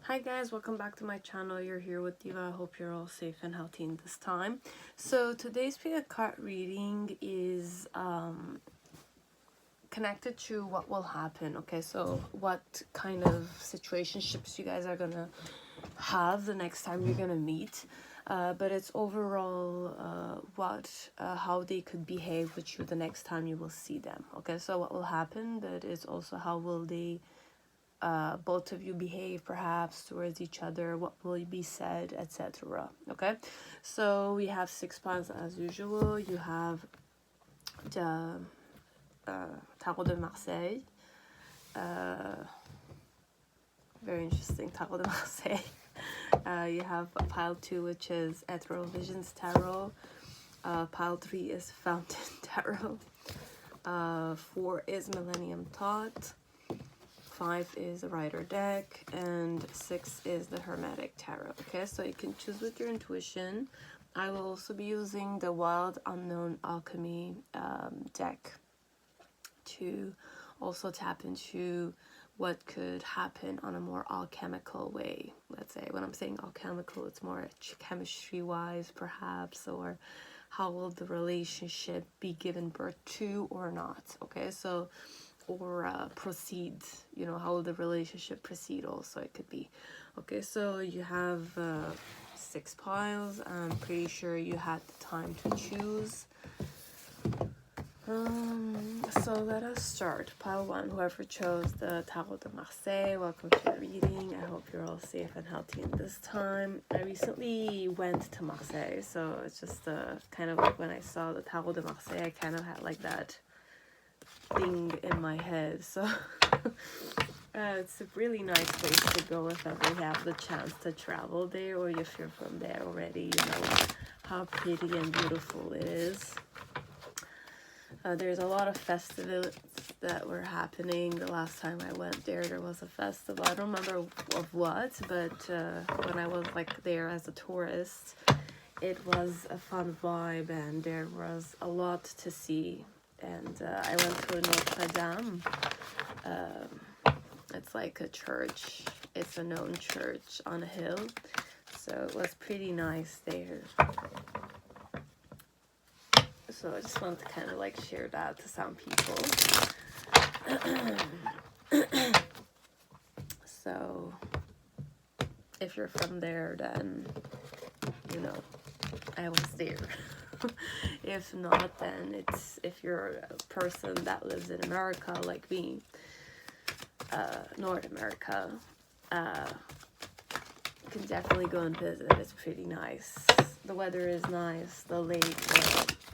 Hi guys, welcome back to my channel. You're here with Diva. I hope you're all safe and healthy in this time. So today's pickacard reading is connected to what will happen. Okay, so what kind of situationships you guys are gonna have the next time you're gonna meet. But it's overall how they could behave with you the next time you will see them. Okay, so what will happen, but it's also how will they both of you behave perhaps towards each other, what will be said, etc. Okay, so we have 6 piles as usual. You have the Tarot de Marseille, very interesting Tarot de Marseille. You have pile 2, which is Ethereal Visions Tarot. Pile 3 is Fountain Tarot. 4 is Millennium Thoth. 5 is the Rider deck, and 6 is the Hermetic Tarot. Okay, so you can choose with your intuition. I will also be using the Wild Unknown Alchemy deck to also tap into what could happen on a more alchemical way. Let's say, when I'm saying alchemical, it's more chemistry wise perhaps, or how will the relationship be given birth to or not. Okay, so or proceed, you know, how will the relationship proceed also, it could be. Okay, so you have 6 piles. I'm pretty sure you had the time to choose. So let us start. Pile 1, whoever chose the Tarot de Marseille, welcome to the reading. I hope you're all safe and healthy in this time. I recently went to Marseille, so it's just kind of like when I saw the Tarot de Marseille, I kind of had like that thing in my head. So it's a really nice place to go if ever you have the chance to travel there, or if you're from there already, you know how pretty and beautiful it is. There's a lot of festivals that were happening. The last time I went there was a festival. I don't remember of what, but when I was like there as a tourist, it was a fun vibe and there was a lot to see. And I went to Notre Dame. It's like a church. It's a known church on a hill. So it was pretty nice there. So I just wanted to kind of like share that to some people. So if you're from there, then you know I was there. If not, then it's, if you're a person that lives in America like me, North America, you can definitely go and visit. It's pretty nice. The weather is nice. The lake,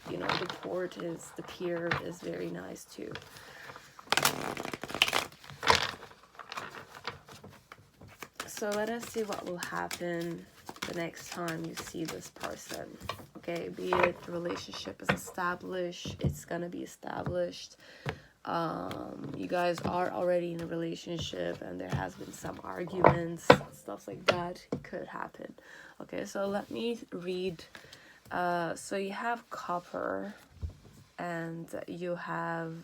you know, the port is, the pier is very nice too. So let us see what will happen the next time you see this person. Okay, be it the relationship is established, it's gonna be established. You guys are already in a relationship and there has been some arguments, stuff like that. It could happen. Okay, so let me read. So you have copper and you have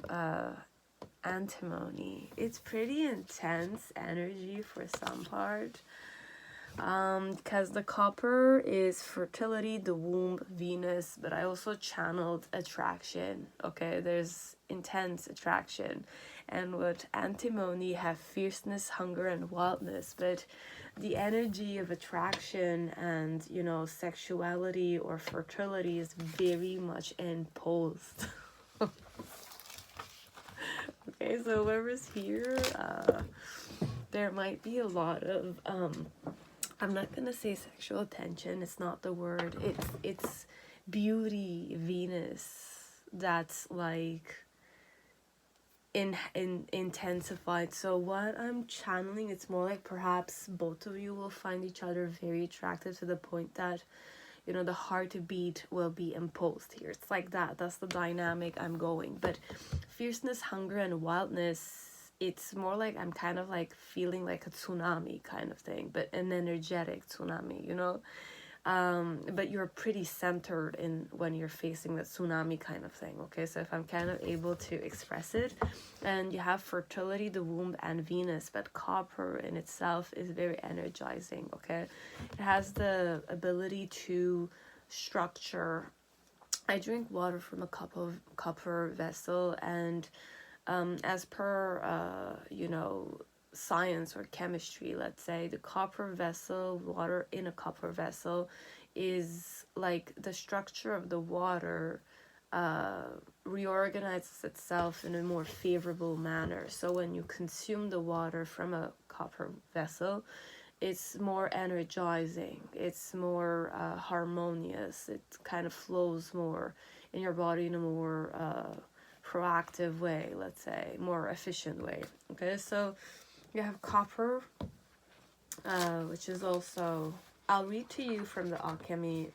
antimony. It's pretty intense energy for some part. Because the copper is fertility, the womb, Venus, but I also channeled attraction. Okay, there's intense attraction. And with antimony, have fierceness, hunger, and wildness. But the energy of attraction and, you know, sexuality or fertility is very much imposed. Okay, so whoever's here, there might be a lot of I'm not gonna say sexual attention, it's not the word, it's beauty, Venus, that's like intensified. So what I'm channeling, it's more like perhaps both of you will find each other very attractive to the point that, you know, the heartbeat will be imposed here. It's like that's the dynamic I'm going. But fierceness, hunger, and wildness, it's more like I'm kind of like feeling like a tsunami kind of thing, but an energetic tsunami, you know. but you're pretty centered in when you're facing the tsunami kind of thing. Okay, so if I'm kind of able to express it, and you have fertility, the womb, and Venus, but copper in itself is very energizing. Okay, it has the ability to structure. I drink water from a copper vessel, and as per science or chemistry, let's say, the copper vessel, water in a copper vessel, is like the structure of the water reorganizes itself in a more favorable manner. So when you consume the water from a copper vessel, it's more energizing, it's more harmonious, it kind of flows more in your body in a more proactive way, let's say, more efficient way. Okay, so you have copper, which is also, I'll read to you from the alchemy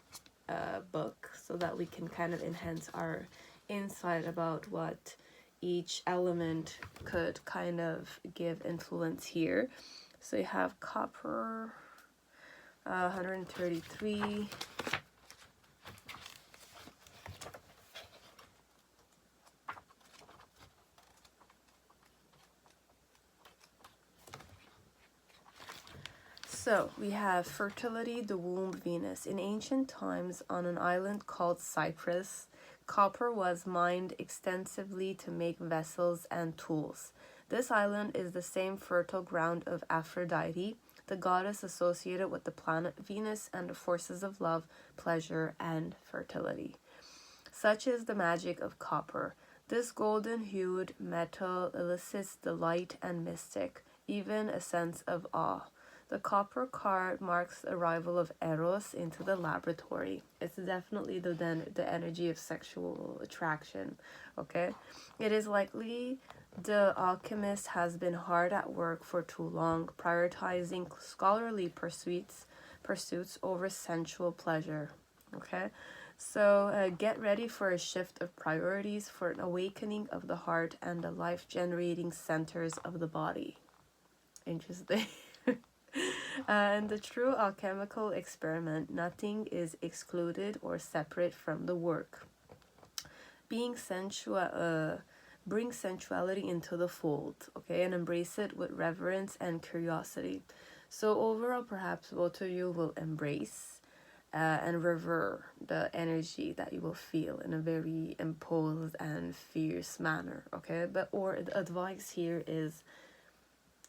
book so that we can kind of enhance our insight about what each element could kind of give influence here. So you have copper, 133. So we have fertility, the womb, Venus. In ancient times, on an island called Cyprus, copper was mined extensively to make vessels and tools. This island is the same fertile ground of Aphrodite, the goddess associated with the planet Venus and the forces of love, pleasure, and fertility. Such is the magic of copper. This golden-hued metal elicits delight and mystic, even a sense of awe. The copper card marks the arrival of Eros into the laboratory. It's definitely the energy of sexual attraction, okay? It is likely the alchemist has been hard at work for too long, prioritizing scholarly pursuits over sensual pleasure, okay? So get ready for a shift of priorities, for an awakening of the heart and the life-generating centers of the body. Interesting. In the true alchemical experiment, nothing is excluded or separate from the work. Bring sensuality into the fold, okay, and embrace it with reverence and curiosity. So overall, perhaps both of you will embrace and revere the energy that you will feel in a very imposed and fierce manner, okay? The advice here is,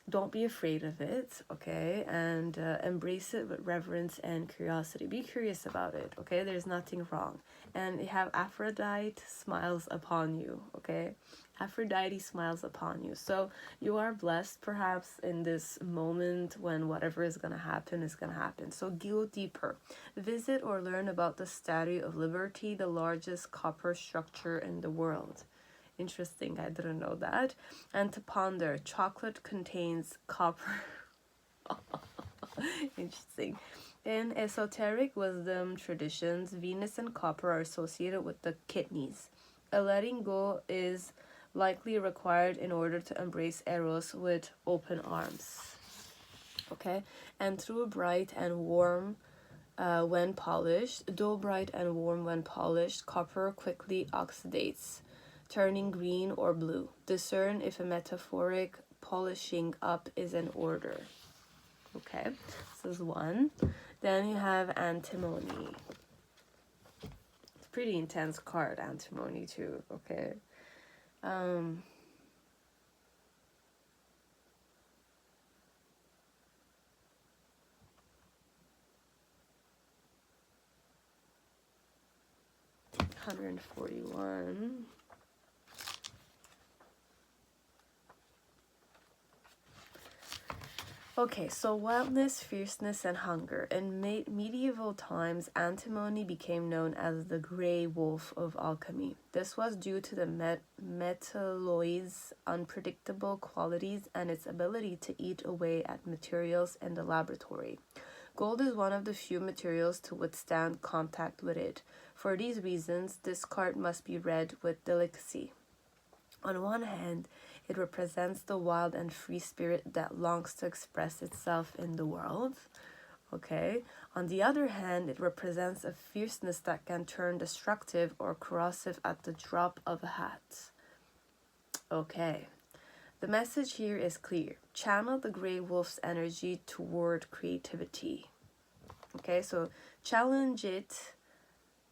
don't be afraid of it, okay? And embrace it with reverence and curiosity. Be curious about it, okay? There's nothing wrong. And you have Aphrodite smiles upon you, okay? Aphrodite smiles upon you. So you are blessed, perhaps, in this moment when whatever is going to happen is going to happen. So go deeper. Visit or learn about the Statue of Liberty, the largest copper structure in the world. Interesting, I didn't know that. And to ponder, chocolate contains copper. Interesting. In esoteric wisdom traditions, Venus and copper are associated with the kidneys. A letting go is likely required in order to embrace Eros with open arms. Okay? And though bright and warm when polished, copper quickly oxidates, turning green or blue. Discern if a metaphoric polishing up is in order. Okay, this is one. Then you have antimony. It's a pretty intense card, antimony too, okay. $141. Okay, so wildness, fierceness, and hunger. In medieval times, antimony became known as the grey wolf of alchemy. This was due to the metalloid's unpredictable qualities and its ability to eat away at materials in the laboratory. Gold is one of the few materials to withstand contact with it. For these reasons, this card must be read with delicacy. On one hand, it represents the wild and free spirit that longs to express itself in the world. Okay, on the other hand, it represents a fierceness that can turn destructive or corrosive at the drop of a hat. Okay, the message here is clear. Channel the gray wolf's energy toward creativity. Okay, so challenge it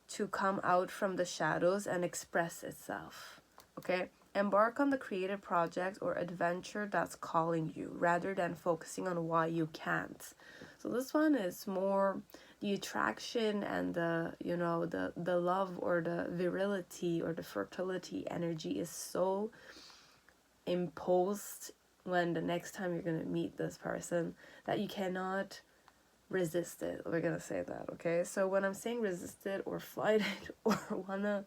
to come out from the shadows and express itself. Okay, embark on the creative project or adventure that's calling you rather than focusing on why you can't. So this one is more the attraction and the, you know, the love or the virility or the fertility energy is so imposed when the next time you're gonna meet this person that you cannot resist it. We're gonna say that, okay? So when I'm saying resist it or fight it or wanna,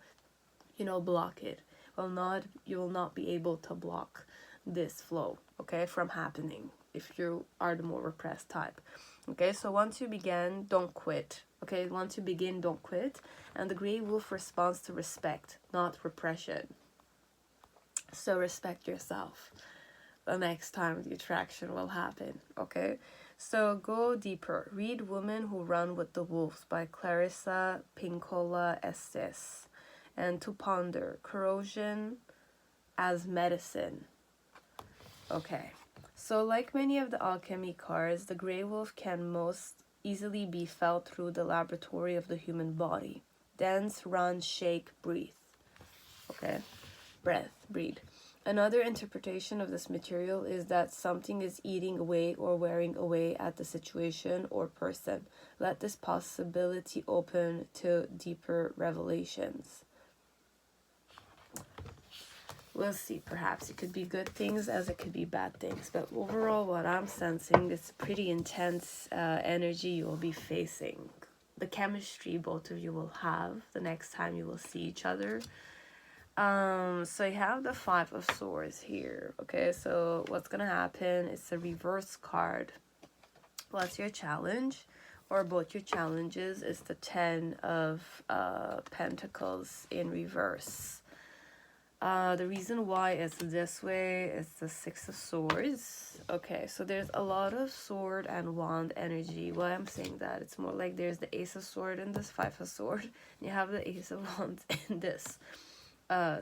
you know, block it, you will not be able to block this flow, okay, from happening if you are the more repressed type. Okay, so once you begin, don't quit. Okay, once you begin, don't quit. And the gray wolf responds to respect, not repression. So respect yourself. The next time the attraction will happen. Okay, so go deeper. Read Women Who Run with the Wolves by Clarissa Pinkola Estes. And to ponder, corrosion as medicine. Okay, so like many of the alchemy cards, the Grey Wolf can most easily be felt through the laboratory of the human body. Dance, run, shake, breathe. Okay, breathe. Another interpretation of this material is that something is eating away or wearing away at the situation or person. Let this possibility open to deeper revelations. We'll see, perhaps it could be good things as it could be bad things, but overall what I'm sensing is pretty intense energy you will be facing. The chemistry both of you will have the next time you will see each other. So you have the Five of Swords here. Okay, so what's gonna happen? It's a reverse card. What's your challenge? Or both your challenges is the Ten of Pentacles in reverse. The reason why it's this way is the Six of Swords. Okay, so there's a lot of sword and wand energy. Why I'm saying that, it's more like there's the Ace of Sword in this Five of Sword. And you have the Ace of Wands in this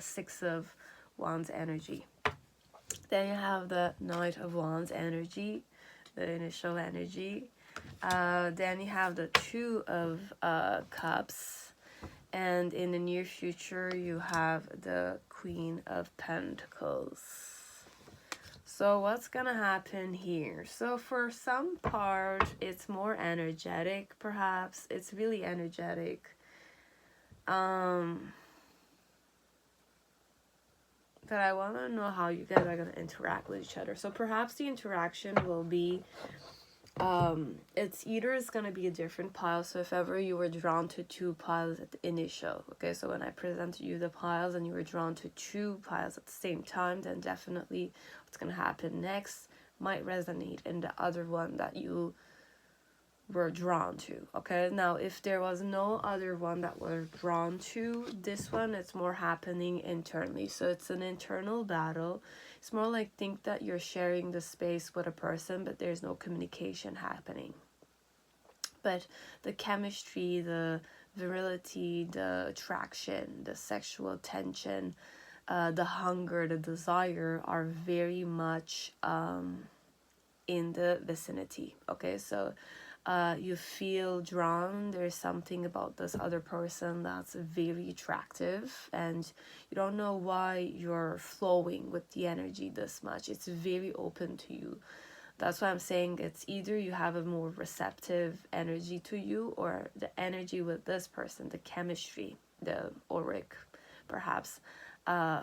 Six of Wands energy. Then you have the Knight of Wands energy, the initial energy. Then you have the Two of Cups. And in the near future, you have the Queen of Pentacles. So what's gonna happen here? So for some part, it's more energetic, perhaps. It's really energetic. But I want to know how you guys are going to interact with each other. So perhaps the interaction will be it's either it's going to be a different pile. So if ever you were drawn to two piles at the initial, okay, so when I presented you the piles and you were drawn to two piles at the same time, then definitely what's going to happen next might resonate in the other one that you were drawn to. Okay, now if there was no other one that were drawn to this one, it's more happening internally. So it's an internal battle. It's more like, think that you're sharing the space with a person, but there's no communication happening. But the chemistry, the virility, the attraction, the sexual tension, the hunger, the desire are very much in the vicinity. Okay, so you feel drawn. There's something about this other person that's very attractive, and you don't know why you're flowing with the energy this much. It's very open to you. That's why I'm saying it's either you have a more receptive energy to you, or the energy with this person, the chemistry, the auric, perhaps,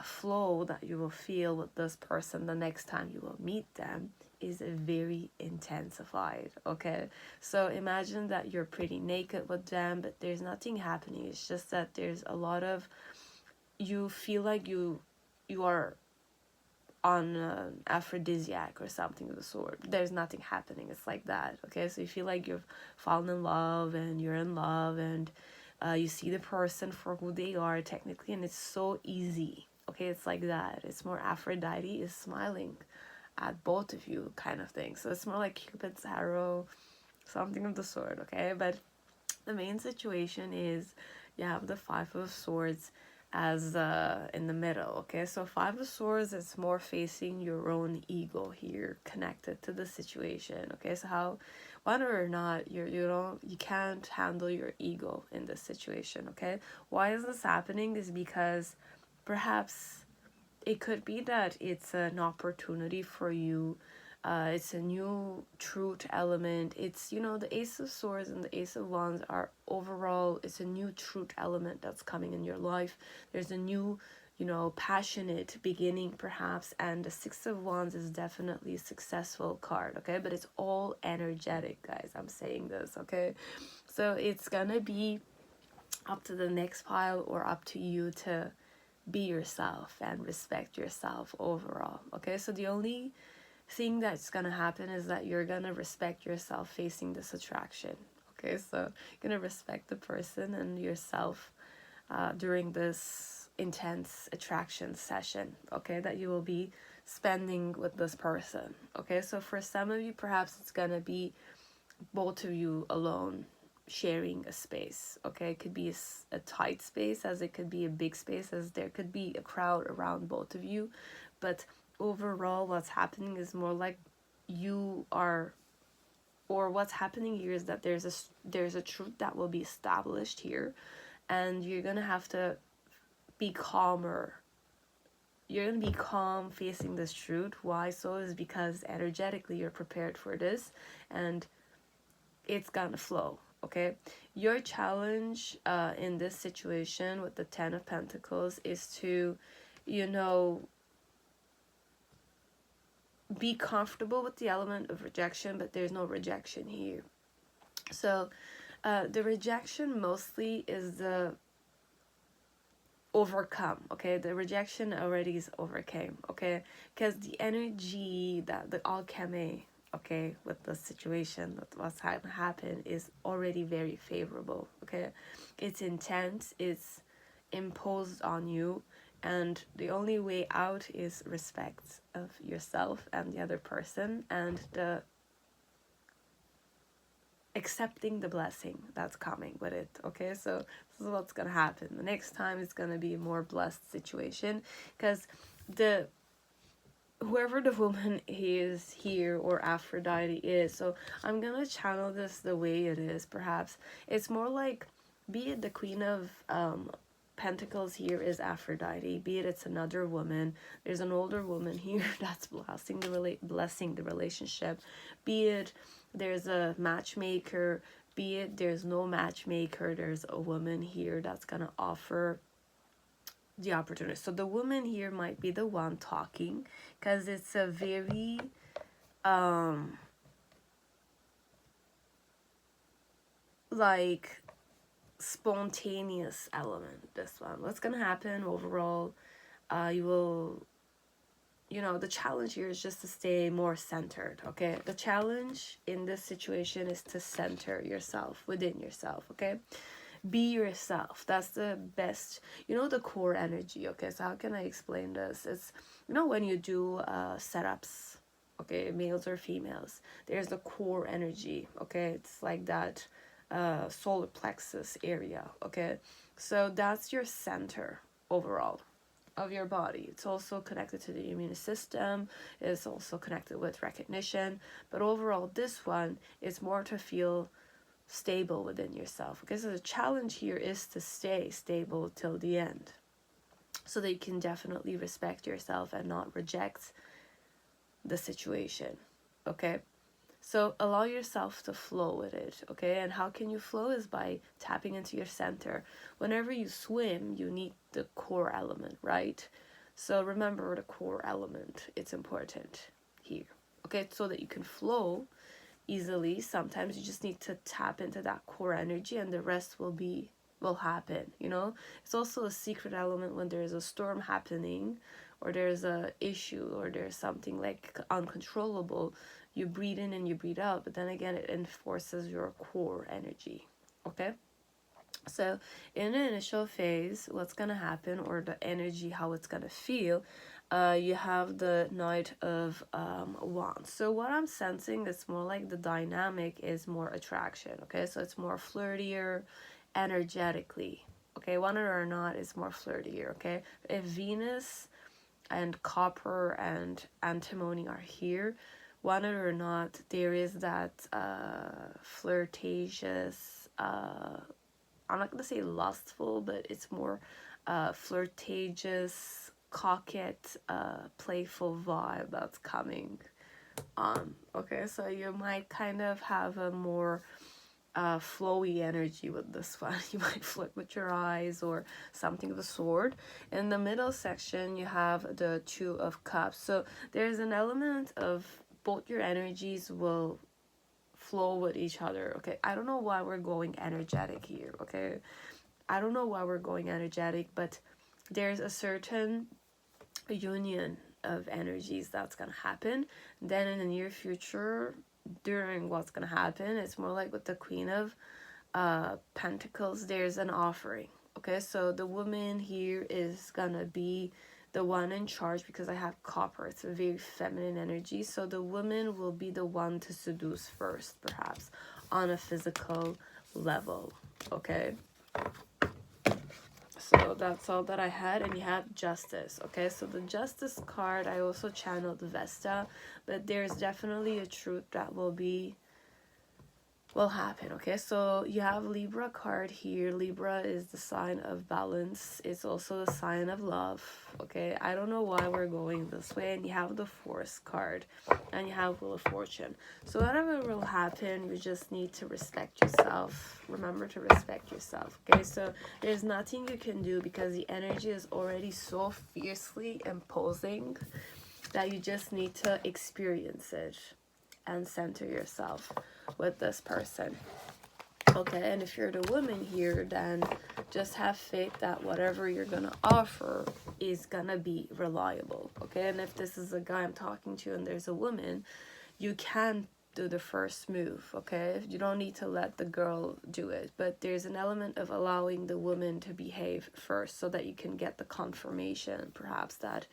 flow that you will feel with this person the next time you will meet them is very intensified. Okay, so imagine that you're pretty naked with them, but there's nothing happening. It's just that there's a lot of, you feel like you are on an aphrodisiac or something of the sort. There's nothing happening. It's like that. Okay, so you feel like you've fallen in love and you're in love, and you see the person for who they are technically, and it's so easy. Okay, it's like that. It's more Aphrodite is smiling at both of you kind of thing. So it's more like Cupid's arrow, something of the sort, okay? But the main situation is you have the Five of Swords as in the middle, okay? So Five of Swords is more facing your own ego here, connected to the situation, okay? So how, whether or not you can't handle your ego in this situation, okay? Why is this happening is because perhaps it could be that it's an opportunity for you. It's a new truth element. It's, you know, the Ace of Swords and the Ace of Wands are overall, it's a new truth element that's coming in your life. There's a new, you know, passionate beginning perhaps. And the Six of Wands is definitely a successful card, okay? But it's all energetic, guys. I'm saying this, okay? So it's gonna be up to the next pile or up to you to be yourself and respect yourself overall, okay? So the only thing that's gonna happen is that you're gonna respect yourself facing this attraction, okay? So you're gonna respect the person and yourself during this intense attraction session, okay, that you will be spending with this person, okay? So for some of you, perhaps it's gonna be both of you alone sharing a space, okay? It could be a tight space, as it could be a big space, as there could be a crowd around both of you. But overall, what's happening is more like you are, or what's happening here is that there's a truth that will be established here, and you're gonna have to be calmer. You're gonna be calm facing this truth. Why so? Is because energetically you're prepared for this, and it's gonna flow, okay? Your challenge in this situation with the Ten of Pentacles is to, you know, be comfortable with the element of rejection, but there's no rejection here. So the rejection mostly is the overcome, okay? The rejection already is overcame, okay? Because the energy, that the alchemy, okay, with the situation, with what's happened, is already very favorable, okay? It's intense, it's imposed on you, and the only way out is respect of yourself and the other person, and the accepting the blessing that's coming with it, okay? So this is what's gonna happen. The next time it's gonna be a more blessed situation, because whoever the woman is here, or Aphrodite is, so I'm gonna channel this the way it is. Perhaps it's more like, be it the Queen of Pentacles here is Aphrodite, be it it's another woman, there's an older woman here that's blessing the relationship, be it there's a matchmaker, be it there's no matchmaker, there's a woman here that's gonna offer the opportunity. So the woman here might be the one talking, because it's a very like spontaneous element, this one. What's gonna happen overall, you will, you know, the challenge here is just to stay more centered, okay? The challenge in this situation is to center yourself within yourself, okay? Be yourself. That's the best, you know, the core energy, okay? So how can I explain this? It's, you know, when you do setups, okay, males or females, there's the core energy, okay? It's like that solar plexus area, okay? So that's your center overall of your body. It's also connected to the immune system. It's also connected with recognition. But overall, this one is more to feel stable within yourself. Okay, so the challenge here is to stay stable till the end, so that you can definitely respect yourself and not reject the situation, okay? So allow yourself to flow with it, okay? And how can you flow is by tapping into your center. Whenever you swim, you need the core element, right? So remember the core element. It's important here, okay? So that you can flow easily. Sometimes you just need to tap into that core energy, and the rest will happen, you know? It's also a secret element when there's a storm happening, or there's a issue, or there's something like uncontrollable. You breathe in and you breathe out, but then again, it enforces your core energy, okay? So in the initial phase, what's gonna happen, or the energy, how it's gonna feel, You have the Knight of Wands. So what I'm sensing is more like the dynamic is more attraction. Okay, so it's more flirtier energetically. Okay, one or not is more flirtier. Okay, if Venus and Copper and Antimony are here, one or not, there is that flirtatious, I'm not gonna say lustful, but it's more flirtatious, coquette, playful vibe that's coming on. Okay, so you might kind of have a more flowy energy with this one. You might flirt with your eyes or something of the sort. In the middle section, you have the Two of Cups. So there's an element of both your energies will flow with each other. Okay, I don't know why we're going energetic here. Okay, I don't know why we're going energetic, but there's a certain union of energies that's gonna happen. Then in the near future, during what's gonna happen, it's more like with the Queen of Pentacles, there's an offering. Okay, so the woman here is gonna be the one in charge because I have Copper. It's a very feminine energy. So the woman will be the one to seduce first, perhaps, on a physical level. Okay. So that's all that I had. And you have Justice. Okay, so the Justice card, I also channeled Vesta, but there's definitely a truth that will happen. Okay, so you have Libra card here. Libra is the sign of balance. It's also the sign of love. Okay, I don't know why we're going this way. And you have the Force card, and you have Wheel of Fortune. So whatever will happen, you just need to respect yourself. Remember to respect yourself. Okay, so there's nothing you can do because the energy is already so fiercely imposing that you just need to experience it and center yourself with this person. Okay, and if you're the woman here, then just have faith that whatever you're gonna offer is gonna be reliable. Okay, and if this is a guy I'm talking to and there's a woman, you can do the first move. Okay, you don't need to let the girl do it, but there's an element of allowing the woman to behave first so that you can get the confirmation perhaps that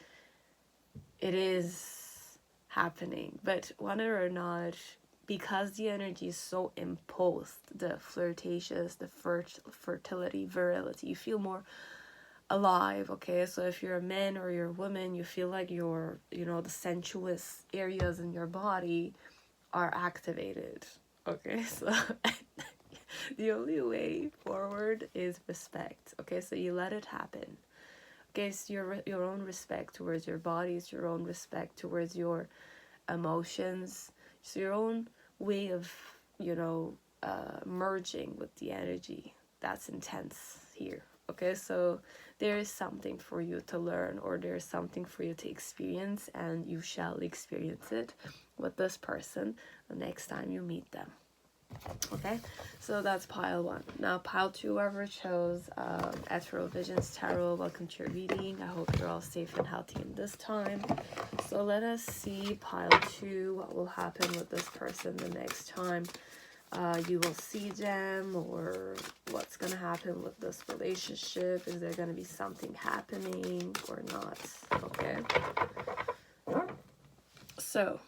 it is happening. But whether or not, because the energy is so imposed, the flirtatious, the fertility, virility, you feel more alive. Okay, so if you're a man or you're a woman, you feel like your, the sensuous areas in your body are activated. Okay, so the only way forward is respect. Okay, so you let it happen. Okay, so your own respect towards your body, is your own respect towards your emotions, so your own way of merging with the energy that's intense here. Okay, so there is something for you to learn, or there is something for you to experience, and you shall experience it with this person the next time you meet them. Okay, so that's pile 1. Now pile 2, whoever chose Ethereal Visions Tarot, welcome to your reading. I hope you're all safe and healthy in this time. So let us see pile 2, what will happen with this person the next time you will see them, or what's going to happen with this relationship. Is there going to be something happening or not? Okay, so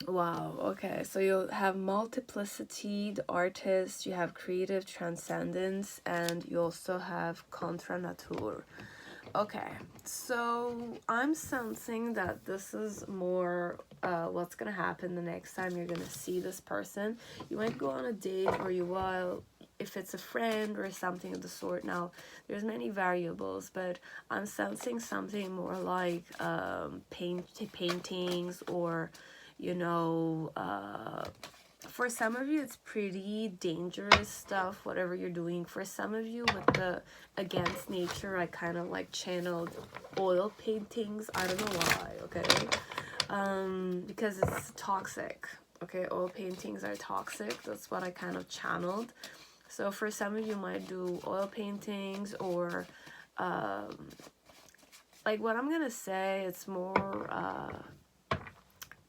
wow, okay, so you'll have multiplicity, the artist, you have creative transcendence, and you also have contra nature. Okay, so I'm sensing that this is more what's gonna happen the next time you're gonna see this person. You might go on a date, or you will, if it's a friend or something of the sort. Now there's many variables, but I'm sensing something more like paintings, or for some of you it's pretty dangerous stuff, whatever you're doing. For some of you, with the against nature, I kind of like channeled oil paintings. I don't know why. Okay, because it's toxic. Okay, oil paintings are toxic. That's what I kind of channeled. So for some of you might do oil paintings, or like what I'm gonna say, it's more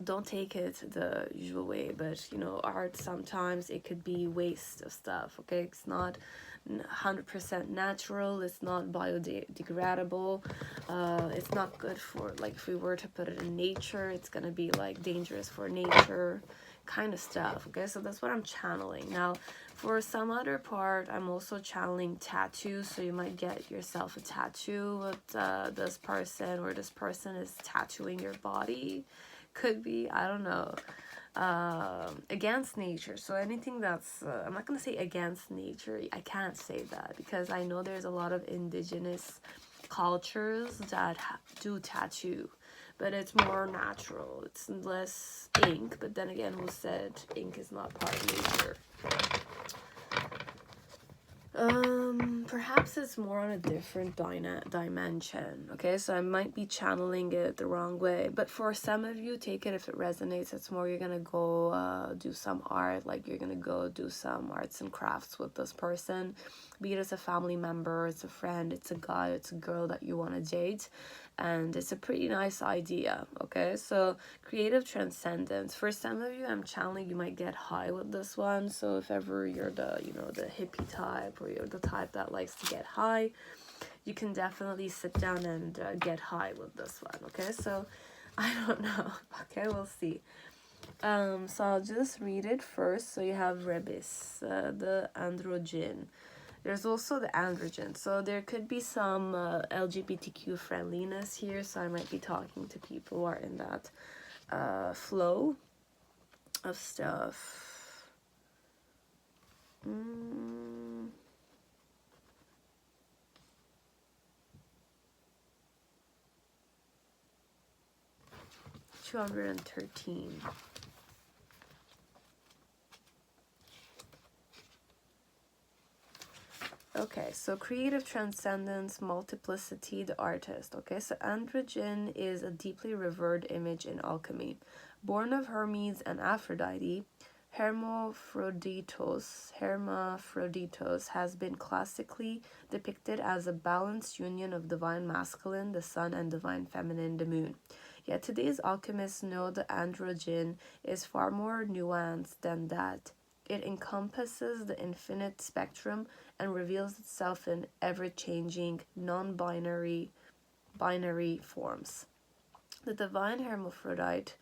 don't take it the usual way, but art, sometimes it could be waste of stuff. Okay, it's not 100% natural. It's not biodegradable. It's not good for, like, if we were to put it in nature, it's gonna be like dangerous for nature kind of stuff. Okay, so that's what I'm channeling. Now for some other part, I'm also channeling tattoos, so you might get yourself a tattoo with this person, or this person is tattooing your body. Could be, I don't know. Against nature, so anything that's I'm not gonna say against nature, I can't say that, because I know there's a lot of indigenous cultures that do tattoo, but it's more natural, it's less ink. But then again, who said ink is not part of nature? Perhaps it's more on a different dimension. Okay, so I might be channeling it the wrong way, but for some of you, take it if it resonates. It's more, you're gonna go do some art, like you're gonna go do some arts and crafts with this person, be it as a family member, it's a friend, it's a guy, it's a girl that you want to date, and it's a pretty nice idea. Okay, so creative transcendence. For some of you, I'm channeling, you might get high with this one. So if ever you're the, you know, the hippie type, or you're the type that likes to get high, you can definitely sit down and get high with this one. Okay, so I don't know. Okay, we'll see. So I'll just read it first. So you have Rebis, the androgen. There's also the androgen, so there could be some LGBTQ friendliness here, so I might be talking to people who are in that flow of stuff. 213. Okay, so creative transcendence, multiplicity, the artist. Okay, so androgen is a deeply revered image in alchemy. Born of Hermes and Aphrodite, Hermaphroditos has been classically depicted as a balanced union of divine masculine, the sun, and divine feminine, the moon. Yet today's alchemists know the androgen is far more nuanced than that. It encompasses the infinite spectrum and reveals itself in ever-changing, non-binary forms. The divine hermaphrodite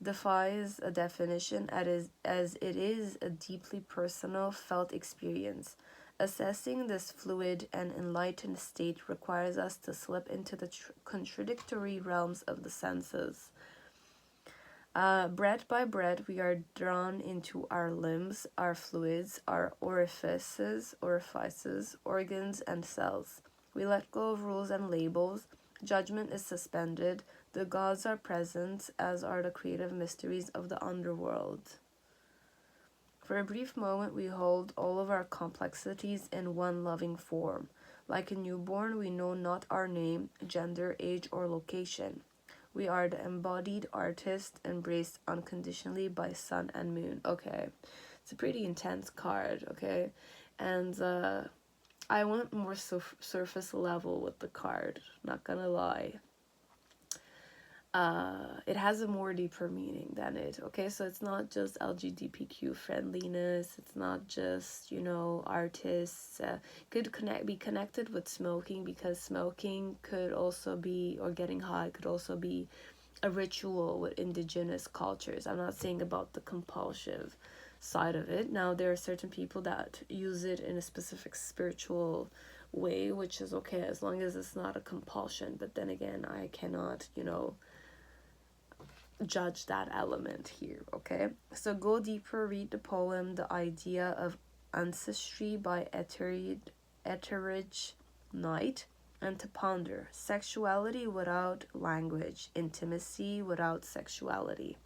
defies a definition as it is a deeply personal, felt experience. Assessing this fluid and enlightened state requires us to slip into the contradictory realms of the senses. Breath by breath, we are drawn into our limbs, our fluids, our orifices, organs, and cells. We let go of rules and labels. Judgment is suspended. The gods are present, as are the creative mysteries of the underworld. For a brief moment, we hold all of our complexities in one loving form. Like a newborn, we know not our name, gender, age, or location. We are the embodied artist, embraced unconditionally by sun and moon. Okay, it's a pretty intense card, okay? And I went more surface level with the card, not gonna lie. It has a more deeper meaning than it, okay? So it's not just LGBTQ friendliness, it's not just, you know, artists. Could be connected with smoking, because smoking could also be, or getting high could also be a ritual with indigenous cultures. I'm not saying about the compulsive side of it. Now, there are certain people that use it in a specific spiritual way, which is okay as long as it's not a compulsion. But then again, I cannot, you know, judge that element here, okay? So go deeper, read the poem The Idea of Ancestry by Ethereal Knight, and to ponder sexuality without language, intimacy without sexuality.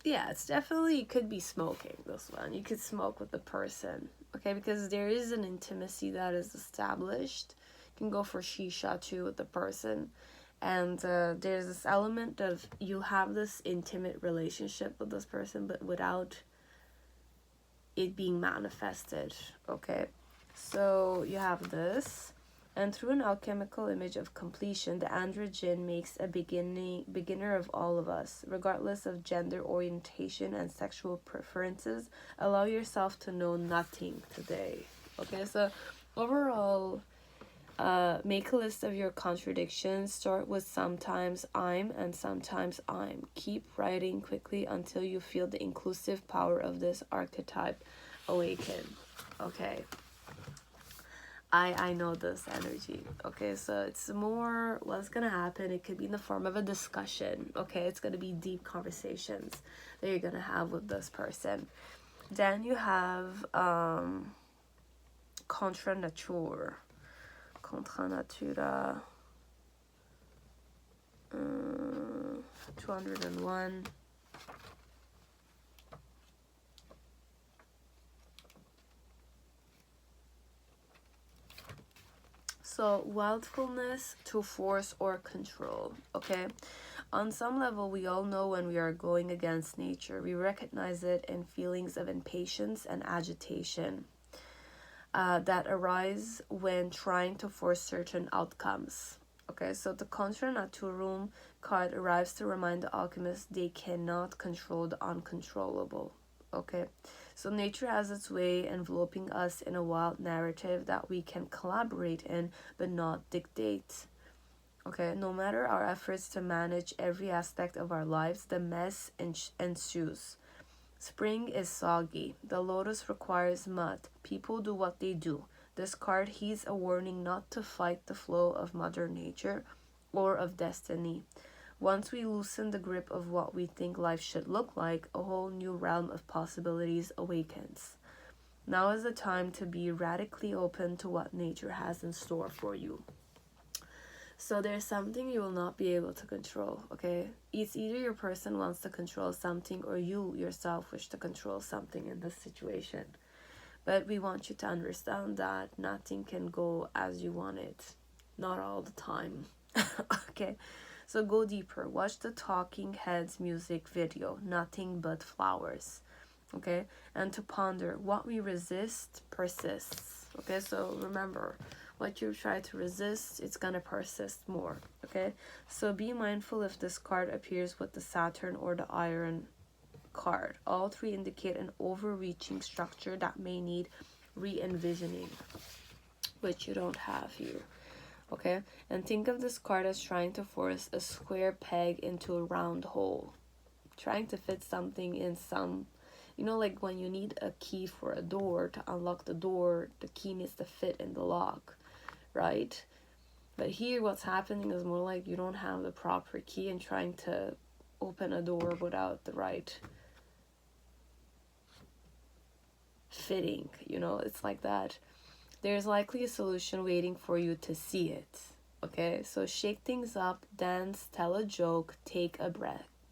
Yeah, it's definitely, it could be smoking, this one. You could smoke with the person, okay? Because there is an intimacy that is established. You can go for shisha too with the person. And there's this element of you have this intimate relationship with this person, but without it being manifested, okay? So you have this. And through an alchemical image of completion, the androgen makes a beginner of all of us, regardless of gender orientation and sexual preferences. Allow yourself to know nothing today. Okay, so overall, make a list of your contradictions. Start with sometimes I'm and sometimes I'm. Keep writing quickly until you feel the inclusive power of this archetype awaken. Okay. I know this energy. Okay, so it's more what's gonna happen. It could be in the form of a discussion. Okay, it's gonna be deep conversations that you're gonna have with this person. Then you have contra natura. Contra natura 201. So, willfulness to force or control, okay? On some level, we all know when we are going against nature. We recognize it in feelings of impatience and agitation that arise when trying to force certain outcomes. Okay, so the Contra Naturum card arrives to remind the alchemist they cannot control the uncontrollable. Okay, so nature has its way enveloping us in a wild narrative that we can collaborate in but not dictate. Okay, no matter our efforts to manage every aspect of our lives, the mess ensues. Spring is soggy. The lotus requires mud. People do what they do. This card heeds a warning not to fight the flow of Mother Nature or of destiny. Once we loosen the grip of what we think life should look like, a whole new realm of possibilities awakens. Now is the time to be radically open to what nature has in store for you. So there's something you will not be able to control, okay? It's either your person wants to control something or you yourself wish to control something in this situation. But we want you to understand that nothing can go as you want it. Not all the time. Okay? So go deeper. Watch the Talking Heads music video, Nothing But Flowers. Okay? And to ponder, what we resist persists. Okay? So remember, what you try to resist, it's gonna persist more. Okay? So be mindful if this card appears with the Saturn or the Iron card. All three indicate an overreaching structure that may need re-envisioning, which you don't have here. Okay, and think of this card as trying to force a square peg into a round hole, trying to fit something in some, you know, like when you need a key for a door to unlock the door, the key needs to fit in the lock, right? But here what's happening is more like you don't have the proper key and trying to open a door without the right fitting, you know, it's like that. There's likely a solution waiting for you to see it. Okay, so shake things up, dance, tell a joke, take a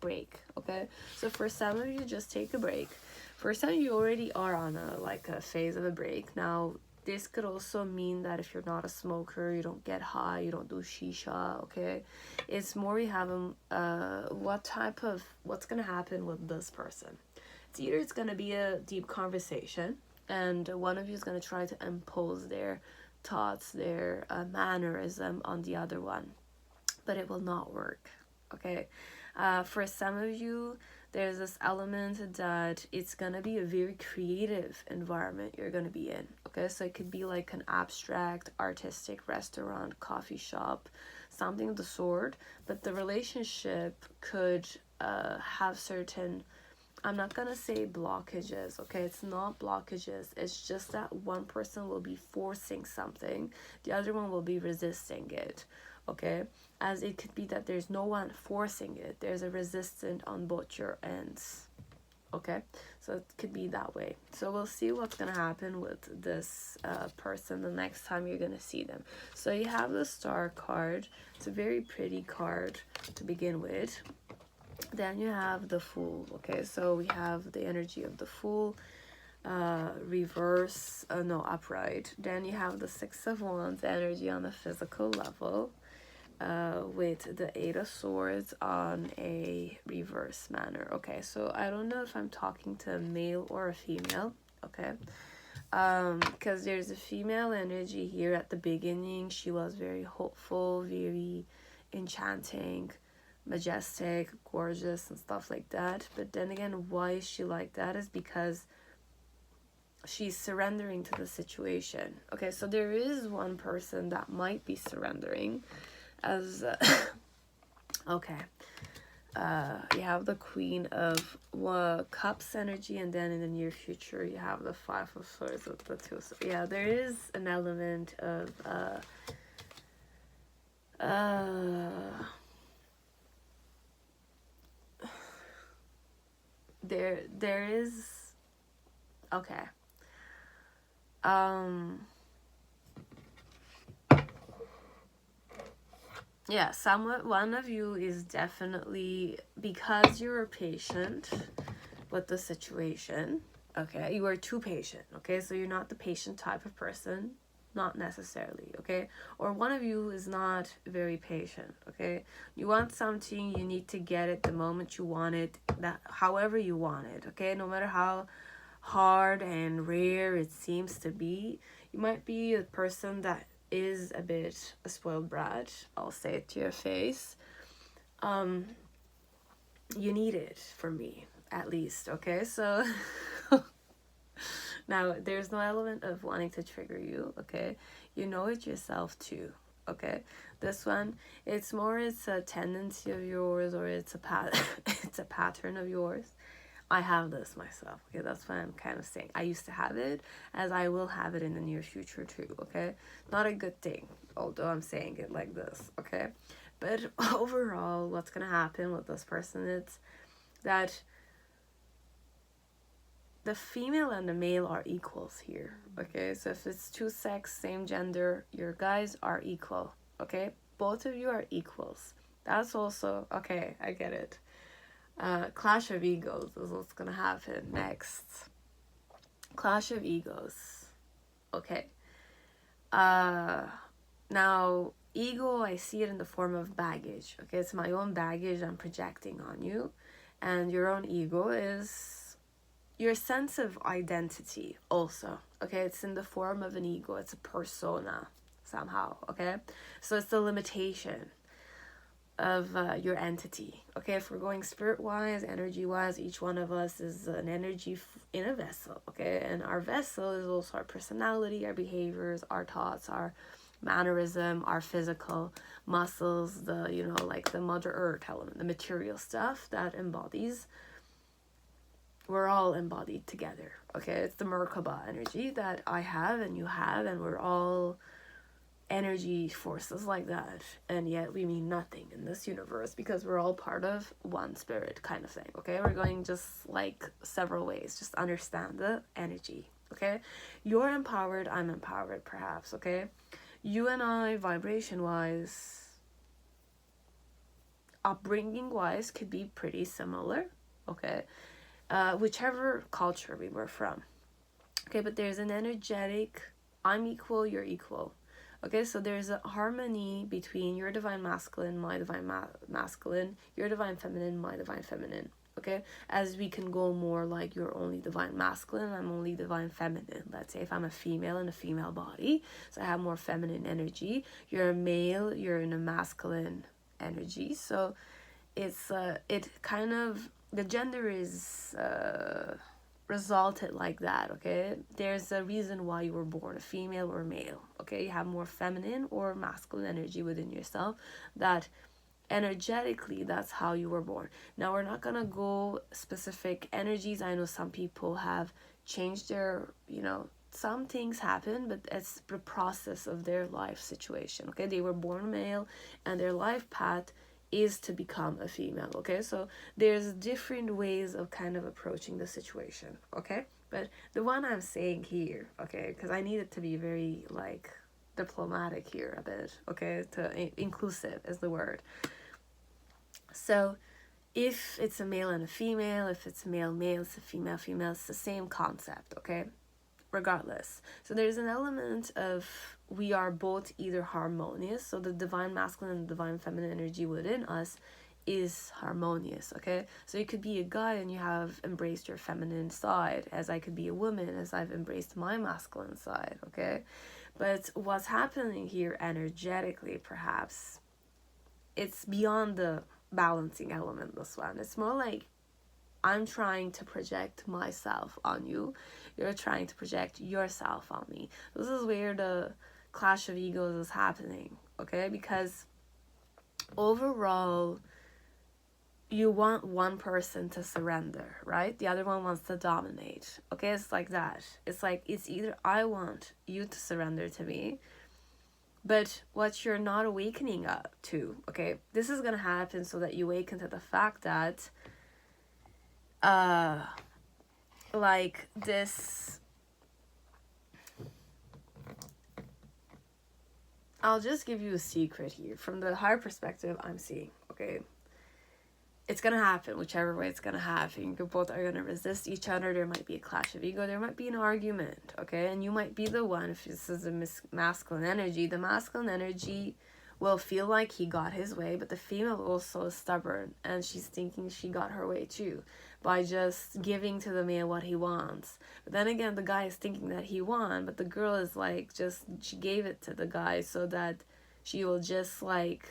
break. Okay, so for some of you, just take a break. For some of you already are on a phase of a break. Now this could also mean that if you're not a smoker, you don't get high, you don't do shisha. Okay, it's more you have what's gonna happen with this person. It's either it's gonna be a deep conversation and one of you is going to try to impose their thoughts, their mannerism on the other one, but it will not work. Okay, for some of you, there's this element that it's going to be a very creative environment you're going to be in. Okay, so it could be like an abstract artistic restaurant, coffee shop, something of the sort, but the relationship could have certain, I'm not gonna say blockages, okay? It's not blockages. It's just that one person will be forcing something, the other one will be resisting it, okay? As it could be that there's no one forcing it. There's a resistance on both your ends, okay? So it could be that way. So we'll see what's gonna happen with this person the next time you're gonna see them. So you have the Star card. It's a very pretty card to begin with. Then you have the Fool. Okay, so we have the energy of the Fool, reverse, upright. Then you have the Six of Wands energy on the physical level, with the Eight of Swords on a reverse manner. Okay, so I don't know if I'm talking to a male or a female. Okay, because there's a female energy here at the beginning. She was very hopeful, very enchanting, majestic, gorgeous, and stuff like that. But then again, why is she like that is because she's surrendering to the situation. Okay, so there is one person that might be surrendering as okay. You have the Queen of Cups energy, and then in the near future you have the Five of Swords with the two. So yeah, there is an element of there is okay. Yeah, somewhat one of you is definitely, because you're patient with the situation, okay, you are too patient, okay, so you're not the patient type of person, not necessarily, okay, or one of you is not very patient, okay, you want something, you need to get it the moment you want it, that however you want it, okay, no matter how hard and rare it seems to be. You might be a person that is a bit a spoiled brat, I'll say it to your face. You need it for me, at least, okay? So now there's no element of wanting to trigger you, okay? You know it yourself too, okay? This one, it's a tendency of yours, or it's a pattern of yours. I have this myself, okay? That's what I'm kind of saying. I used to have it, as I will have it in the near future too, okay? Not a good thing, although I'm saying it like this, okay? But overall, what's gonna happen with this person is that the female and the male are equals here, okay? So if it's two sex, same gender, your guys are equal, okay? Both of you are equals. That's also, okay, I get it. Clash of egos is what's gonna happen next. Clash of egos. Okay. Now, ego, I see it in the form of baggage. Okay, it's my own baggage I'm projecting on you. And your own ego is your sense of identity also. Okay, it's in the form of an ego. It's a persona somehow. Okay, so it's the limitation of your entity. Okay, if we're going spirit wise, energy wise, each one of us is an energy in a vessel. Okay, and our vessel is also our personality, our behaviors, our thoughts, our mannerism, our physical muscles, the like the Mother Earth element, the material stuff that embodies. We're all embodied together. Okay, it's the Merkaba energy that I have and you have, and we're all energy forces like that, and yet we mean nothing in this universe because we're all part of one spirit kind of thing. Okay, we're going just like several ways. Just understand the energy. Okay, you're empowered, I'm empowered, perhaps. Okay, you and I, vibration wise, upbringing wise, could be pretty similar. Okay, whichever culture we were from. Okay, but there's an energetic, I'm equal, you're equal. Okay, so there's a harmony between your divine masculine, my divine masculine, your divine feminine, my divine feminine. Okay, as we can go more like you're only divine masculine, I'm only divine feminine. Let's say if I'm a female in a female body, so I have more feminine energy. You're a male, you're in a masculine energy. So it's it kind of, the gender is resulted like that. Okay, there's a reason why you were born a female or male. Okay, you have more feminine or masculine energy within yourself, that energetically that's how you were born. Now we're not gonna go specific energies. I know some people have changed their, some things happen, but it's the process of their life situation. Okay, they were born male and their life path is to become a female. Okay, so there's different ways of kind of approaching the situation. Okay, but the one I'm saying here, okay, because I need it to be very like diplomatic here a bit, okay, to inclusive is the word. So if it's a male and a female, if it's male it's a female, it's the same concept. Okay, regardless. So there's an element of we are both either harmonious, so the divine masculine and the divine feminine energy within us is harmonious, okay? So you could be a guy and you have embraced your feminine side, as I could be a woman as I've embraced my masculine side, okay? But what's happening here energetically, perhaps, it's beyond the balancing element, this one. It's more like I'm trying to project myself on you. You're trying to project yourself on me. This is where the clash of egos is happening, okay? Because overall, you want one person to surrender, right? The other one wants to dominate, okay? It's like that. It's like, it's either I want you to surrender to me, but what you're not awakening up to, okay? This is gonna happen so that you awaken to the fact that, like this, I'll just give you a secret here. From the higher perspective I'm seeing, okay? It's gonna happen whichever way it's gonna happen. You both are gonna resist each other. There might be a clash of ego. There might be an argument, okay? And you might be the one, if this is a masculine energy, the masculine energy will feel like he got his way, but the female also is stubborn, and she's thinking she got her way too by just giving to the male what he wants. But then again, the guy is thinking that he won, but the girl is like, just, she gave it to the guy so that she will just like,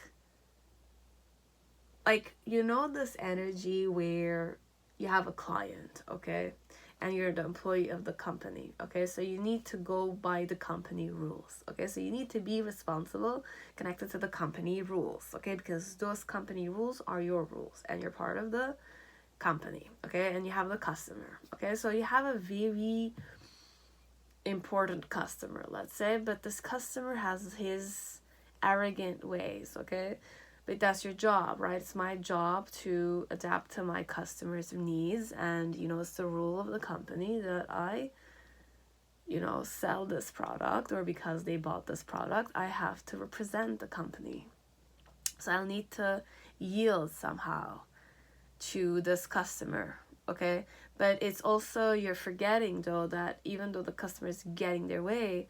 you know, this energy where you have a client, okay, and you're the employee of the company, okay, so you need to go by the company rules, okay, so you need to be responsible, connected to the company rules, okay, because those company rules are your rules, and you're part of the company, okay, and you have the customer, okay, so you have a very important customer, let's say, but this customer has his arrogant ways, okay. But that's your job, right? It's my job to adapt to my customers' needs, and, you know, it's the rule of the company that I, you know, sell this product, or because they bought this product, I have to represent the company. So I'll need to yield somehow to this customer, okay? But it's also, you're forgetting, though, that even though the customer is getting their way,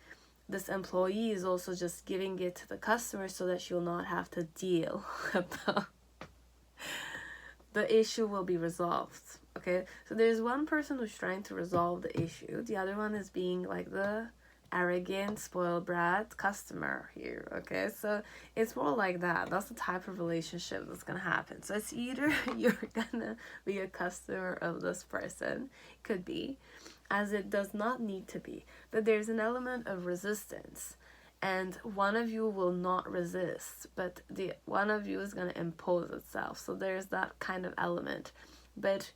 this employee is also just giving it to the customer so that she will not have to deal with the issue will be resolved, okay? So there's one person who's trying to resolve the issue. The other one is being like the arrogant, spoiled brat customer here, okay? So it's more like that. That's the type of relationship that's gonna happen. So it's either you're gonna be a customer of this person, could be, as it does not need to be, but there's an element of resistance, and one of you will not resist, but the one of you is going to impose itself. So there's that kind of element, but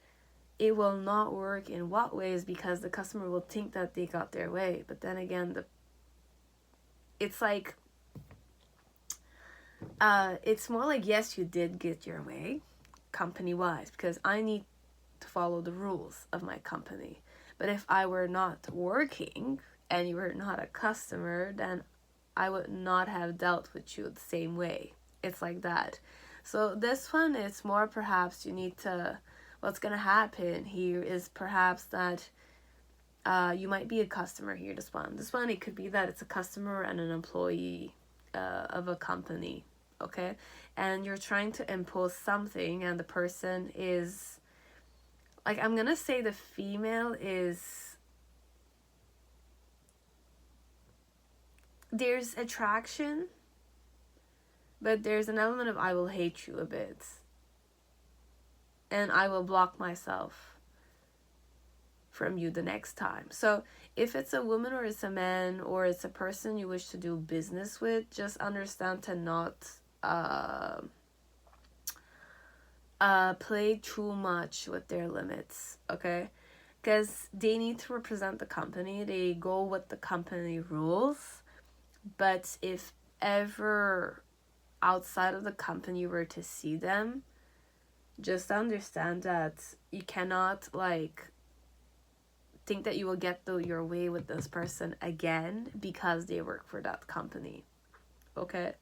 it will not work in what ways, because the customer will think that they got their way, but then again, it's like, it's more like, yes, you did get your way company wise, because I need to follow the rules of my company. But if I were not working and you were not a customer, then I would not have dealt with you the same way. It's like that. So this one is more, perhaps you need to, what's going to happen here is perhaps that you might be a customer here, this one, it could be that it's a customer and an employee of a company, okay? And you're trying to impose something, and the person is, like, I'm gonna say the female is, there's attraction, but there's an element of I will hate you a bit, and I will block myself from you the next time. So if it's a woman or it's a man or it's a person you wish to do business with, just understand to not play too much with their limits, okay? Because they need to represent the company, they go with the company rules, but if ever outside of the company you were to see them, just understand that you cannot, like, think that you will get your way with this person again because they work for that company, okay?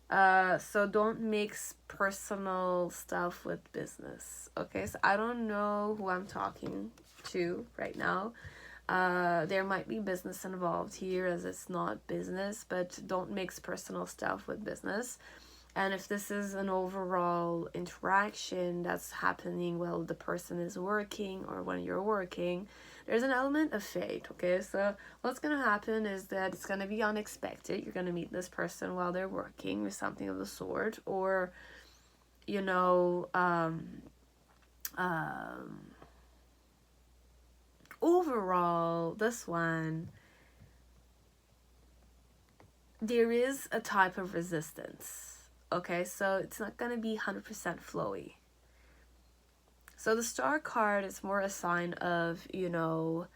So don't mix personal stuff with business, okay? So I don't know who I'm talking to right now. There might be business involved here, as it's not business, but don't mix personal stuff with business. And if this is an overall interaction that's happening while the person is working or when you're working, there's an element of fate, okay? So what's going to happen is that it's going to be unexpected. You're going to meet this person while they're working with something of the sort, or, you know, overall, this one, there is a type of resistance. Okay, so it's not going to be 100% flowy. So the star card is more a sign of, you know,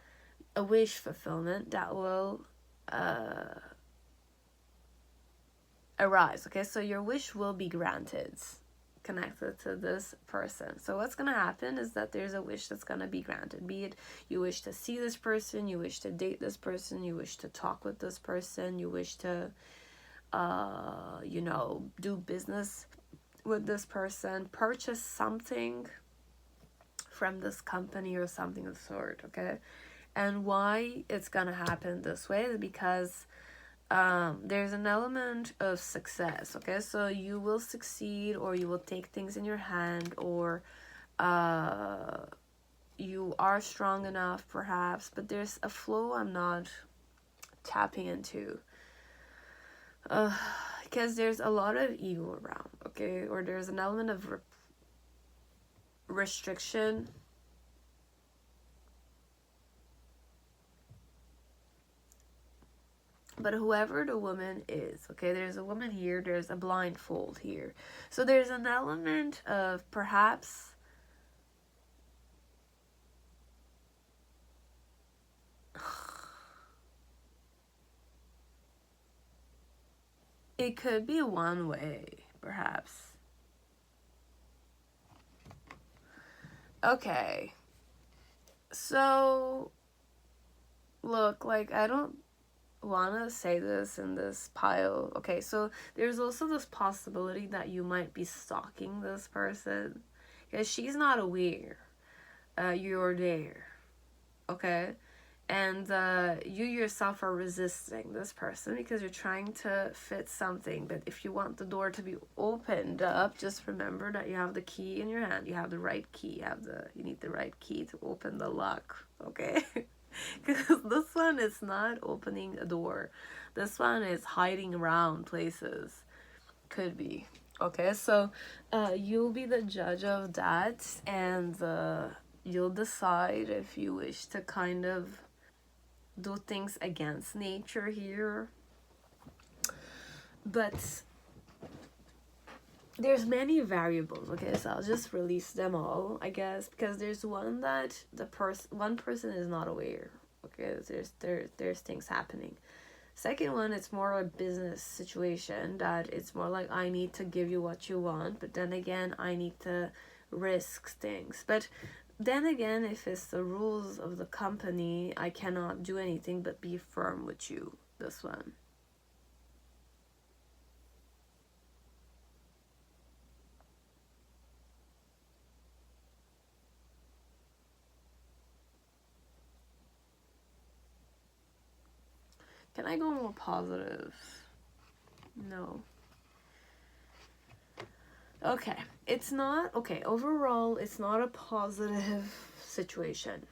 a wish fulfillment that will arise. Okay, so your wish will be granted connected to this person. So what's going to happen is that there's a wish that's going to be granted. Be it you wish to see this person, you wish to date this person, you wish to talk with this person, you wish to you know, do business with this person, purchase something from this company or something of the sort, okay? And why it's gonna happen this way is because there's an element of success, okay? So you will succeed, or you will take things in your hand, or you are strong enough perhaps, but there's a flow I'm not tapping into. Because there's a lot of ego around, okay? Or there's an element of restriction. But whoever the woman is, okay, there's a woman here, there's a blindfold here. So there's an element of perhaps it could be one way, perhaps. Okay. So, look, like, I don't want to say this in this pile. Okay, so there's also this possibility that you might be stalking this person. Because she's not aware you're there. Okay? And you yourself are resisting this person because you're trying to fit something. But if you want the door to be opened up, just remember that you have the key in your hand. You have the right key. You need the right key to open the lock. Okay? Because this one is not opening a door. This one is hiding around places. Could be. Okay? So you'll be the judge of that. And you'll decide if you wish to kind of do things against nature here. But there's many variables, okay? So I'll just release them all, I guess, because there's one that one person is not aware. Okay, there's things happening. Second one, it's more a business situation that it's more like I need to give you what you want, but then again I need to risk things. But then again, if it's the rules of the company, I cannot do anything but be firm with you. This one. Can I go more positive? No. Okay. It's not, okay, overall, it's not a positive situation.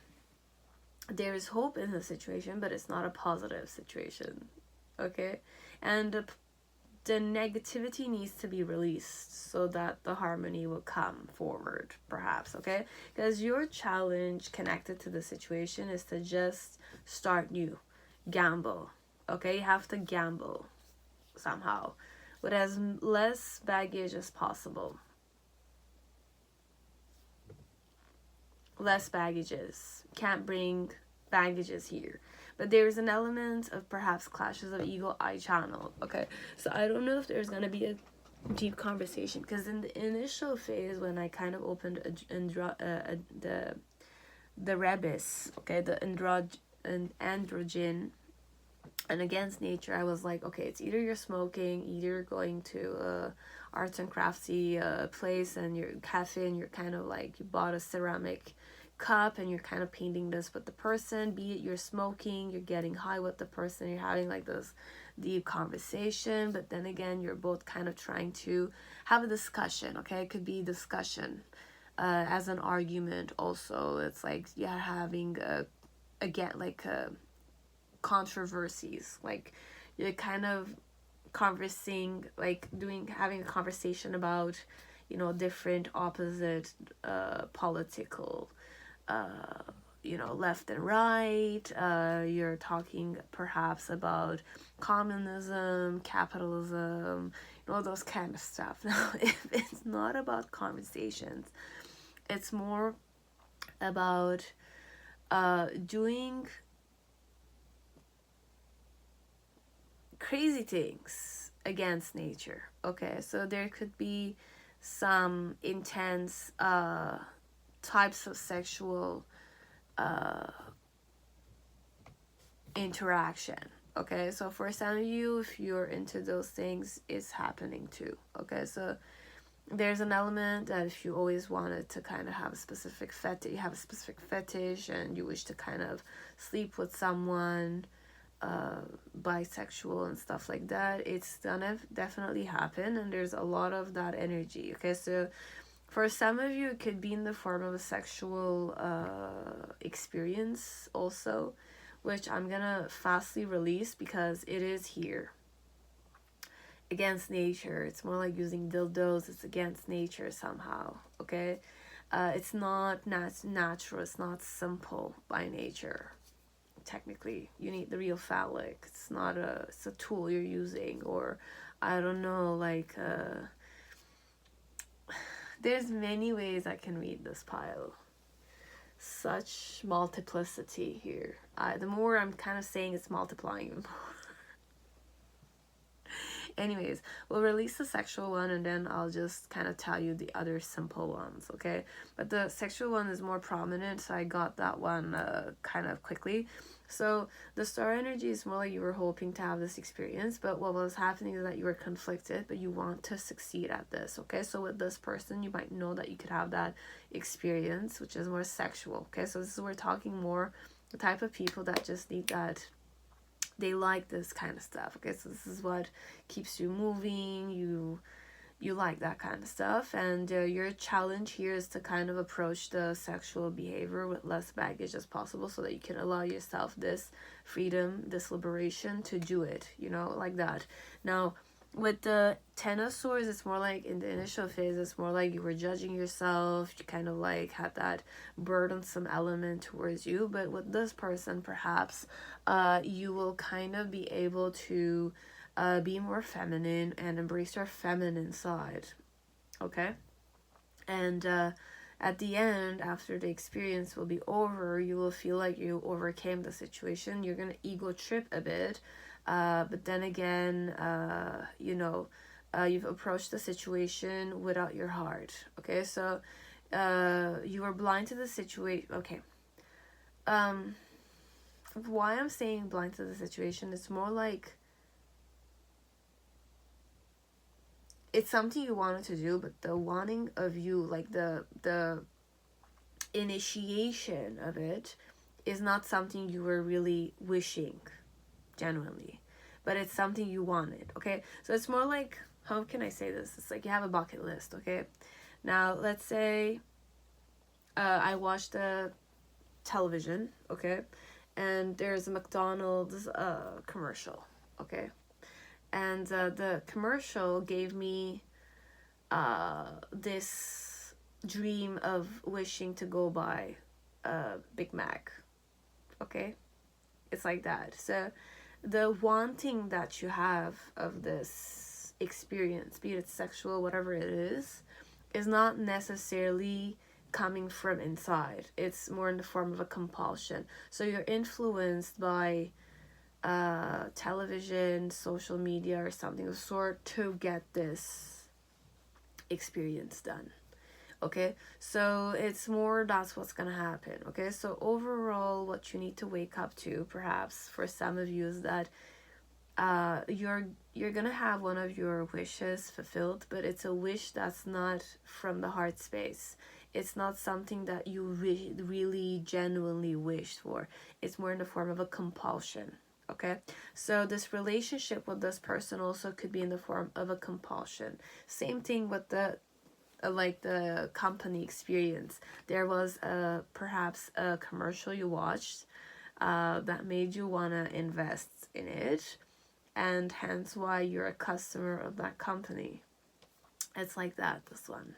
There is hope in the situation, but it's not a positive situation. Okay? And the negativity needs to be released so that the harmony will come forward, perhaps, okay? Because your challenge connected to the situation is to just start new. Gamble. Okay? You have to gamble somehow with as less baggage as possible. Less baggages. Can't bring baggages here. But there's an element of perhaps clashes of ego I channeled. Okay, so I don't know if there's going to be a deep conversation. Because in the initial phase, when I kind of opened the rebus, okay, the androgen and against nature, I was like, okay, it's either you're smoking, either going to arts and craftsy place and you're cafe and you're kind of like, you bought a ceramic cup and you're kind of painting this with the person, be it you're smoking, you're getting high with the person, you're having like this deep conversation, but then again, you're both kind of trying to have a discussion, okay? It could be discussion as an argument also. It's like you're having again, like controversies, like you're kind of conversing, like having a conversation about, you know, different opposite political you know, left and right. You're talking perhaps about communism, capitalism, you know, those kind of stuff. Now, if it's not about conversations, it's more about doing crazy things against nature. Okay, so there could be some intense types of sexual interaction. Okay, so for some of you, if you're into those things, it's happening too. Okay, so there's an element that if you always wanted to kind of have a specific fetish, you have a specific fetish and you wish to kind of sleep with someone bisexual and stuff like that, it's gonna definitely happen, and there's a lot of that energy. Okay, so for some of you, it could be in the form of a sexual experience also, which I'm gonna fastly release because it is here. Against nature. It's more like using dildos. It's against nature somehow. Okay? It's not natural. It's not simple by nature. Technically, you need the real phallic. It's not it's a tool you're using, or I don't know, like there's many ways I can read this pile. Such multiplicity here. The more I'm kind of saying, it's multiplying even more. Anyways, we'll release the sexual one and then I'll just kind of tell you the other simple ones, okay? But the sexual one is more prominent, so I got that one kind of quickly. So the star energy is more like you were hoping to have this experience, but what was happening is that you were conflicted, but you want to succeed at this, okay? So with this person, you might know that you could have that experience, which is more sexual, okay? So this is, we're talking more the type of people that just need that. They like this kind of stuff, okay? So this is what keeps you moving. You like that kind of stuff, and your challenge here is to kind of approach the sexual behavior with less baggage as possible, so that you can allow yourself this freedom, this liberation to do it, you know, like that. Now, with the Ten of Swords, it's more like in the initial phase, it's more like you were judging yourself. You kind of like had that burdensome element towards you. But with this person, perhaps you will kind of be able to be more feminine and embrace your feminine side. Okay? And at the end, after the experience will be over, you will feel like you overcame the situation. You're going to ego trip a bit. But then again, you know, you've approached the situation without your heart. Okay, so you are blind to the situation. Okay. Why I'm saying blind to the situation, it's more like it's something you wanted to do, but the wanting of you, like the initiation of it, is not something you were really wishing genuinely, but it's something you wanted. Okay, so it's more like, how can I say this? It's like you have a bucket list. Okay, now let's say I watched the television, okay, and there's a McDonald's commercial, okay, and the commercial gave me this dream of wishing to go buy a Big Mac. Okay, it's like that. So the wanting that you have of this experience, be it sexual, whatever it is not necessarily coming from inside. It's more in the form of a compulsion. So you're influenced by television, social media, or something of sort to get this experience done. Okay, so it's more that's what's gonna happen. Okay, so overall, what you need to wake up to, perhaps for some of you, is that you're gonna have one of your wishes fulfilled, but it's a wish that's not from the heart space. It's not something that you really genuinely wished for. It's more in the form of a compulsion. Okay, so this relationship with this person also could be in the form of a compulsion. Same thing with the like the company experience. There was perhaps a commercial you watched that made you want to invest in it, and hence why you're a customer of that company. It's like that, this one.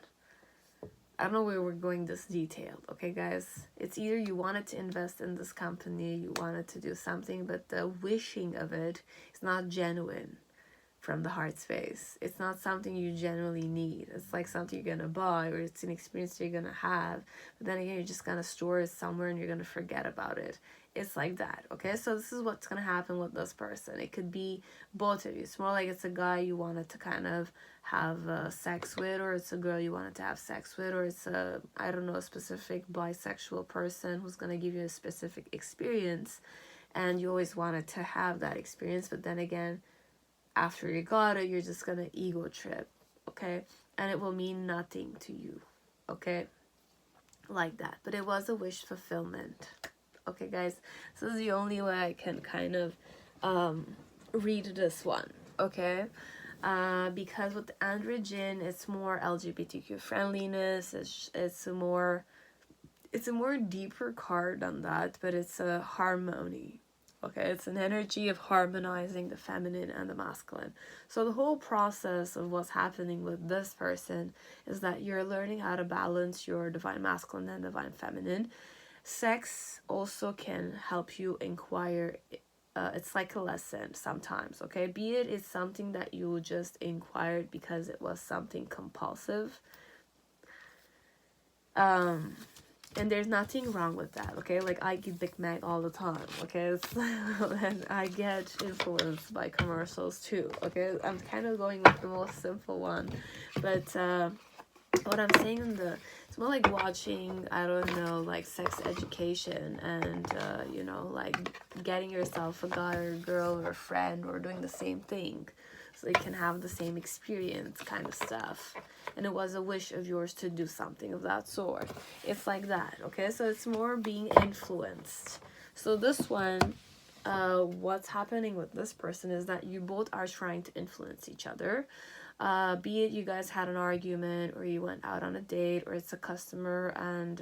I don't know where we're going this detailed, okay, guys? It's either you wanted to invest in this company, you wanted to do something, but the wishing of it is not genuine from the heart space. It's not something you generally need. It's like something you're gonna buy, or it's an experience you're gonna have, but then again, you're just gonna store it somewhere and you're gonna forget about it. It's like that, okay? So this is what's gonna happen with this person. It could be both of you. It's more like it's a guy you wanted to kind of have sex with, or it's a girl you wanted to have sex with, or it's a, I don't know, a specific bisexual person who's gonna give you a specific experience, and you always wanted to have that experience, but then again, after you got it, you're just gonna ego trip, okay? And it will mean nothing to you, okay? Like that. But it was a wish fulfillment. Okay, guys? So this is the only way I can kind of read this one, okay? Because with androgen, it's more LGBTQ friendliness. It's a more deeper card than that, but it's a harmony. Okay, it's an energy of harmonizing the feminine and the masculine. So the whole process of what's happening with this person is that you're learning how to balance your divine masculine and divine feminine. Sex also can help you inquire. It's like a lesson sometimes, okay? Be it it's something that you just inquired because it was something compulsive. And there's nothing wrong with that, okay? Like, I get Big Mac all the time, okay? And I get influenced by commercials too, okay? I'm kind of going with the most simple one, but what I'm saying it's more like watching, I don't know, like sex education and, you know, like getting yourself a guy or a girl or a friend or doing the same thing so you can have the same experience kind of stuff. And it was a wish of yours to do something of that sort. It's like that, okay? So it's more being influenced. So this one, what's happening with this person is that you both are trying to influence each other. Be it you guys had an argument, or you went out on a date, or it's a customer and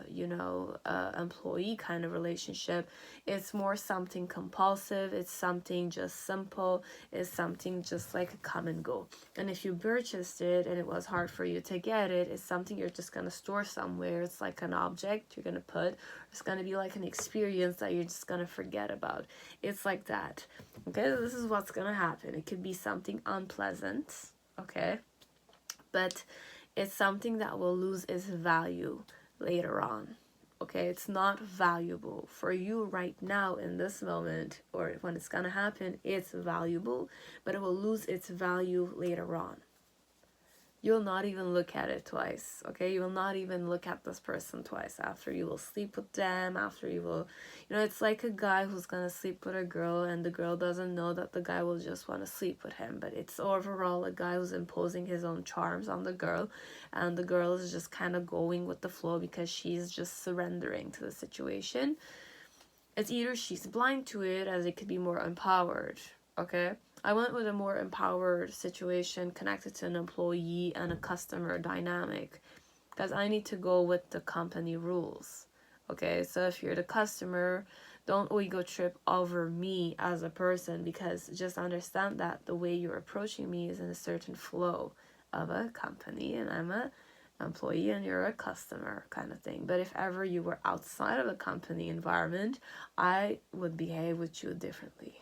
you know, employee kind of relationship. It's more something compulsive, it's something just simple, it's something just like a come and go. And if you purchased it and it was hard for you to get it, it's something you're just gonna store somewhere. It's like an object you're gonna put, it's gonna be like an experience that you're just gonna forget about. It's like that, okay? This is what's gonna happen. It could be something unpleasant, okay, but it's something that will lose its value later on, okay? It's not valuable for you right now in this moment, or when it's gonna happen. It's valuable, but it will lose its value later on. You'll not even look at it twice, okay? You will not even look at this person twice after. You will sleep with them, after you will, you know, it's like a guy who's gonna sleep with a girl and the girl doesn't know that the guy will just want to sleep with him, but it's overall a guy who's imposing his own charms on the girl, and the girl is just kind of going with the flow because she's just surrendering to the situation. It's either she's blind to it, as it could be more empowered, okay? I went with a more empowered situation connected to an employee and a customer dynamic, because I need to go with the company rules, okay? So if you're the customer, don't ego trip over me as a person, because just understand that the way you're approaching me is in a certain flow of a company, and I'm a employee and you're a customer kind of thing. But if ever you were outside of a company environment, I would behave with you differently.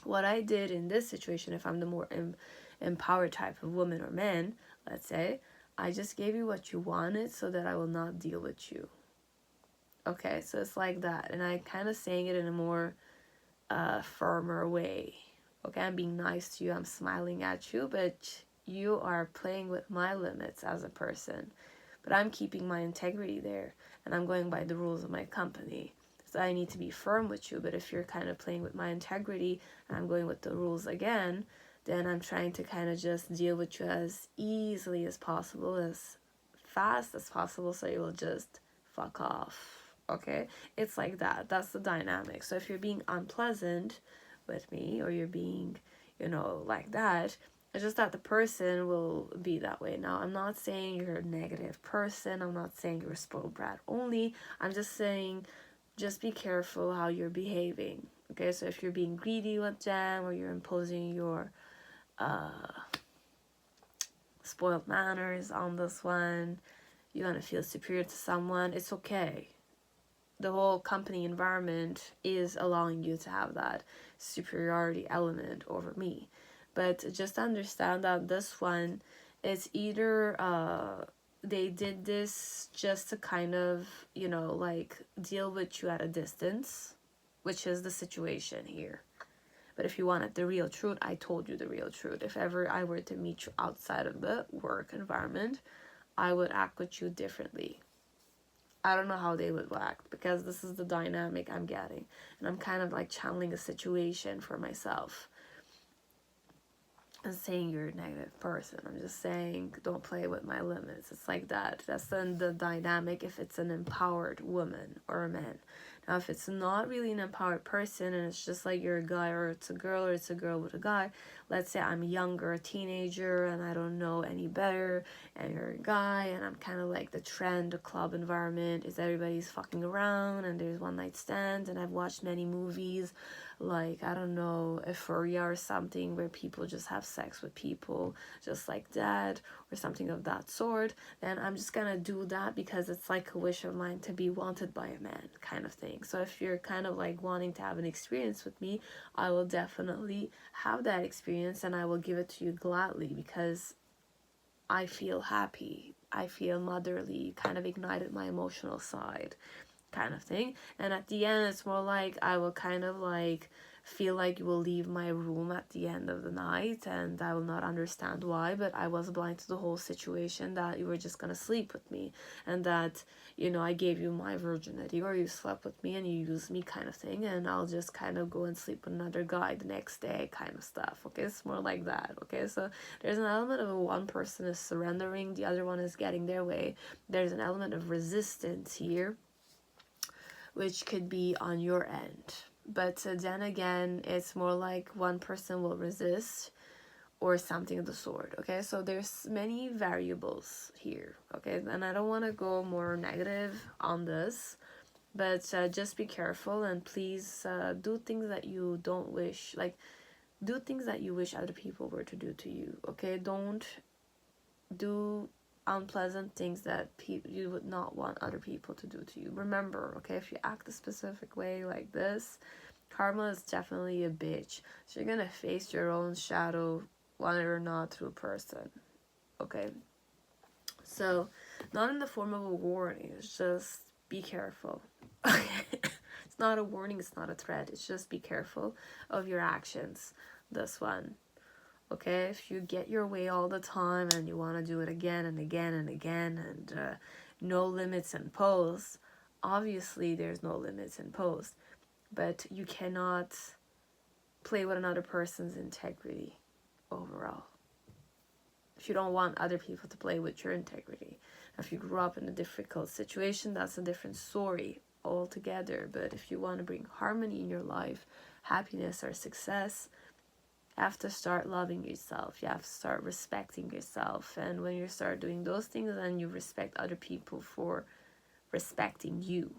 What I did in this situation, if I'm the more empowered type of woman or man, let's say, I just gave you what you wanted so that I will not deal with you. Okay, so it's like that. And I kind of saying it in a more firmer way. Okay, I'm being nice to you, I'm smiling at you, but you are playing with my limits as a person. But I'm keeping my integrity there, and I'm going by the rules of my company. So I need to be firm with you, but if you're kind of playing with my integrity and I'm going with the rules again, then I'm trying to kind of just deal with you as easily as possible, as fast as possible, so you will just fuck off, Okay, it's like that. That's the dynamic. So if you're being unpleasant with me, or you're being, you know, like that, it's just that the person will be that way. Now, I'm not saying you're a negative person. I'm not saying you're a spoiled brat only. I'm just saying, just be careful how you're behaving. Okay, so if you're being greedy with them, or you're imposing your spoiled manners on this one, you're gonna feel superior to someone, it's okay. The whole company environment is allowing you to have that superiority element over me. But just understand that this one is either they did this just to kind of, you know, like deal with you at a distance, which is the situation here. But if you wanted the real truth, I told you the real truth. If ever I were to meet you outside of the work environment, I would act with you differently. I don't know how they would act, because this is the dynamic I'm getting. And I'm kind of like channeling a situation for myself. I'm saying you're a negative person. I'm just saying don't play with my limits. It's like that. That's then the dynamic if it's an empowered woman or a man. Now, if it's not really an empowered person and it's just like you're a guy, or it's a girl, or it's a girl with a guy. Let's say I'm younger, a teenager, and I don't know any better, and you're a guy, and I'm kind of like the trend, the club environment is everybody's fucking around, and there's one night stands, and I've watched many movies like, I don't know, Euphoria or something, where people just have sex with people just like that, or something of that sort. Then I'm just gonna do that because it's like a wish of mine to be wanted by a man, kind of thing. So if you're kind of like wanting to have an experience with me, I will definitely have that experience, and I will give it to you gladly, because I feel happy, I feel motherly, kind of ignited my emotional side, kind of thing. And at the end, it's more like I will kind of like feel like you will leave my room at the end of the night, and I will not understand why, but I was blind to the whole situation, that you were just gonna sleep with me, and that, you know, I gave you my virginity, or you slept with me and you used me, kind of thing, and I'll just kind of go and sleep with another guy the next day, kind of stuff. Okay, it's more like that. Okay, so there's an element of one person is surrendering, the other one is getting their way. There's an element of resistance here, which could be on your end. But then again, it's more like one person will resist, or something of the sort. Okay, so there's many variables here. Okay, and I don't want to go more negative on this, but just be careful, and please do things that you don't wish, like do things that you wish other people were to do to you. Okay, don't do unpleasant things that you would not want other people to do to you. Remember, okay, if you act a specific way like this, karma is definitely a bitch. So you're gonna face your own shadow, whether or not through a person. Okay, so not in the form of a warning, it's just be careful. Okay, it's not a warning, it's not a threat, it's just be careful of your actions, this one. Okay, if you get your way all the time and you want to do it again and again and again, and no limits imposed, obviously there's no limits imposed, but you cannot play with another person's integrity overall. If you don't want other people to play with your integrity, if you grew up in a difficult situation, that's a different story altogether. But if you want to bring harmony in your life, happiness or success, you have to start loving yourself. You have to start respecting yourself. And when you start doing those things, then you respect other people for respecting you.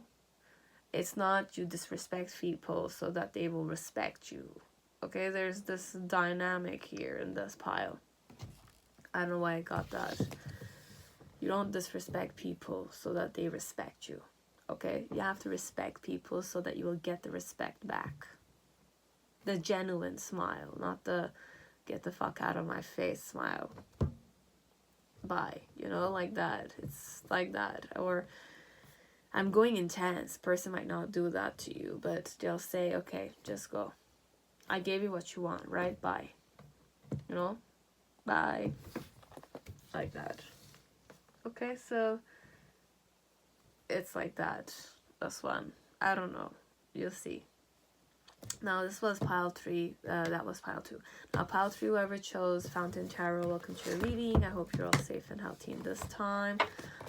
It's not you disrespect people so that they will respect you. Okay, there's this dynamic here in this pile. I don't know why I got that. You don't disrespect people so that they respect you. Okay, you have to respect people so that you will get the respect back. The genuine smile, not the get the fuck out of my face smile. Bye, you know, like that. It's like that. Or I'm going intense. Person might not do that to you, but they'll say, okay, just go. I gave you what you want, right? Bye. You know? Bye. Like that. Okay, so it's like that. This one. I don't know. You'll see. Now, this was pile 3. That was pile 2. Now, pile 3, whoever chose Fountain Tarot, welcome to your reading. I hope you're all safe and healthy in this time.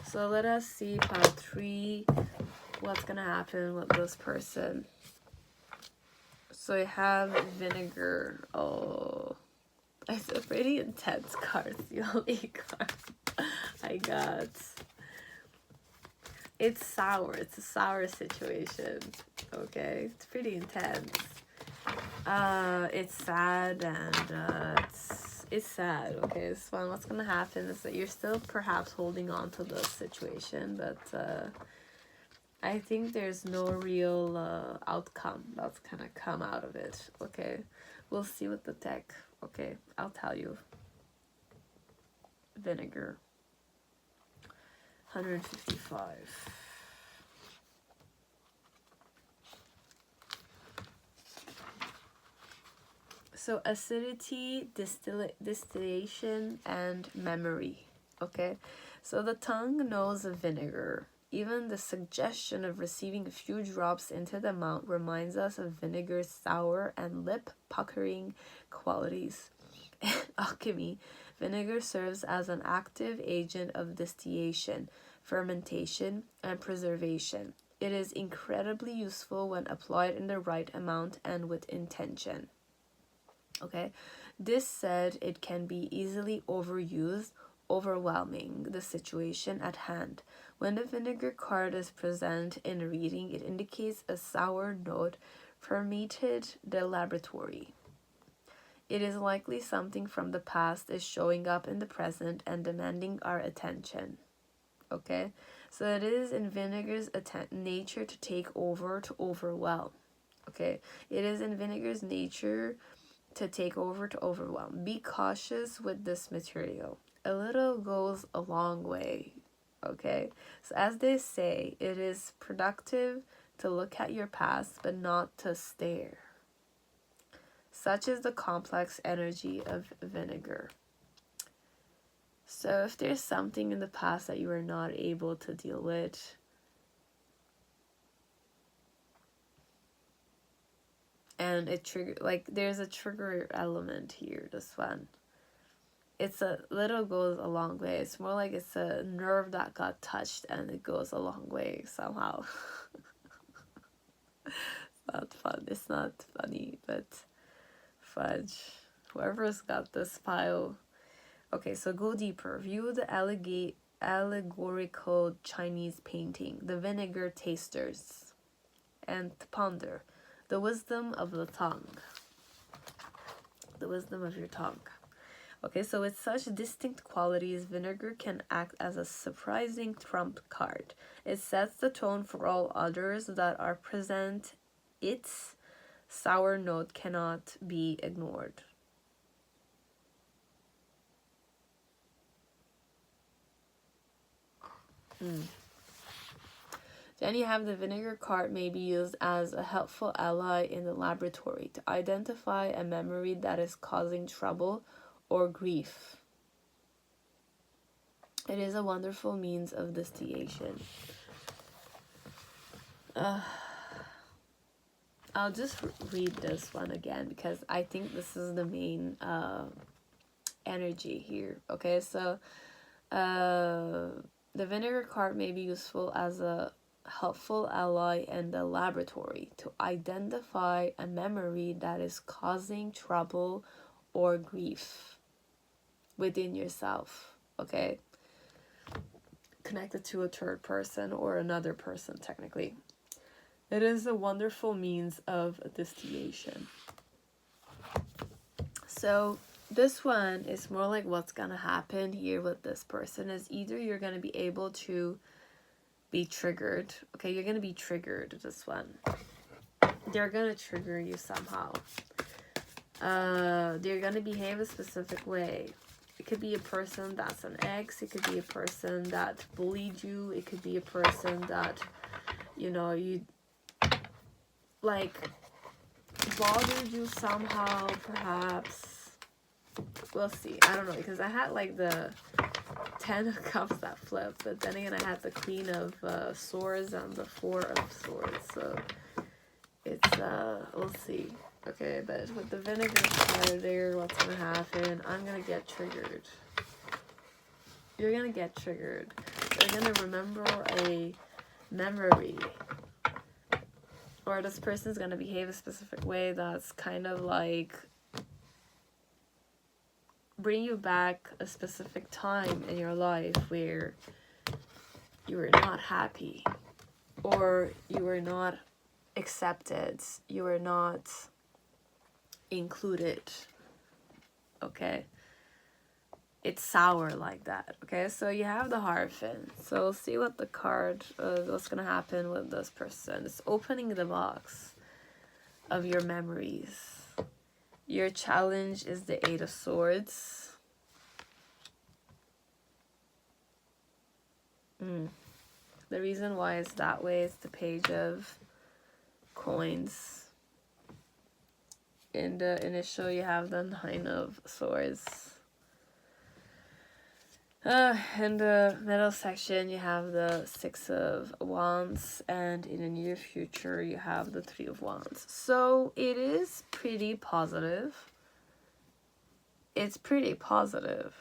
So, let us see pile 3. what's gonna happen with this person. So you have vinegar. Oh, it's a pretty intense card. The only card I got. It's sour. It's a sour situation. Okay, it's pretty intense. It's sad, and it's sad. Okay, this one, what's gonna happen is that you're still perhaps holding on to this situation, but I think there's no real outcome that's gonna come out of it. Okay, we'll see with the deck. Okay, I'll tell you. Vinegar. 155. So acidity, distillation, and memory. Okay, so the tongue knows of vinegar. Even the suggestion of receiving a few drops into the mouth reminds us of vinegar's sour and lip-puckering qualities. In alchemy, vinegar serves as an active agent of distillation, fermentation, and preservation. It is incredibly useful when applied in the right amount and with intention. Okay, this said, it can be easily overused, overwhelming the situation at hand. When the vinegar card is present in a reading, it indicates a sour note permeated the laboratory. It is likely something from the past is showing up in the present and demanding our attention. Okay, so it is in vinegar's nature to take over, to overwhelm. Okay, it is in vinegar's nature to take over, to overwhelm. Be cautious with this material. A little goes a long way. Okay, so as they say, it is productive to look at your past, but not to stare. Such is the complex energy of vinegar. So if there's something in the past that you are not able to deal with, and it trigger, like, there's a trigger element here, this one. It's a little goes a long way. It's more like it's a nerve that got touched and it goes a long way somehow. It's not fun. It's not funny, but fudge. Whoever's got this pile. Okay, so go deeper. View the allegorical Chinese painting, The Vinegar Tasters, and ponder the wisdom of the tongue. The wisdom of your tongue. Okay, so with such distinct qualities, vinegar can act as a surprising trump card. It sets the tone for all others that are present. Its sour note cannot be ignored. Then you have the vinegar card may be used as a helpful ally in the laboratory to identify a memory that is causing trouble or grief. It is a wonderful means of distillation. I'll just read this one again because I think this is the main energy here. Okay, so the vinegar card may be useful as a helpful ally in the laboratory to identify a memory that is causing trouble or grief within yourself. Okay, connected to a third person or another person, technically. It is a wonderful means of distillation. So this one is more like what's gonna happen here with this person is either you're gonna be able to be triggered. Okay, you're gonna be triggered, this one. They're gonna trigger you somehow. They're gonna behave a specific way. It could be a person that's an ex. It could be a person that bullied you. It could be a person that, you know, you like bothered you somehow, perhaps. We'll see. I don't know, because I had like the 10 of cups that flipped, but then again I had the Queen of Swords and the 4 of Swords, so it's we'll see. Okay, but with the vinegar card there, what's gonna happen? I'm gonna get triggered. You're gonna get triggered. You're gonna remember a memory or this person is going to behave a specific way that's kind of like bring you back a specific time in your life where you were not happy, or you were not accepted, you were not included. Okay, it's sour like that. Okay, so you have the Hierophant. So see what the card, what's gonna happen with this person. It's opening the box of your memories. Your challenge is the Eight of Swords. The reason why it's that way is the Page of Coins. In the initial, you have the Nine of Swords. In the middle section, you have the Six of Wands, and in the near future, you have the Three of Wands. So it is pretty positive. It's pretty positive.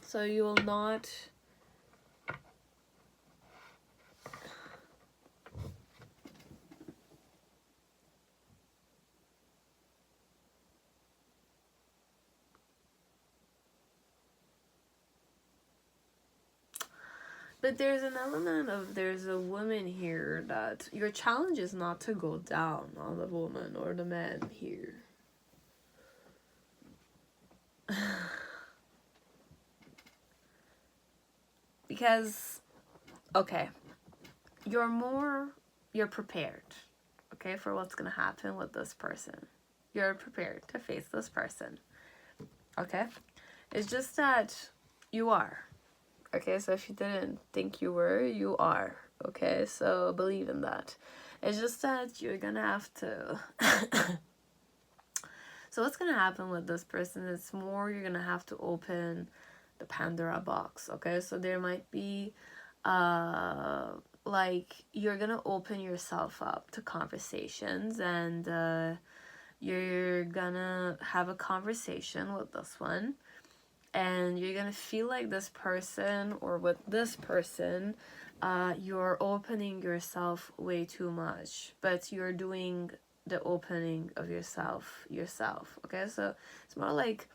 So you will not... But there's an element of, there's a woman here that your challenge is not to go down on the woman or the man here. Because, okay, you're prepared, okay, for what's gonna happen with this person. You're prepared to face this person, okay? It's just that you are, okay? So if you didn't think you were, you are, okay? So believe in that. It's just that you're gonna have to... So what's gonna happen with this person, it's more you're gonna have to open the Pandora box, okay? So there might be like you're gonna open yourself up to conversations, and you're gonna have a conversation with this one, and you're gonna feel like this person, or with this person, you're opening yourself way too much, but you're doing the opening of yourself, okay? So it's more like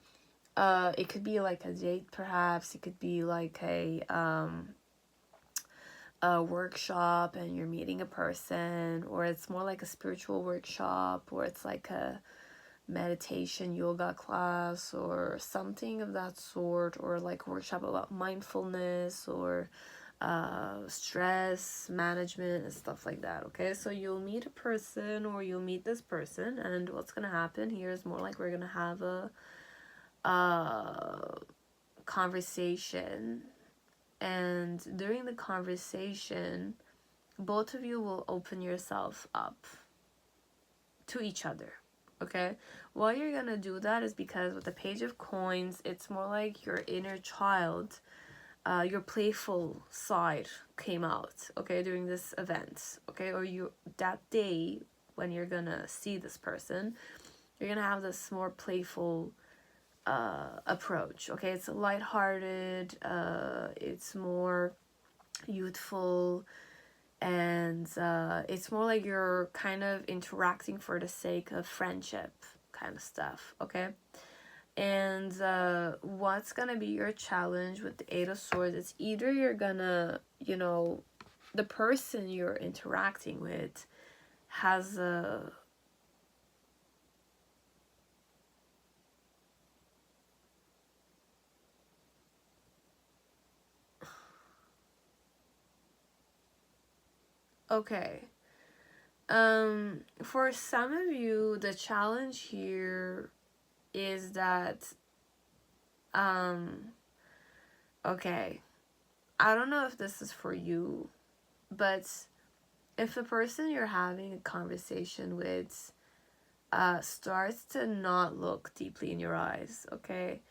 it could be like a date, perhaps. It could be like a workshop and you're meeting a person, or it's more like a spiritual workshop, or it's like a meditation yoga class or something of that sort, or like a workshop about mindfulness or stress management and stuff like that, okay? So you'll meet a person, or you'll meet this person, and what's gonna happen here is more like we're gonna have a conversation, and during the conversation both of you will open yourself up to each other, okay? Why you're gonna do that is because with the Page of Coins, it's more like your inner child, your playful side came out, okay, during this event, okay? Or you, that day when you're gonna see this person, you're gonna have this more playful approach, okay? It's lighthearted, it's more youthful, and it's more like you're kind of interacting for the sake of friendship kind of stuff, okay? And what's gonna be your challenge with the Eight of Swords? It's either you're gonna, you know, the person you're interacting with has a okay. For some of you, the challenge here is that, okay, I don't know if this is for you, but if the person you're having a conversation with starts to not look deeply in your eyes, okay?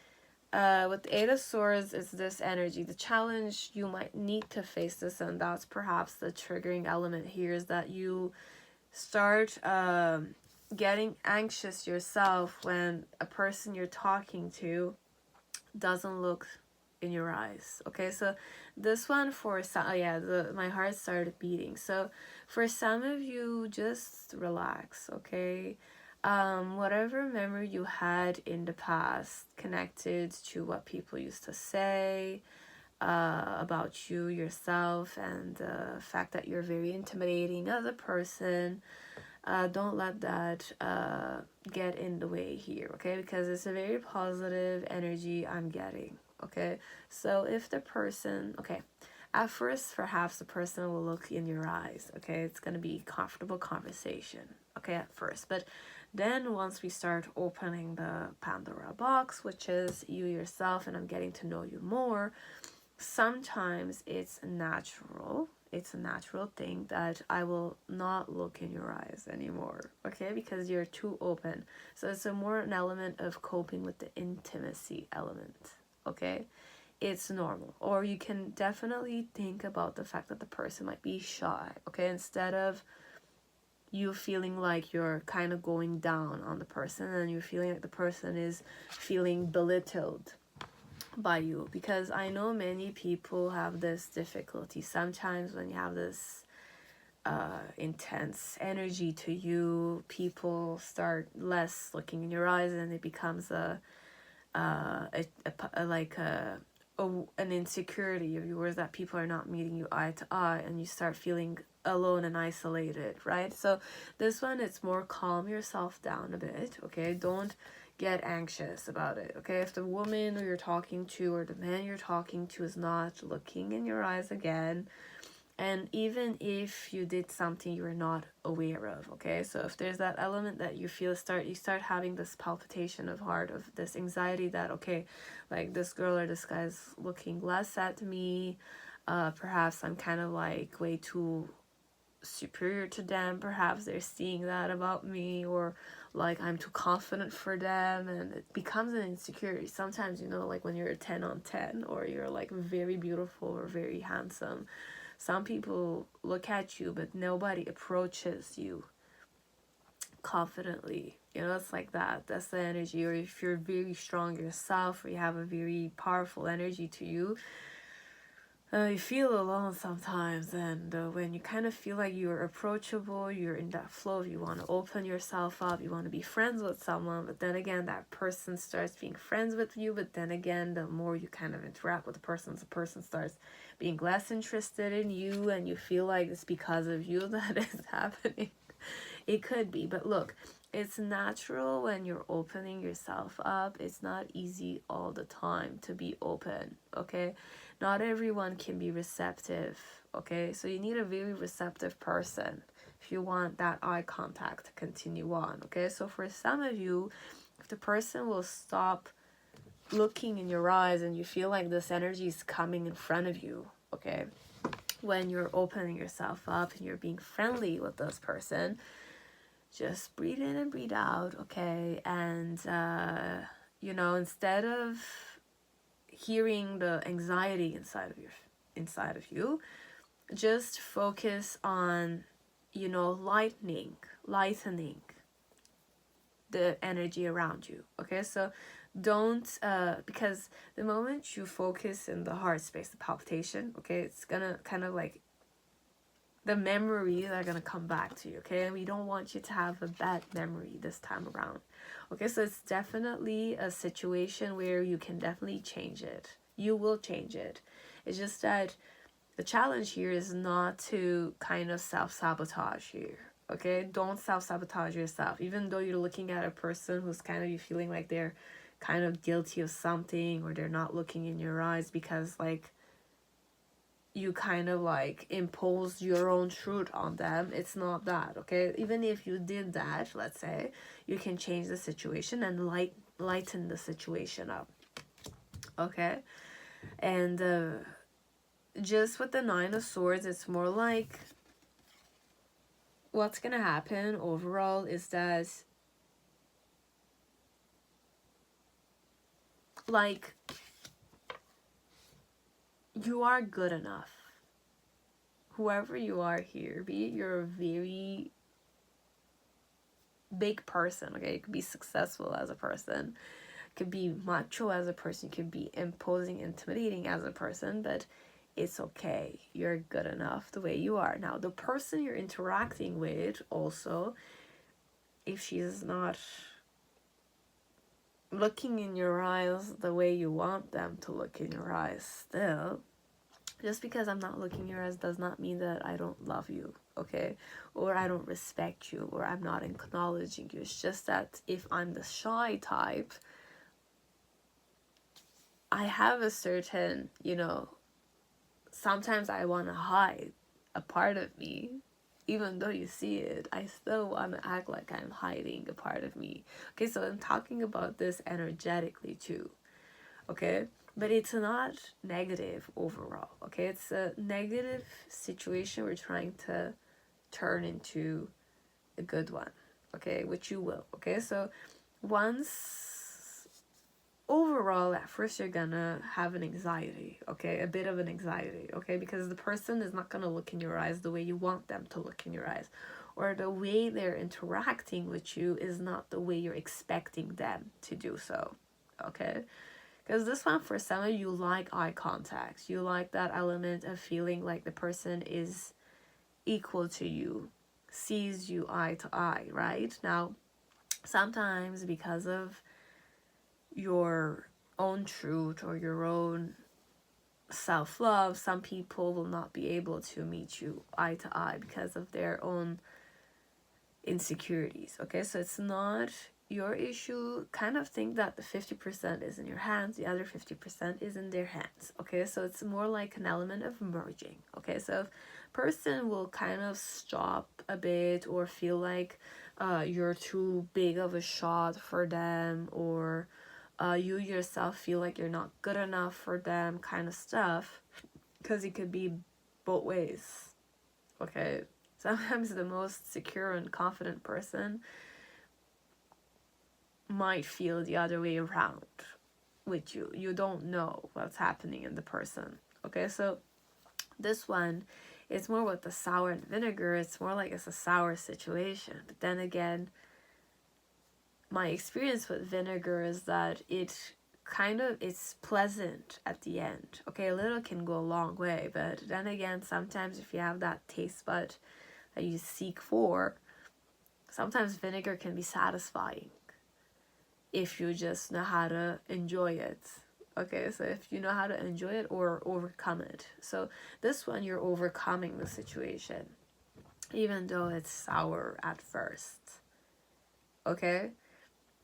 With the Eight of Swords, it's this energy. The challenge, you might need to face this, and that's perhaps the triggering element here, is that you start getting anxious yourself when a person you're talking to doesn't look in your eyes. Okay, so this one for some, oh yeah, my heart started beating. So for some of you, just relax. Okay, whatever memory you had in the past connected to what people used to say about you yourself, and the fact that you're very intimidating as a person, don't let that get in the way here, okay? Because it's a very positive energy I'm getting, okay? So if the person, okay, at first perhaps the person will look in your eyes, okay? It's going to be comfortable conversation, okay, at first. But then once we start opening the Pandora box, which is you yourself, and I'm getting to know you more, sometimes it's a natural thing that I will not look in your eyes anymore, okay, because you're too open. So it's a more an element of coping with the intimacy element, okay? It's normal. Or you can definitely think about the fact that the person might be shy, okay, instead of you feeling like you're kind of going down on the person and you're feeling like the person is feeling belittled by you. Because I know many people have this difficulty sometimes when you have this intense energy to you, people start less looking in your eyes, and it becomes an insecurity of yours that people are not meeting you eye to eye, and you start feeling alone and isolated, right? So this one, it's more calm yourself down a bit, okay? Don't get anxious about it, okay? If the woman you're talking to or the man you're talking to is not looking in your eyes again, and even if you did something you were not aware of, okay? So if there's that element that you feel, you start having this palpitation of heart, of this anxiety that, okay, like this girl or this guy's looking less at me, perhaps I'm kind of like way too superior to them, perhaps they're seeing that about me, or like I'm too confident for them, and it becomes an insecurity. Sometimes, you know, like when you're a 10 on 10, or you're like very beautiful or very handsome, some people look at you but nobody approaches you confidently, you know. It's like that, that's the energy. Or if you're very strong yourself, or you have a very powerful energy to you, you feel alone sometimes, and when you kind of feel like you're approachable, you're in that flow, you want to open yourself up, you want to be friends with someone, but then again that person starts being friends with you, but then again the more you kind of interact with the person starts being less interested in you, and you feel like it's because of you that is happening. It could be, but look, it's natural when you're opening yourself up. It's not easy all the time to be open, okay? Not everyone can be receptive, okay? So you need a very receptive person if you want that eye contact to continue on, okay? So for some of you, if the person will stop looking in your eyes and you feel like this energy is coming in front of you, okay, when you're opening yourself up and you're being friendly with this person, just breathe in and breathe out, okay? And you know, instead of hearing the anxiety inside of you, just focus on, you know, lightening the energy around you, okay? So don't because the moment you focus in the heart space, the palpitation, okay, it's gonna kind of like, the memories are gonna come back to you, okay? And we don't want you to have a bad memory this time around, okay? So it's definitely a situation where you can definitely change it. You will change it. It's just that the challenge here is not to kind of self-sabotage here, okay? Don't self-sabotage yourself, even though you're looking at a person who's kind of, you feeling like they're kind of guilty of something, or they're not looking in your eyes because like you kind of like impose your own truth on them. It's not that, okay? Even if you did that, let's say, you can change the situation and lighten the situation up, okay? And just with the Nine of Swords, it's more like what's gonna happen overall is that, like, you are good enough. Whoever you are here, be it you're a very big person, okay? You could be successful as a person, you could be macho as a person, you could be imposing, intimidating as a person, but it's okay. You're good enough the way you are. Now, the person you're interacting with also, if she's not looking in your eyes the way you want them to look in your eyes still, just because I'm not looking in your eyes does not mean that I don't love you, okay? Or I don't respect you, or I'm not acknowledging you. It's just that if I'm the shy type, I have a certain, sometimes I want to hide a part of me. Even though you see it, I still want to act like I'm hiding a part of me. Okay, so I'm talking about this energetically too. Okay, but it's not negative overall. Okay, it's a negative situation we're trying to turn into a good one. Okay, which you will. Okay, so once overall at first you're gonna have an anxiety, okay, a bit of an anxiety, okay, because the person is not gonna look in your eyes the way you want them to look in your eyes, or the way they're interacting with you is not the way you're expecting them to do so, okay? Because this one, for some of you, like eye contact, you like that element of feeling like the person is equal to you, sees you eye to eye, right? Now, sometimes because of your own truth or your own self-love, some people will not be able to meet you eye to eye because of their own insecurities, okay? So it's not your issue. Kind of think that the 50% is in your hands, the other 50% is in their hands, okay? So it's more like an element of merging, okay? So if person will kind of stop a bit or feel like you're too big of a shot for them, or you yourself feel like you're not good enough for them, kind of stuff, because it could be both ways, okay? Sometimes the most secure and confident person might feel the other way around with you. You don't know what's happening in the person, okay? So this one, it's more with the sour and vinegar. It's more like it's a sour situation. But then again, my experience with vinegar is that it's pleasant at the end. Okay, a little can go a long way, but then again, sometimes if you have that taste bud that you seek for, sometimes vinegar can be satisfying if you just know how to enjoy it. Okay, so if you know how to enjoy it or overcome it. So this one, you're overcoming the situation, even though it's sour at first. Okay?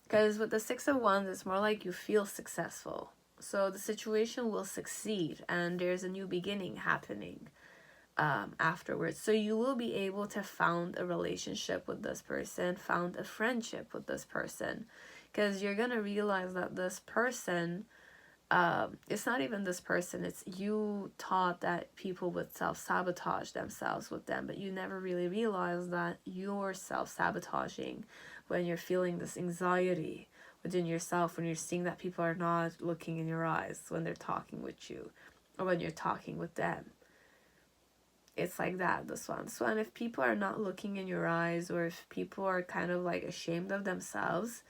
Because with the Six of Wands, it's more like you feel successful. So the situation will succeed and there's a new beginning happening afterwards. So you will be able to found a relationship with this person, found a friendship with this person. Because you're going to realize that this person, it's not even this person, it's you thought that people would self-sabotage themselves with them, but you never really realized that you're self-sabotaging when you're feeling this anxiety within yourself, when you're seeing that people are not looking in your eyes when they're talking with you, or when you're talking with them. It's like that, this one. So, and if people are not looking in your eyes, or if people are kind of like ashamed of themselves,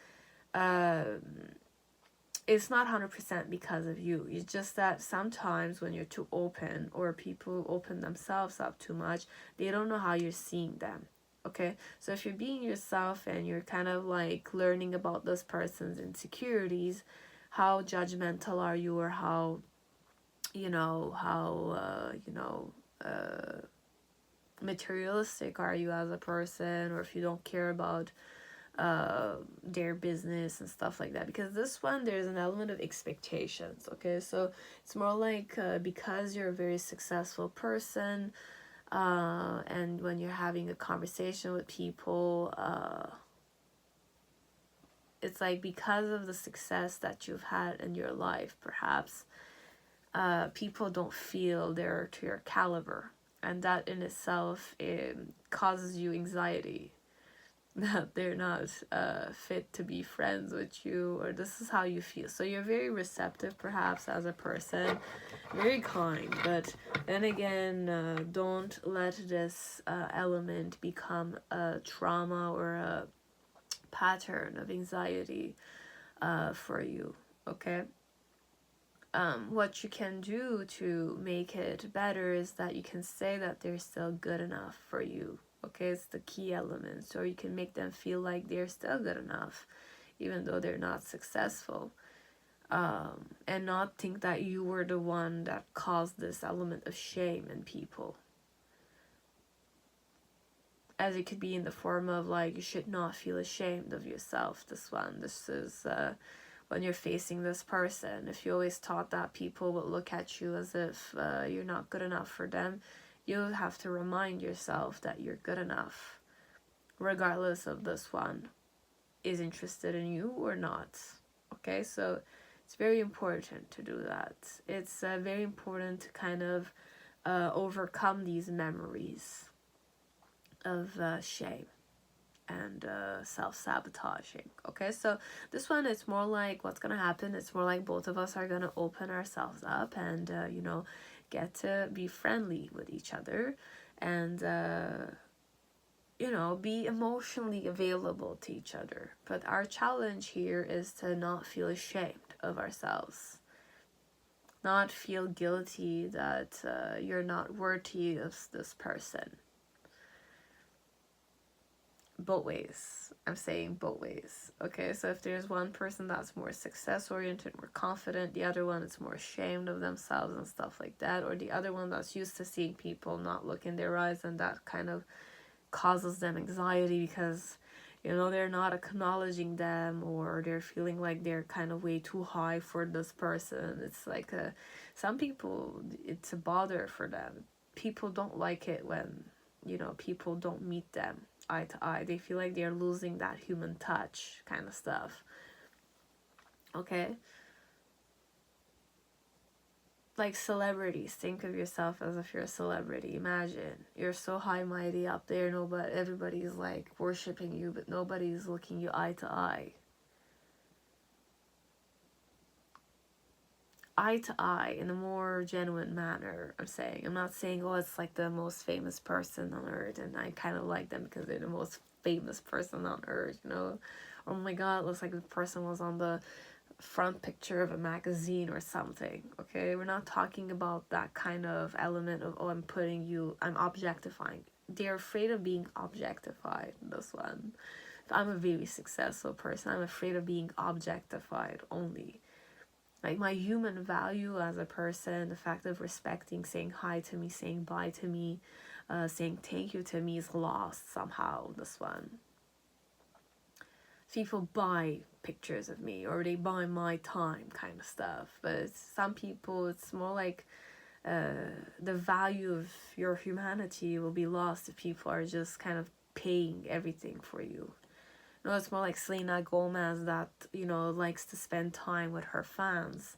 it's not 100% because of you. It's just that sometimes when you're too open, or people open themselves up too much, they don't know how you're seeing them. Okay, so if you're being yourself and you're kind of like learning about this person's insecurities, how judgmental are you, or how materialistic are you as a person, or if you don't care about their business and stuff like that. Because this one, there's an element of expectations, okay? So it's more like because you're a very successful person, and when you're having a conversation with people, it's like because of the success that you've had in your life, perhaps people don't feel they're to your caliber, and that in itself causes you anxiety that they're not fit to be friends with you, or this is how you feel. So you're very receptive perhaps as a person, very kind, but then again, don't let this element become a trauma or pattern of anxiety for you, okay? What you can do to make it better is that you can say that they're still good enough for you, okay? It's the key element. So you can make them feel like they're still good enough, even though they're not successful. And not think that you were the one that caused this element of shame in people. As it could be in the form of like, you should not feel ashamed of yourself. This is when you're facing this person. If you always thought that people would look at you as if you're not good enough for them, you have to remind yourself that you're good enough, regardless of this one is interested in you or not. Okay, so it's very important to do that. It's very important to kind of overcome these memories of shame and self-sabotaging. Okay, so this one, it's more like what's gonna happen. It's more like both of us are gonna open ourselves up and you know, get to be friendly with each other and you know, be emotionally available to each other. But our challenge here is to not feel ashamed of ourselves, not feel guilty that you're not worthy of this person. Both ways. I'm saying both ways. Okay, so if there's one person that's more success oriented, more confident, the other one is more ashamed of themselves and stuff like that, or the other one that's used to seeing people not look in their eyes, and that kind of causes them anxiety because, you know, they're not acknowledging them, or they're feeling like they're kind of way too high for this person. It's like some people, it's a bother for them. People don't like it when, you know, people don't meet them eye to eye. They feel like they're losing that human touch kind of stuff. Okay? Like celebrities, think of yourself as if you're a celebrity. Imagine you're so high mighty up there, everybody's like worshiping you, but nobody's looking you eye to eye. Eye to eye in a more genuine manner. I'm not saying, oh, it's like the most famous person on earth and I kind of like them because they're the most famous person on earth, you know. Oh my god, it looks like the person was on the front picture of a magazine or something. Okay, we're not talking about that kind of element of, oh, I'm objectifying. They're afraid of being objectified. This one, if I'm a very successful person, I'm afraid of being objectified only. Like my human value as a person, the fact of respecting, saying hi to me, saying bye to me, saying thank you to me is lost somehow. This one, people buy pictures of me or they buy my time kind of stuff, but some people it's more like the value of your humanity will be lost if people are just kind of paying everything for you. No, it's more like Selena Gomez that, you know, likes to spend time with her fans.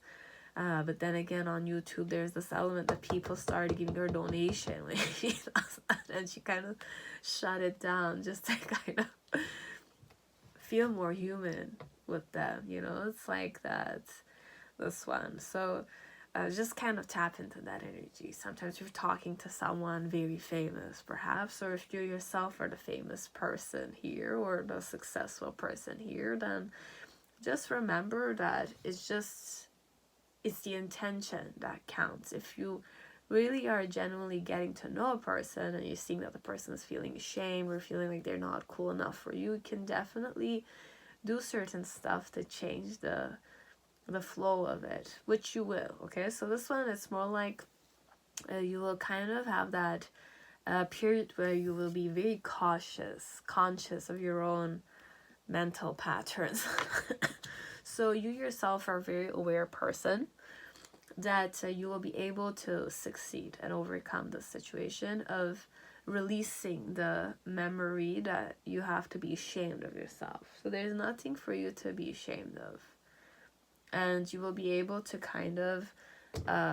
But then again, on YouTube, there's this element that people started giving her donation when she does that, and she kind of shut it down just to kind of feel more human with them, you know. It's like that, this one. So just kind of tap into that energy. Sometimes you're talking to someone very famous, perhaps, or if you yourself are the famous person here or the successful person here, then just remember that it's the intention that counts. If you really are genuinely getting to know a person and you're seeing that the person is feeling ashamed or feeling like they're not cool enough for you, you can definitely do certain stuff to change the flow of it, which you will. Okay, so this one, it's more like you will kind of have that period where you will be very conscious of your own mental patterns. So you yourself are a very aware person that you will be able to succeed and overcome the situation of releasing the memory that you have to be ashamed of yourself. So there's nothing for you to be ashamed of. And you will be able to kind of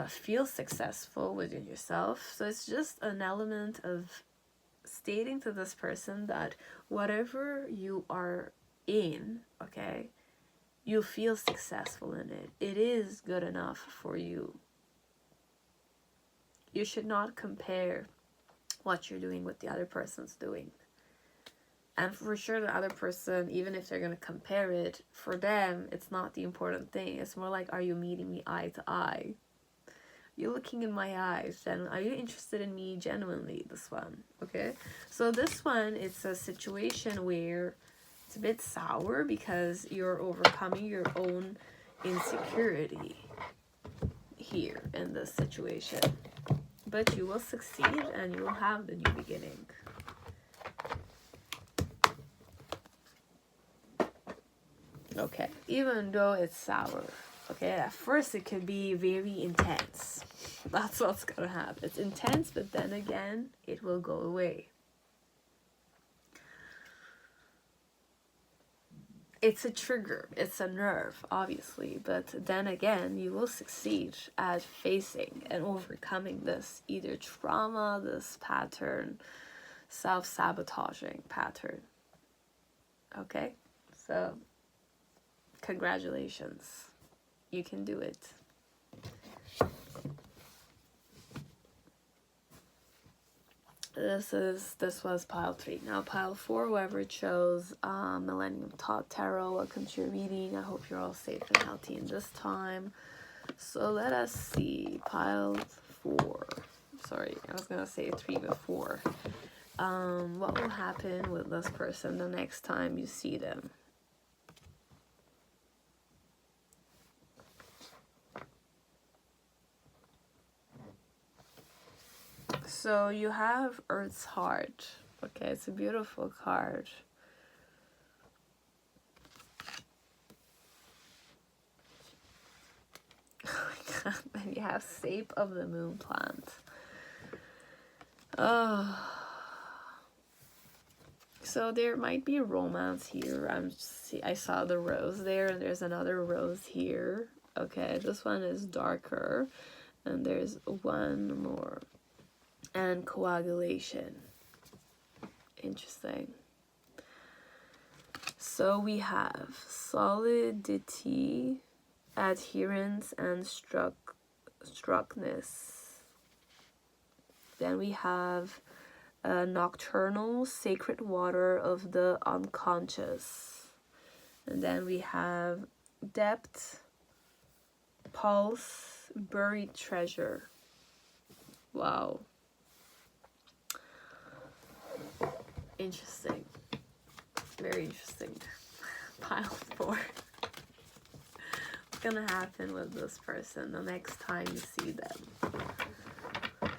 feel successful within yourself. So it's just an element of stating to this person that whatever you are in, okay, you feel successful in it. It is good enough for you. You should not compare what you're doing with the other person's doing. And for sure the other person, even if they're going to compare it, for them, it's not the important thing. It's more like, are you meeting me eye to eye? You're looking in my eyes, and are you interested in me genuinely, this one, okay? So this one, it's a situation where it's a bit sour because you're overcoming your own insecurity here in this situation. But you will succeed and you will have the new beginning. Okay, even though it's sour, okay, at first it could be very intense. That's what's gonna happen. It's intense, but then again, it will go away. It's a trigger, it's a nerve, obviously, but then again, you will succeed at facing and overcoming this either trauma, this pattern, self-sabotaging pattern. Okay, so congratulations, you can do it. This was pile 3. Now pile 4, whoever chose Millennium Thoth Tarot, welcome to your reading. I hope you're all safe and healthy in this time. So let us see, pile 4. Sorry, I was gonna say 3 before. What will happen with this person the next time you see them? So you have Earth's Heart. Okay, it's a beautiful card. Oh my god, and you have Sept of the Moon plant. Oh. So there might be romance here. I saw the rose there, and there's another rose here. Okay, this one is darker, and there's one more. And coagulation. Interesting. So we have solidity, adherence, and struckness. Then we have nocturnal, sacred water of the unconscious. And then we have depth, pulse, buried treasure. Wow. Interesting. Very interesting. Pile 4. What's gonna happen with this person the next time you see them?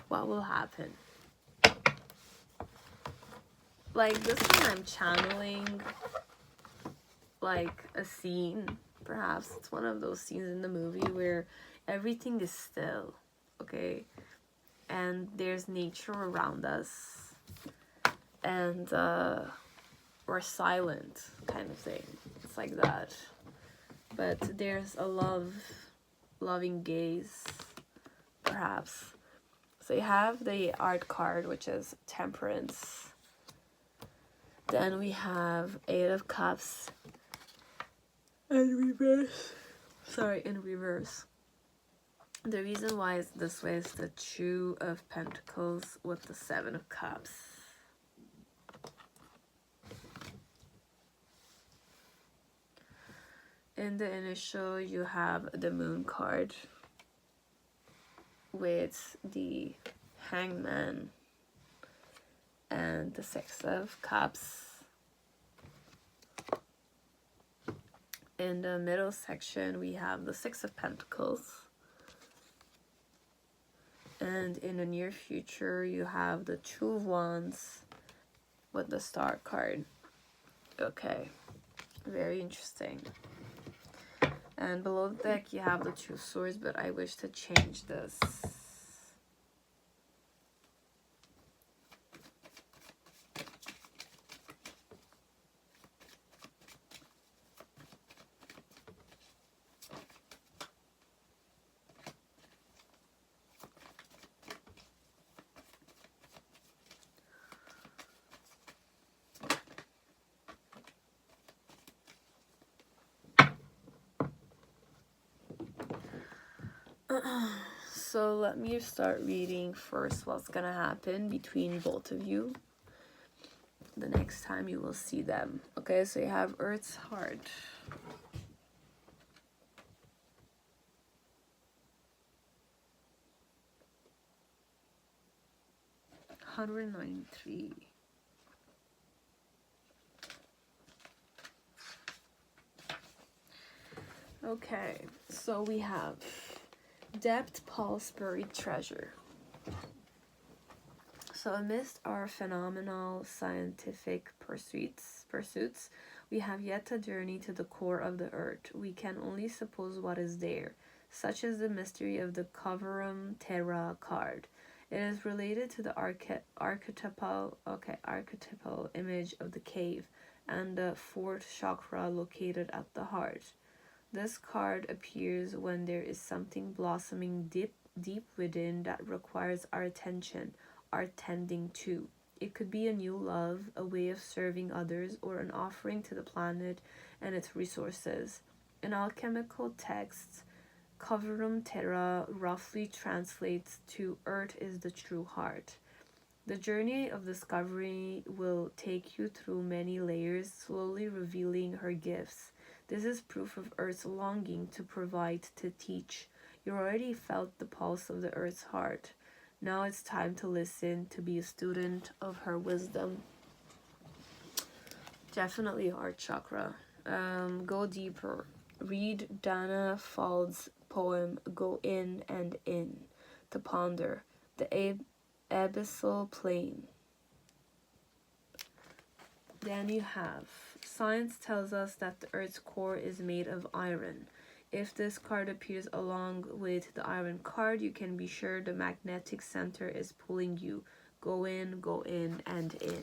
What will happen? Like, this one I'm channeling like a scene. Perhaps it's one of those scenes in the movie where everything is still, okay? And there's nature around us. And we're silent, kind of thing. It's like that. But there's a loving gaze, perhaps. So you have the art card, which is Temperance. Then we have 8 of Cups in reverse. Sorry, in reverse. The reason why it's this way is the 2 of Pentacles with the 7 of Cups. In the initial, you have the Moon card with the Hangman and the 6 of Cups. In the middle section, we have the 6 of Pentacles. And in the near future, you have the 2 of Wands with the Star card. Okay, very interesting. And below the deck, you have the 2 of Swords, but I wish to change this. So let me start reading first what's gonna happen between both of you. the next time you will see them. Okay, so you have Earth's heart. $193. Okay, so we have Depth, Pulse, Buried Treasure. So amidst our phenomenal scientific pursuits, we have yet to journey to the core of the earth. We can only suppose what is there, such as the mystery of the Coverum Terra card. It is related to the archetypal image of the cave and the fourth chakra located at the heart. This card appears when there is something blossoming deep within that requires our attention, our tending to. It could be a new love, a way of serving others, or an offering to the planet and its resources. In alchemical texts, Coverum Terra roughly translates to Earth is the true heart. The journey of discovery will take you through many layers, slowly revealing her gifts. This is proof of Earth's longing to provide, to teach. You already felt the pulse of the Earth's heart. Now it's time to listen, to be a student of her wisdom. Definitely heart chakra. Go deeper. Read Dana Fald's poem, Go In and In, to ponder the abyssal plane. Then you have, science tells us that the Earth's core is made of iron. If this card appears along with the iron card, you can be sure the magnetic center is pulling you. Go in, and in.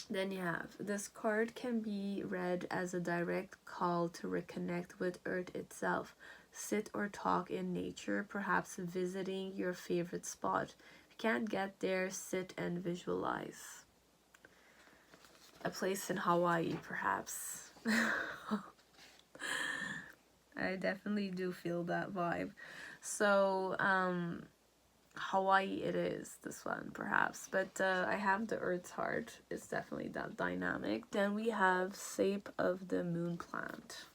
Then you have, this card can be read as a direct call to reconnect with Earth itself. Sit or talk in nature, perhaps visiting your favorite spot. If you can't get there, sit and visualize. A place in Hawaii, perhaps. I definitely do feel that vibe. So, Hawaii it is, this one, perhaps. But I have the Earth's heart. It's definitely that dynamic. Then we have Sept of the Moon Plant.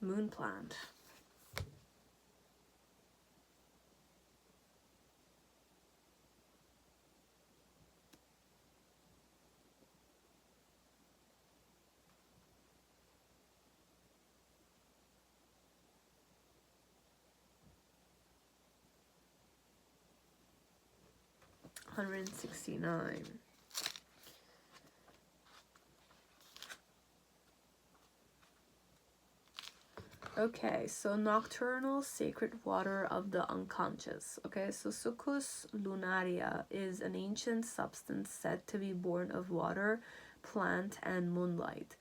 Moon Plant. $169. Okay, so nocturnal sacred water of the unconscious. Okay, so Succus lunaria is an ancient substance said to be born of water, plant, and moonlight.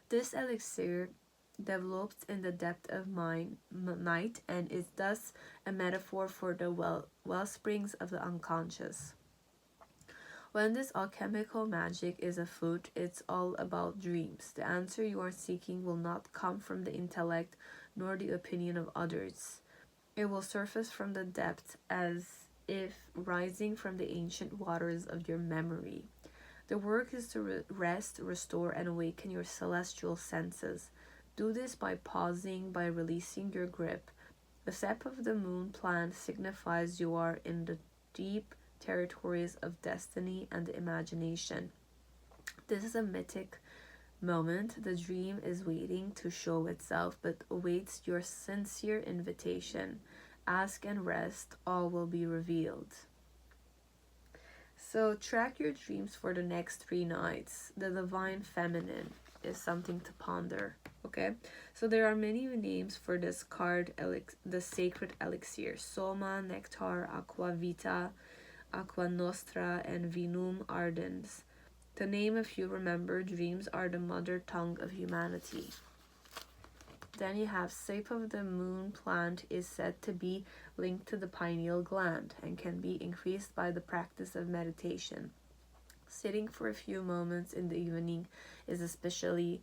This elixir develops in the depth of night and is thus a metaphor for the wellsprings of the unconscious. When this alchemical magic is afoot, it's all about dreams. The answer you are seeking will not come from the intellect nor the opinion of others. It will surface from the depth as if rising from the ancient waters of your memory. The work is to rest, restore, and awaken your celestial senses. Do this by pausing, by releasing your grip. The Sept of the Moon Plant signifies you are in the deep territories of destiny and the imagination. This is a mythic moment. The dream is waiting to show itself, but awaits your sincere invitation. Ask and rest, all will be revealed. So track your dreams for the next 3 nights. The divine feminine is something to ponder. Okay, so there are many names for this card, the sacred elixir: Soma, Nectar, Aqua Vita, Aqua Nostra, and Vinum Ardens. To name a few, remember, dreams are the mother tongue of humanity. Then you have Sept of the Moon Plant is said to be linked to the pineal gland and can be increased by the practice of meditation. Sitting for a few moments in the evening is especially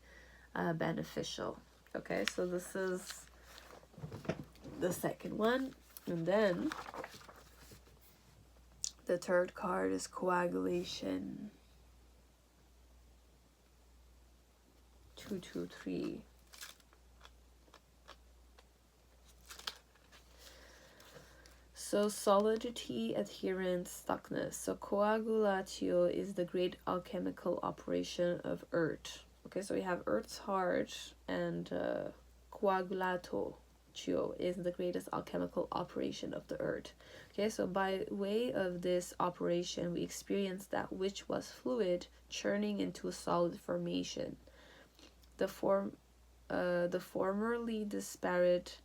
beneficial. Okay, so this is the second one. And then the third card is coagulation. 2, 2, 3. So solidity, adherence, stuckness. So coagulatio is the great alchemical operation of Earth. Okay, so we have Earth's heart, and coagulatio is the greatest alchemical operation of the Earth. Okay, so by way of this operation, we experience that which was fluid churning into a solid formation. The formerly disparate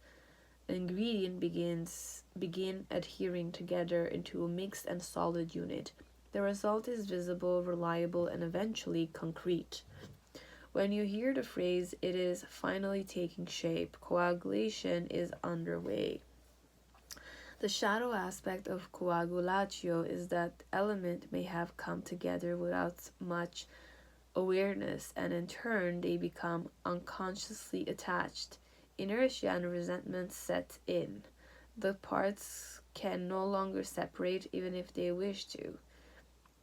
ingredient begin adhering together into a mixed and solid unit. The result is visible, reliable, and eventually concrete. When you hear the phrase, "it is finally taking shape," coagulation is underway. The shadow aspect of coagulatio is that element may have come together without much awareness, and in turn they become unconsciously attached. Inertia and resentment set in. The parts can no longer separate even if they wish to.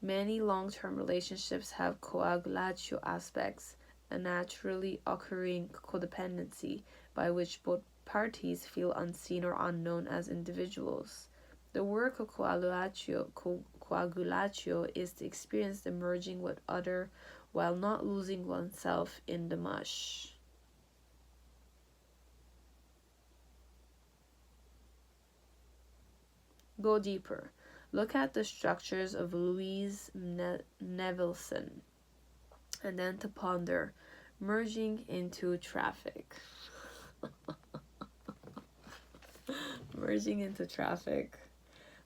Many long-term relationships have coagulatio aspects, a naturally occurring codependency by which both parties feel unseen or unknown as individuals. The work of coagulatio is to experience the merging with other while not losing oneself in the mush. Go deeper. Look at the structures of Louise Nevelson, and then to ponder merging into traffic. Merging into traffic.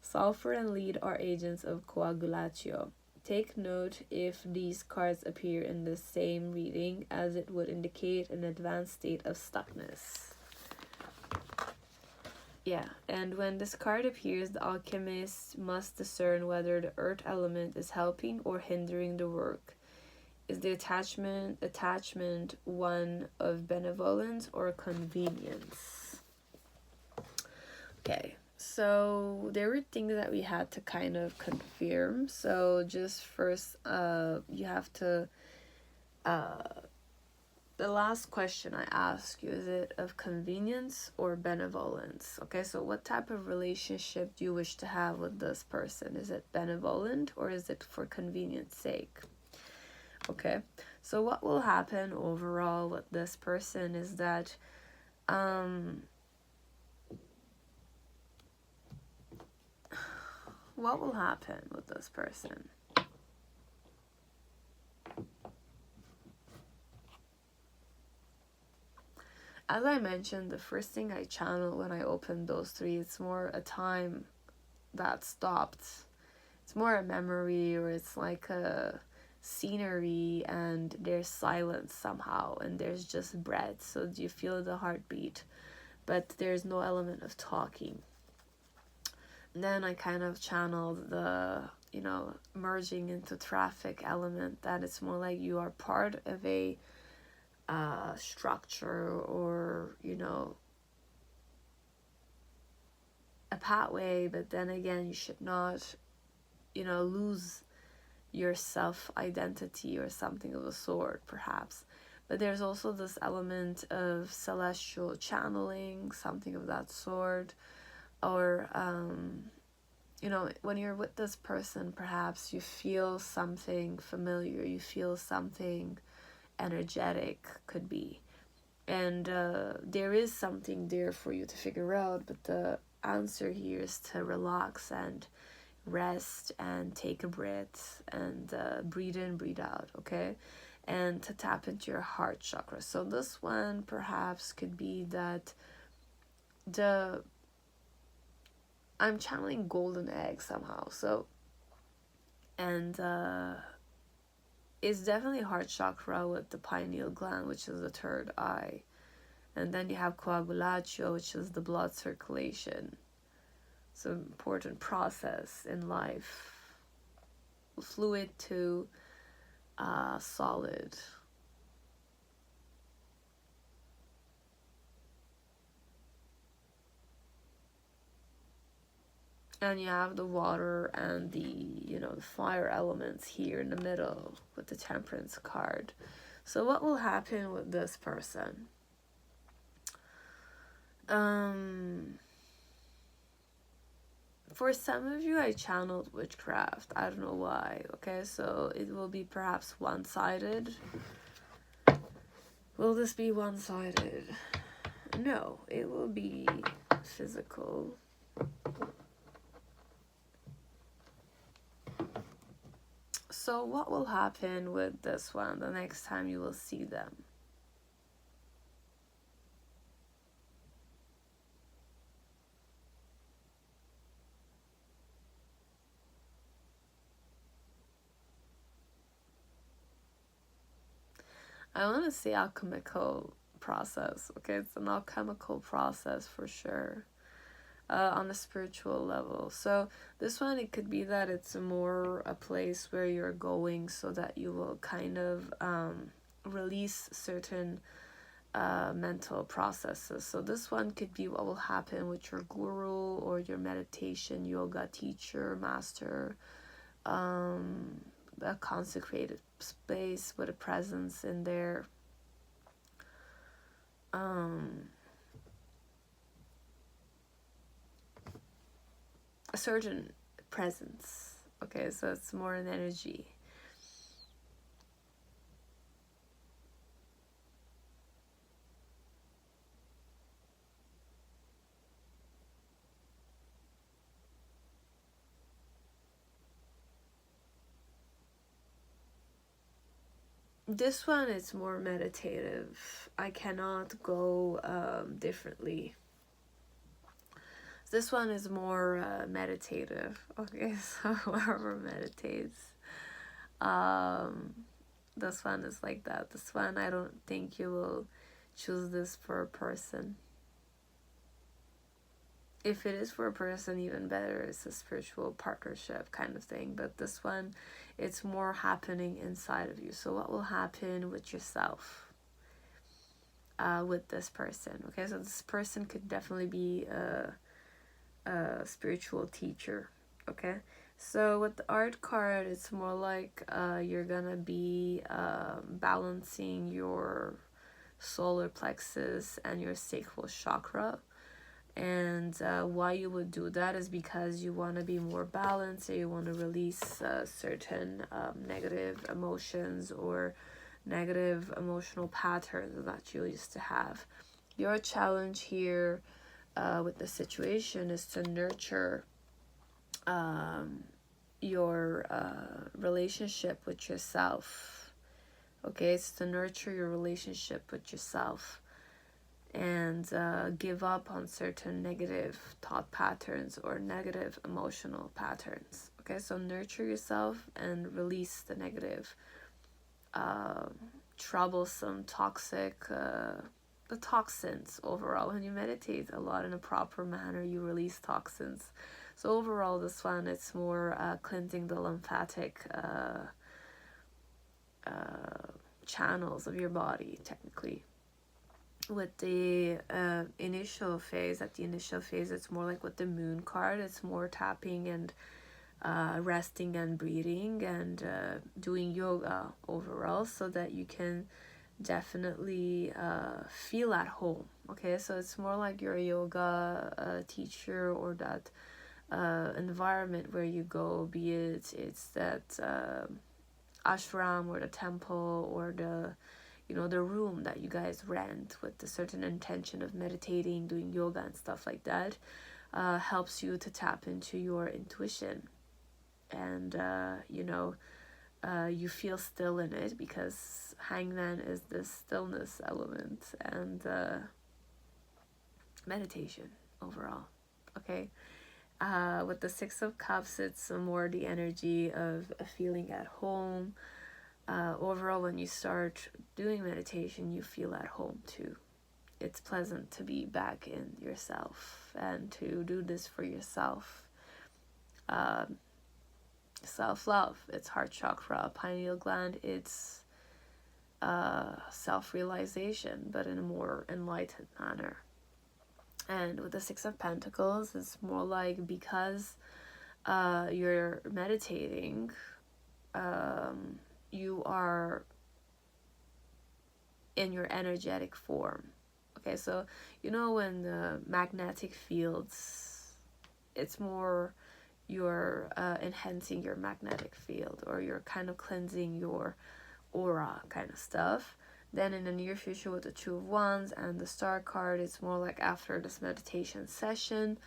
Sulfur and lead are agents of coagulatio. Take note if these cards appear in the same reading, as it would indicate an advanced state of stuckness. Yeah, and when this card appears, the alchemist must discern whether the earth element is helping or hindering the work. Is the attachment one of benevolence or convenience? Okay, so there were things that we had to kind of confirm. So just first, you have to, the last question I ask you, is it of convenience or benevolence? Okay, so what type of relationship do you wish to have with this person? Is it benevolent or is it for convenience sake? Okay, so what will happen overall with this person is that what will happen with this person? As I mentioned, the first thing I channeled when I opened those three, it's more a time that stopped. It's more a memory, or it's like a scenery and there's silence somehow and there's just breath. So you feel the heartbeat, but there's no element of talking. And then I kind of channeled the, merging into traffic element, that it's more like you are part of a structure or a pathway, but then again you should not lose your self identity or something of the sort, perhaps. But there's also this element of celestial channeling, something of that sort, or when you're with this person, perhaps you feel something familiar, you feel something energetic, could be, and there is something there for you to figure out, but the answer here is to relax and rest and take a breath and breathe in, breathe out, okay, and to tap into your heart chakra. So this one perhaps could be that I'm channeling golden egg somehow, so, and it's definitely heart chakra with the pineal gland, which is the third eye. And then you have coagulatio, which is the blood circulation. It's an important process in life. Fluid to solid. And you have the water and the, you know, the fire elements here in the middle with the Temperance card. So what will happen with this person? For some of you, I channeled witchcraft. I don't know why. Okay, so it will be perhaps one-sided. Will this be one-sided? No, it will be physical. So what will happen with this one the next time you will see them? I want to say alchemical process. Okay, it's an alchemical process for sure. On a spiritual level. So this one, it could be that it's more a place where you're going so that you will kind of release certain mental processes. So this one could be what will happen with your guru or your meditation yoga teacher, master, a consecrated space with a presence in there. A certain presence. Okay, so it's more an energy. This one is more meditative. I cannot go differently. This one is more meditative. Okay, so whoever meditates, this one is like that. This one, I don't think you will choose this for a person. If it is for a person, even better. It's a spiritual partnership kind of thing. But this one, it's more happening inside of you. So what will happen with yourself with this person? Okay, so this person could definitely be a spiritual teacher. Okay, so with the art card, it's more like you're gonna be balancing your solar plexus and your sacral chakra. And why you would do that is because you want to be more balanced, or you want to release certain negative emotions or negative emotional patterns that you used to have. Your challenge here with the situation is to nurture your relationship with yourself. Okay, it's to nurture your relationship with yourself and give up on certain negative thought patterns or negative emotional patterns. Okay, so nurture yourself and release the negative, troublesome, toxic, the toxins overall. When you meditate a lot in a proper manner, you release toxins. So overall, this one, it's more cleansing the lymphatic channels of your body, technically. With the initial phase, it's more like with the moon card, it's more tapping and resting and breathing and doing yoga overall, so that you can definitely feel at home. Okay, so it's more like you're a yoga teacher, or that environment where you go, be it's that ashram or the temple or the, you know, the room that you guys rent with a certain intention of meditating, doing yoga and stuff like that, helps you to tap into your intuition. And, you know, you feel still in it, because Hangman is the stillness element and meditation overall. Okay. With the Six of Cups, it's more the energy of feeling at home. Overall, when you start doing meditation, you feel at home too. It's pleasant to be back in yourself and to do this for yourself. Self-love, it's heart chakra, pineal gland, it's self-realization, but in a more enlightened manner. And with the Six of Pentacles, it's more like because you're meditating, you are in your energetic form. Okay, so you know when the magnetic fields, it's more you're enhancing your magnetic field, or you're kind of cleansing your aura kind of stuff. Then in the near future with the Two of Wands and the Star card, it's more like after this meditation session,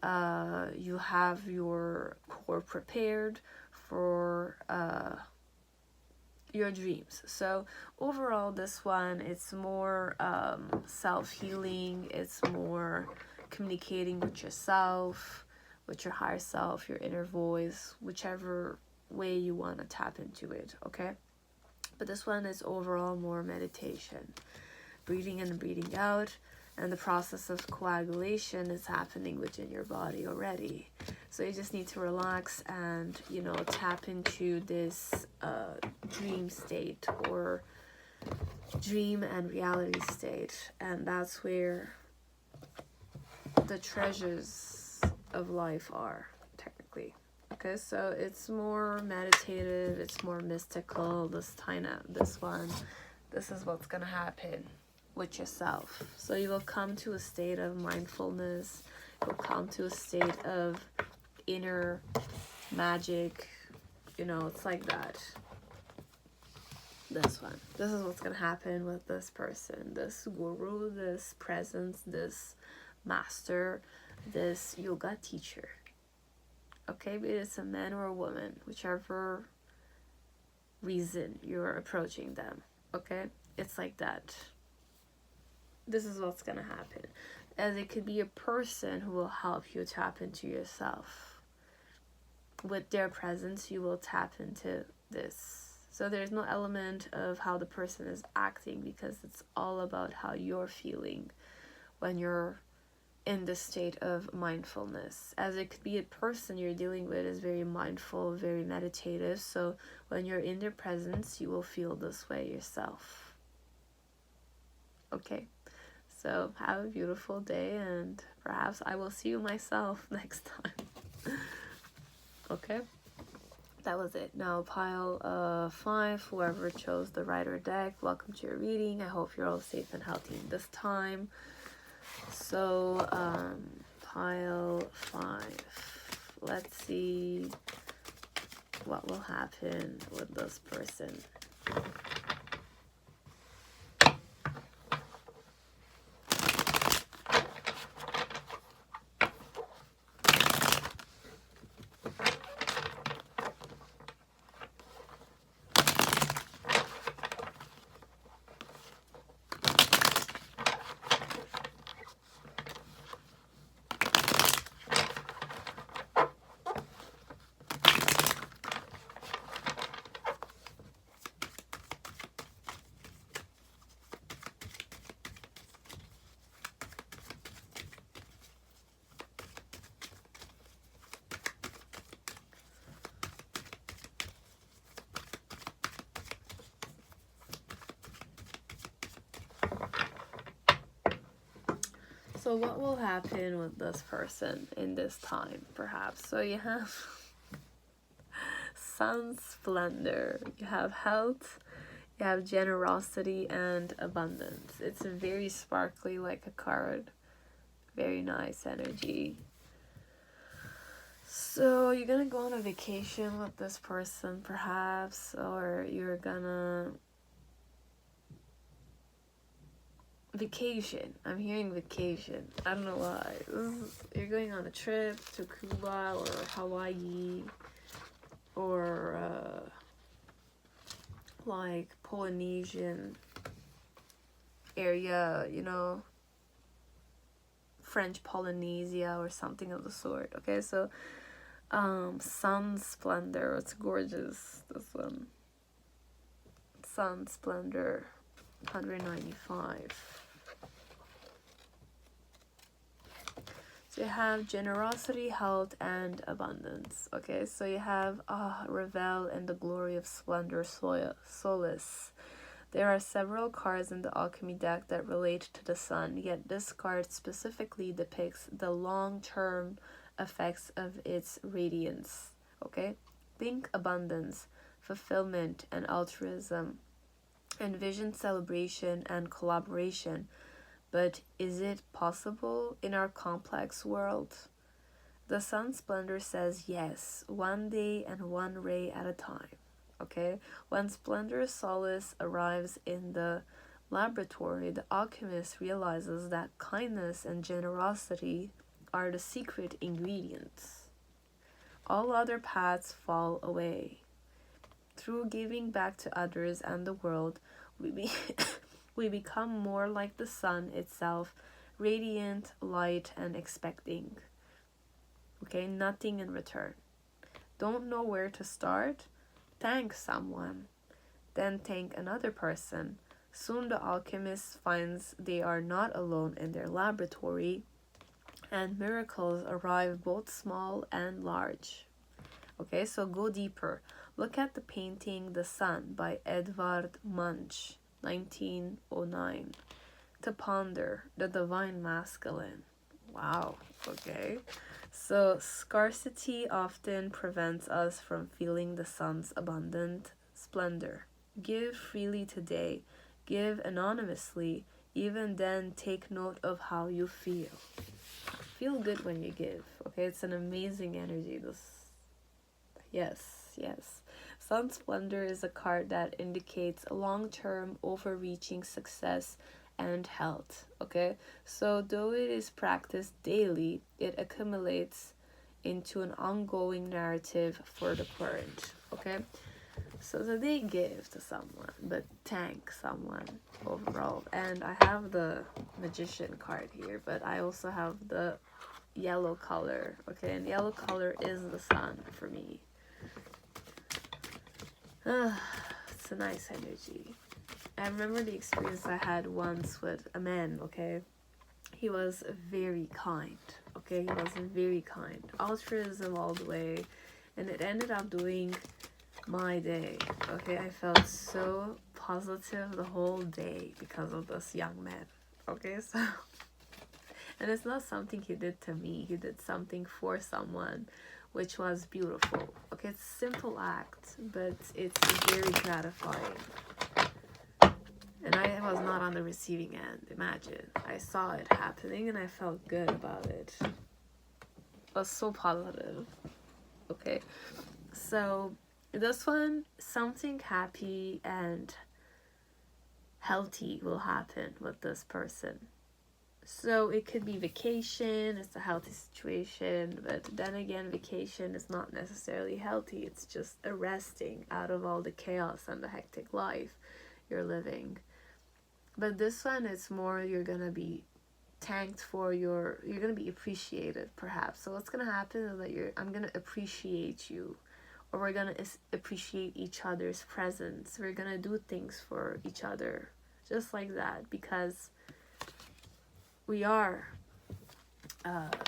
you have your core prepared for your dreams. So overall, this one, it's more self-healing. It's more communicating with yourself, with your higher self, your inner voice, whichever way you want to tap into it, okay? But this one is overall more meditation, breathing in and breathing out, and the process of coagulation is happening within your body already. So you just need to relax and, you know, tap into this dream state, or dream and reality state. And that's where the treasures of life are, technically. Okay, so it's more meditative, it's more mystical. This one, this is what's gonna happen with yourself. So you will come to a state of mindfulness, you'll come to a state of inner magic, you know, it's like that. This one, this is what's gonna happen with this person, this guru, this presence, this master, this yoga teacher. Okay, but it's a man or a woman, whichever reason you're approaching them. Okay, it's like that. This is what's gonna happen. As it could be a person who will help you tap into yourself. With their presence, you will tap into this. So there's no element of how the person is acting, because it's all about how you're feeling when you're in the state of mindfulness. As it could be a person you're dealing with is very mindful, very meditative. So when you're in their presence, you will feel this way yourself. Okay, so have a beautiful day, and perhaps I will see you myself next time. Okay, that was it. Now pile 5, whoever chose the Rider deck, welcome to your reading. I hope you're all safe and healthy in this time. So pile 5, let's see what will happen with this person. So what will happen with this person in this time, perhaps? So you have sun splendor, you have health, you have generosity and abundance. It's very sparkly like a card. Very nice energy. So you're gonna go on a vacation with this person, perhaps, or you're gonna vacation. I'm hearing vacation. I don't know why. You're going on a trip to Cuba or Hawaii, or like Polynesian area, you know, French Polynesia or something of the sort. Okay, so sun splendor, it's gorgeous, this one. Sun splendor, 195. So you have generosity, health, and abundance. Okay, so you have revel in the glory of splendor, solace. There are several cards in the alchemy deck that relate to the sun, yet this card specifically depicts the long-term effects of its radiance. Okay? Think abundance, fulfillment, and altruism. Envision celebration and collaboration. But is it possible in our complex world? The sun splendor says yes, one day and one ray at a time. Okay? When splendor solace arrives in the laboratory, the alchemist realizes that kindness and generosity are the secret ingredients. All other paths fall away. Through giving back to others and the world, we become more like the sun itself, radiant, light, and expecting. Okay, nothing in return. Don't know where to start? Thank someone. Then thank another person. Soon the alchemist finds they are not alone in their laboratory, and miracles arrive both small and large. Okay, so go deeper. Look at the painting The Sun by Edvard Munch, 1909. To ponder the divine masculine. Wow, okay. So scarcity often prevents us from feeling the sun's abundant splendor. Give freely today. Give anonymously. Even then, take note of how you feel. Feel good when you give. Okay, it's an amazing energy. Yes. Sun Splendor is a card that indicates a long-term, overreaching success and health. Okay, so though it is practiced daily, it accumulates into an ongoing narrative for the current. Okay, so they give to someone, but thank someone overall. And I have the Magician card here, but I also have the yellow color. Okay, and yellow color is the sun for me. It's a nice energy. I remember the experience I had once with a man, okay? He was very kind, okay? He was very kind. Altruism all the way. And it ended up doing my day, okay? I felt so positive the whole day because of this young man, okay? So, and it's not something he did to me. He did something for someone, which was beautiful. Okay, it's a simple act, but it's very gratifying. And I was not on the receiving end, imagine. I saw it happening and I felt good about it. It was so positive. Okay, so this one, something happy and healthy will happen with this person. So it could be vacation, it's a healthy situation, but then again, vacation is not necessarily healthy. It's just a resting out of all the chaos and the hectic life you're living. But this one, it's more you're gonna be thanked for you're gonna be appreciated, perhaps. So what's gonna happen is that I'm gonna appreciate you, or we're gonna appreciate each other's presence. We're gonna do things for each other, just like that, because we are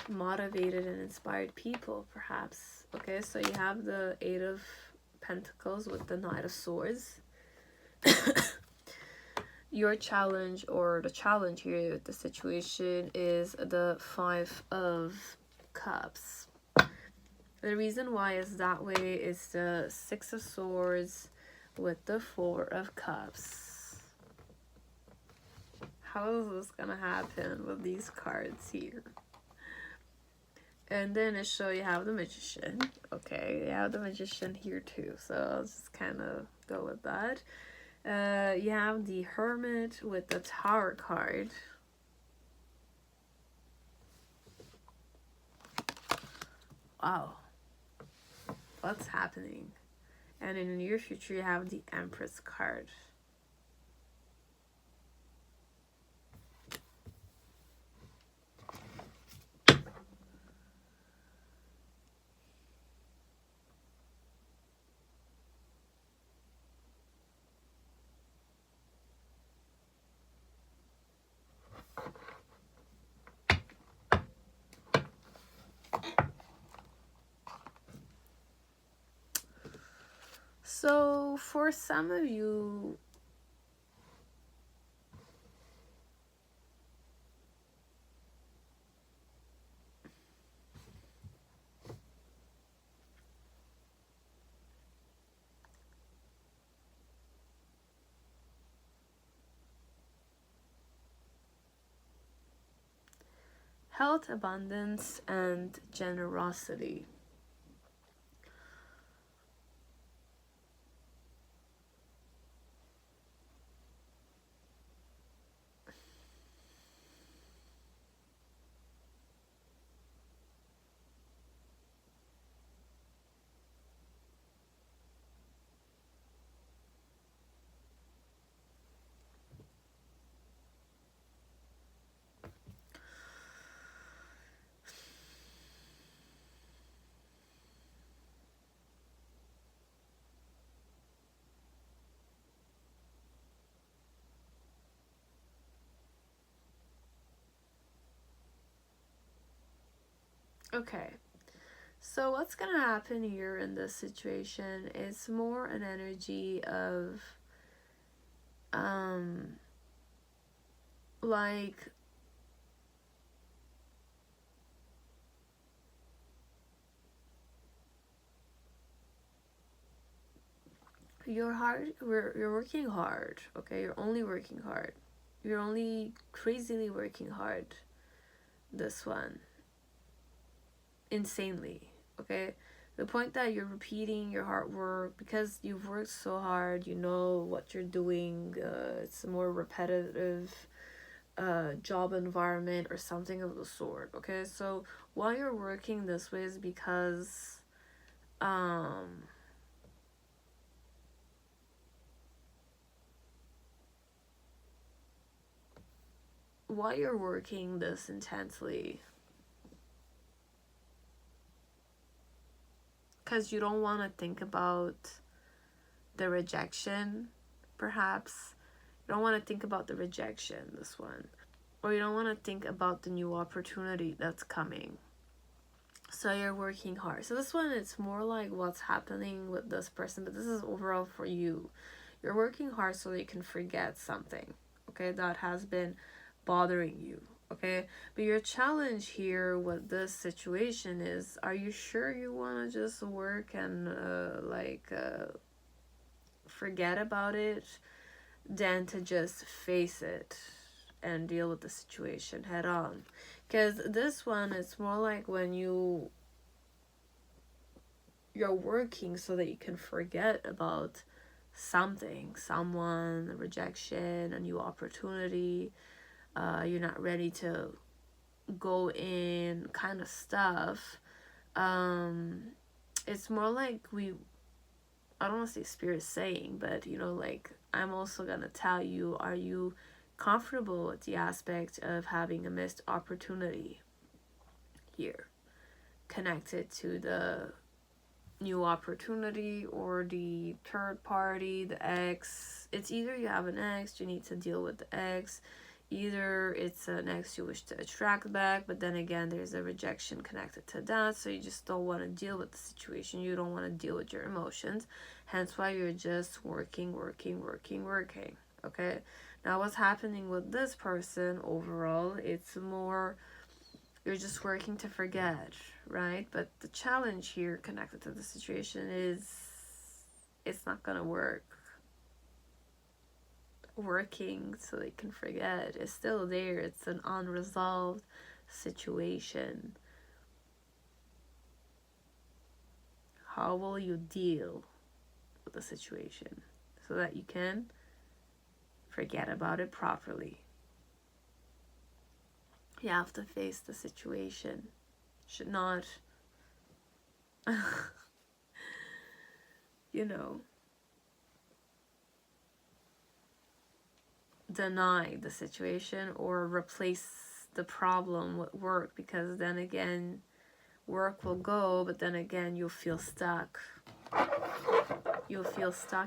motivated and inspired people, perhaps. Okay, so you have the Eight of Pentacles with the Knight of Swords. Your challenge, or the challenge here with the situation, is the Five of Cups. The reason why is that way is the Six of Swords with the Four of Cups. How is this gonna happen with these cards here? And then it shows you have the Magician. Okay, you have the Magician here too, so I'll just kind of go with that. You have the Hermit with the Tower card. Wow, what's happening? And in the near future, you have the Empress card. So for some of you, health, abundance, and generosity. Okay, so what's gonna happen here in this situation is more an energy of like you're working hard, okay? You're only working hard. You're only crazily working hard. This one. Insanely, okay? The point that you're repeating your hard work because you've worked so hard, you know what you're doing, it's a more repetitive job environment or something of the sort, okay? So why you're working this way is because why you're working this intensely, because you don't want to think about the rejection, perhaps. You don't want to think about the rejection, this one. Or you don't want to think about the new opportunity that's coming. So you're working hard. So this one, it's more like what's happening with this person, but this is overall for you. You're working hard so you can forget something, okay, that has been bothering you, okay? But your challenge here with this situation is, are you sure you want to just work and forget about it than to just face it and deal with the situation head on? Because this one, it's more like when you're working so that you can forget about something, someone, a rejection, a new opportunity, you're not ready to go in kind of stuff. It's more like I don't want to say spirit saying, but like, I'm also gonna tell you, are you comfortable with the aspect of having a missed opportunity here connected to the new opportunity or the third party, the ex? It's either you have an ex, you need to deal with the ex, either it's an ex you wish to attract back, but then again there's a rejection connected to that, so you just don't want to deal with the situation, you don't want to deal with your emotions, hence why you're just working, okay? Now what's happening with this person overall, it's more you're just working to forget, right? But the challenge here connected to the situation is it's not gonna work. Working so they can forget is still there. It's an unresolved situation. How will you deal with the situation so that you can forget about it properly? You have to face the situation. Should not deny the situation or replace the problem with work, because then again work will go, but then again you'll feel stuck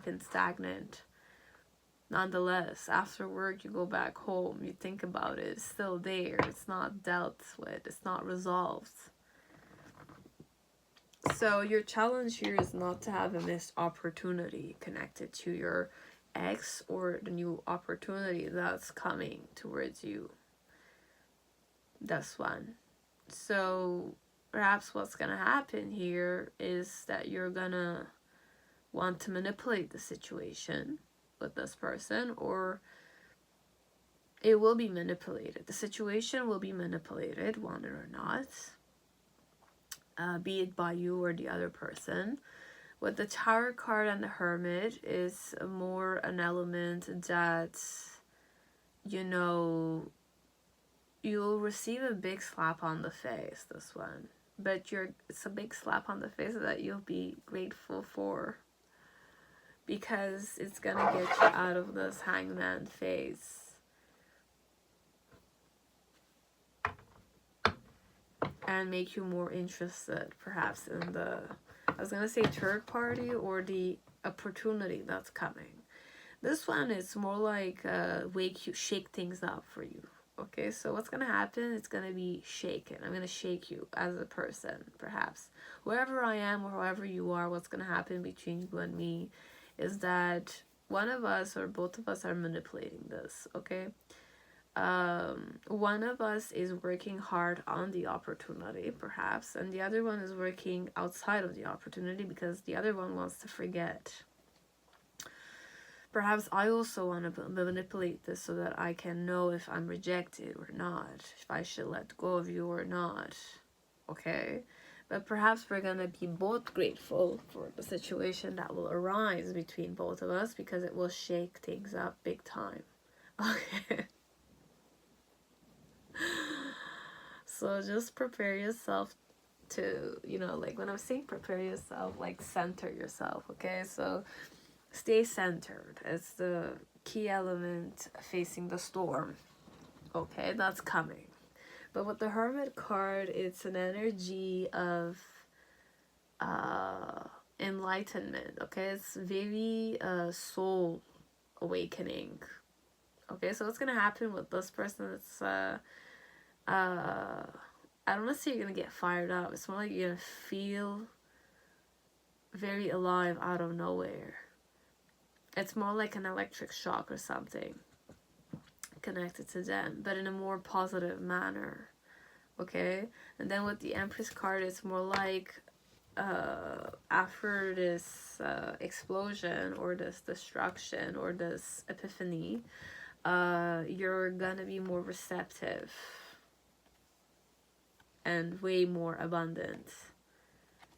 and stagnant. Nonetheless, after work you go back home, you think about it, it's still there, it's not dealt with, it's not resolved. So your challenge here is not to have a missed opportunity connected to your ex or the new opportunity that's coming towards you. That's one. So perhaps what's gonna happen here is that you're gonna want to manipulate the situation with this person, or it will be manipulated. The situation will be manipulated, want it or not, be it by you or the other person. With the Tower card and the Hermit is more an element that, you know, you'll receive a big slap on the face, this one. But it's a big slap on the face that you'll be grateful for, because it's gonna get you out of this hangman phase. And make you more interested, perhaps, in the, I was gonna say third party, or the opportunity that's coming. This one is more like shake things up for you. Okay, so what's gonna happen? It's gonna be shaken. I'm gonna shake you as a person, perhaps. Wherever I am or whoever you are, what's gonna happen between you and me is that one of us or both of us are manipulating this, okay? One of us is working hard on the opportunity, perhaps, and the other one is working outside of the opportunity because the other one wants to forget. Perhaps I also want to manipulate this so that I can know if I'm rejected or not, if I should let go of you or not, okay? But perhaps we're gonna be both grateful for the situation that will arise between both of us, because it will shake things up big time, okay? So just prepare yourself to, you know, like when I'm saying prepare yourself, like center yourself, okay? So stay centered. It's the key element facing the storm, okay? That's coming. But with the Hermit card, it's an energy of enlightenment, okay? It's very soul awakening, okay? So what's gonna happen with this person? It's I don't want to say you're gonna get fired up. It's more like you're gonna feel very alive out of nowhere. It's more like an electric shock or something connected to them, but in a more positive manner, okay? And then with the Empress card, it's more like after this explosion or this destruction or this epiphany, you're gonna be more receptive and way more abundant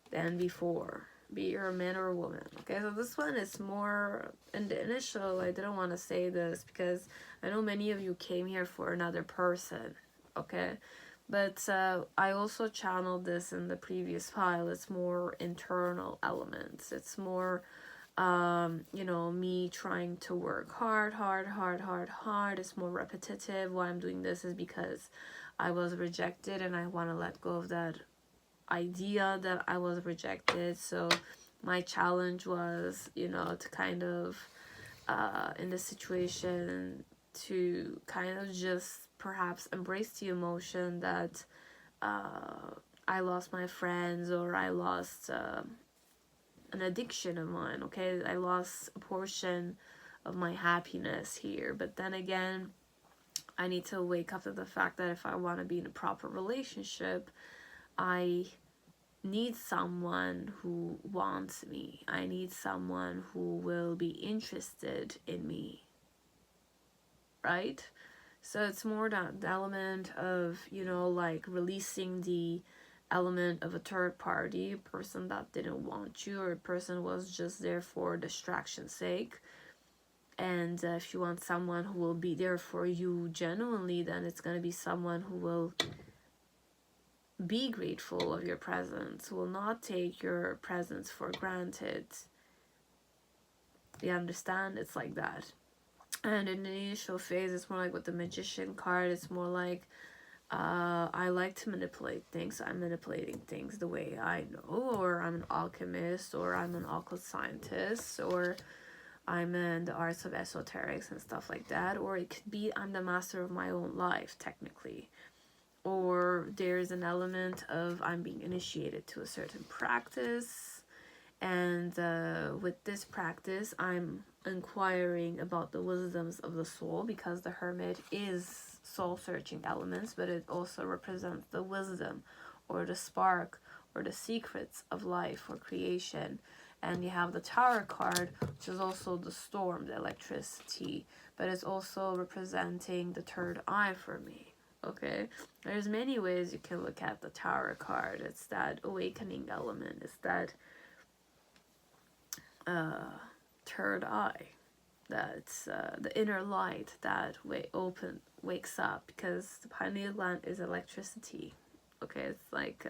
than before, be you're a man or a woman, okay? So this one is more, in the initial, I didn't want to say this because I know many of you came here for another person, okay? But I also channeled this in the previous file. It's more internal elements. It's more, you know, me trying to work hard. It's more repetitive. Why I'm doing this is because I was rejected and I want to let go of that idea that I was rejected. So my challenge was, you know, to kind of in this situation to kind of just perhaps embrace the emotion that I lost my friends, or I lost an addiction of mine, okay? I lost a portion of my happiness here. But then again, I need to wake up to the fact that if I want to be in a proper relationship, I need someone who wants me. I need someone who will be interested in me, right? So it's more that the element of, you know, like releasing the element of a third party, a person that didn't want you, or a person was just there for distraction's sake. And if you want someone who will be there for you genuinely, then it's going to be someone who will be grateful of your presence, who will not take your presence for granted. You understand? It's like that. And in the initial phase, it's more like with the Magician card, it's more like I like to manipulate things. So I'm manipulating things the way I know, or I'm an alchemist, or I'm an occult scientist, or I'm in the arts of esoterics and stuff like that. Or it could be I'm the master of my own life, technically. Or there's an element of I'm being initiated to a certain practice, and with this practice I'm inquiring about the wisdoms of the soul, because the Hermit is soul searching elements, but it also represents the wisdom or the spark or the secrets of life or creation. And you have the Tower card, which is also the storm, the electricity, but it's also representing the third eye for me. Okay, there's many ways you can look at the Tower card. It's that awakening element. It's that third eye. That's the inner light that wakes up, because the pineal gland is electricity. Okay, it's like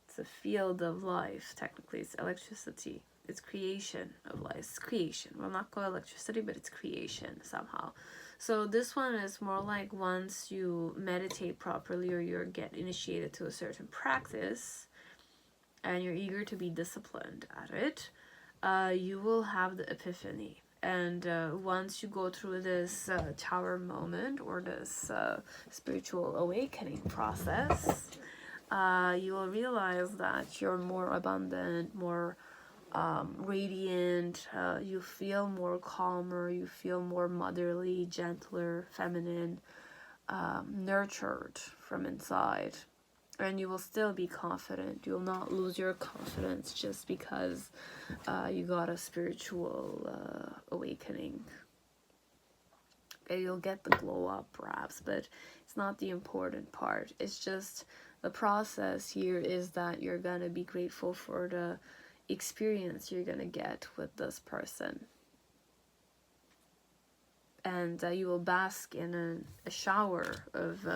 it's a field of life. Technically, it's electricity. It's creation of life. It's creation. Well, not called electricity, but it's creation somehow. So this one is more like once you meditate properly, or you get initiated to a certain practice, and you're eager to be disciplined at it, you will have the epiphany. And once you go through this tower moment, or this spiritual awakening process, you will realize that you're more abundant, more radiant, you feel more calmer, you feel more motherly, gentler, feminine, nurtured from inside. And you will still be confident. You will not lose your confidence just because you got a spiritual awakening. Okay, you'll get the glow up perhaps, but it's not the important part. It's just the process here is that you're going to be grateful for the experience you're going to get with this person. And you will bask in a shower of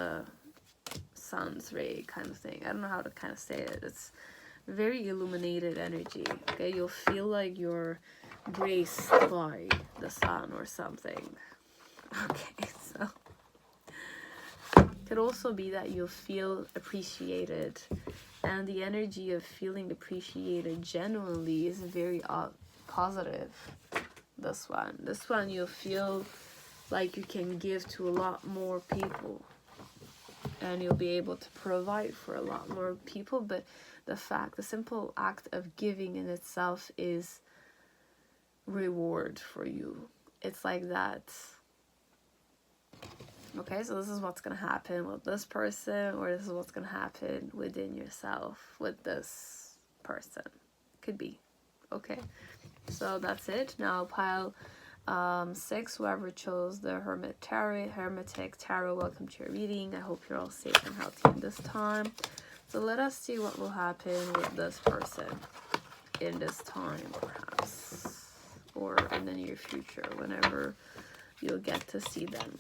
sun's ray kind of thing. I don't know how to kind of say it. It's very illuminated energy. Okay, you'll feel like you're graced by the sun or something. Okay, so it could also be that you'll feel appreciated, and the energy of feeling appreciated genuinely is very positive. This one you'll feel like you can give to a lot more people, and you'll be able to provide for a lot more people. But the simple act of giving in itself is reward for you. It's like that. Okay, so this is what's going to happen with this person, or this is what's going to happen within yourself with this person. Could be. Okay, so that's it. Now pile 6, whoever chose the Hermetic Tarot, welcome to your reading. I hope you're all safe and healthy this time. So let us see what will happen with this person in this time, perhaps, or in the near future, whenever you'll get to see them.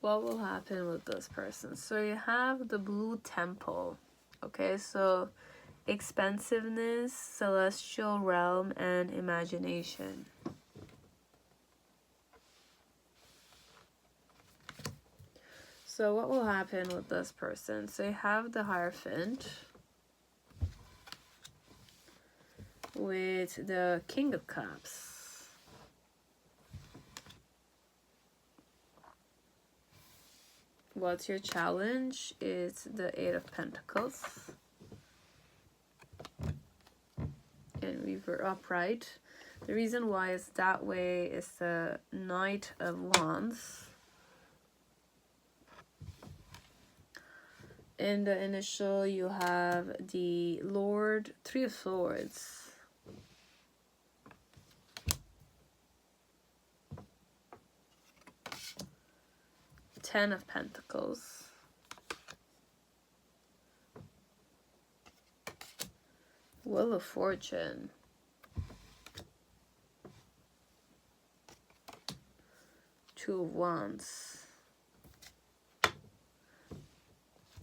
What will happen with this person? So you have the Blue Temple. Okay, so expansiveness, celestial realm, and imagination. So what will happen with this person? So you have the Hierophant with the King of Cups. What's your challenge? It's the 8 of Pentacles. And reverse upright. The reason why it's that way is the Knight of Wands. In the initial, you have the Lord, 3 of Swords. Ten of Pentacles. Wheel of Fortune. Two of Wands.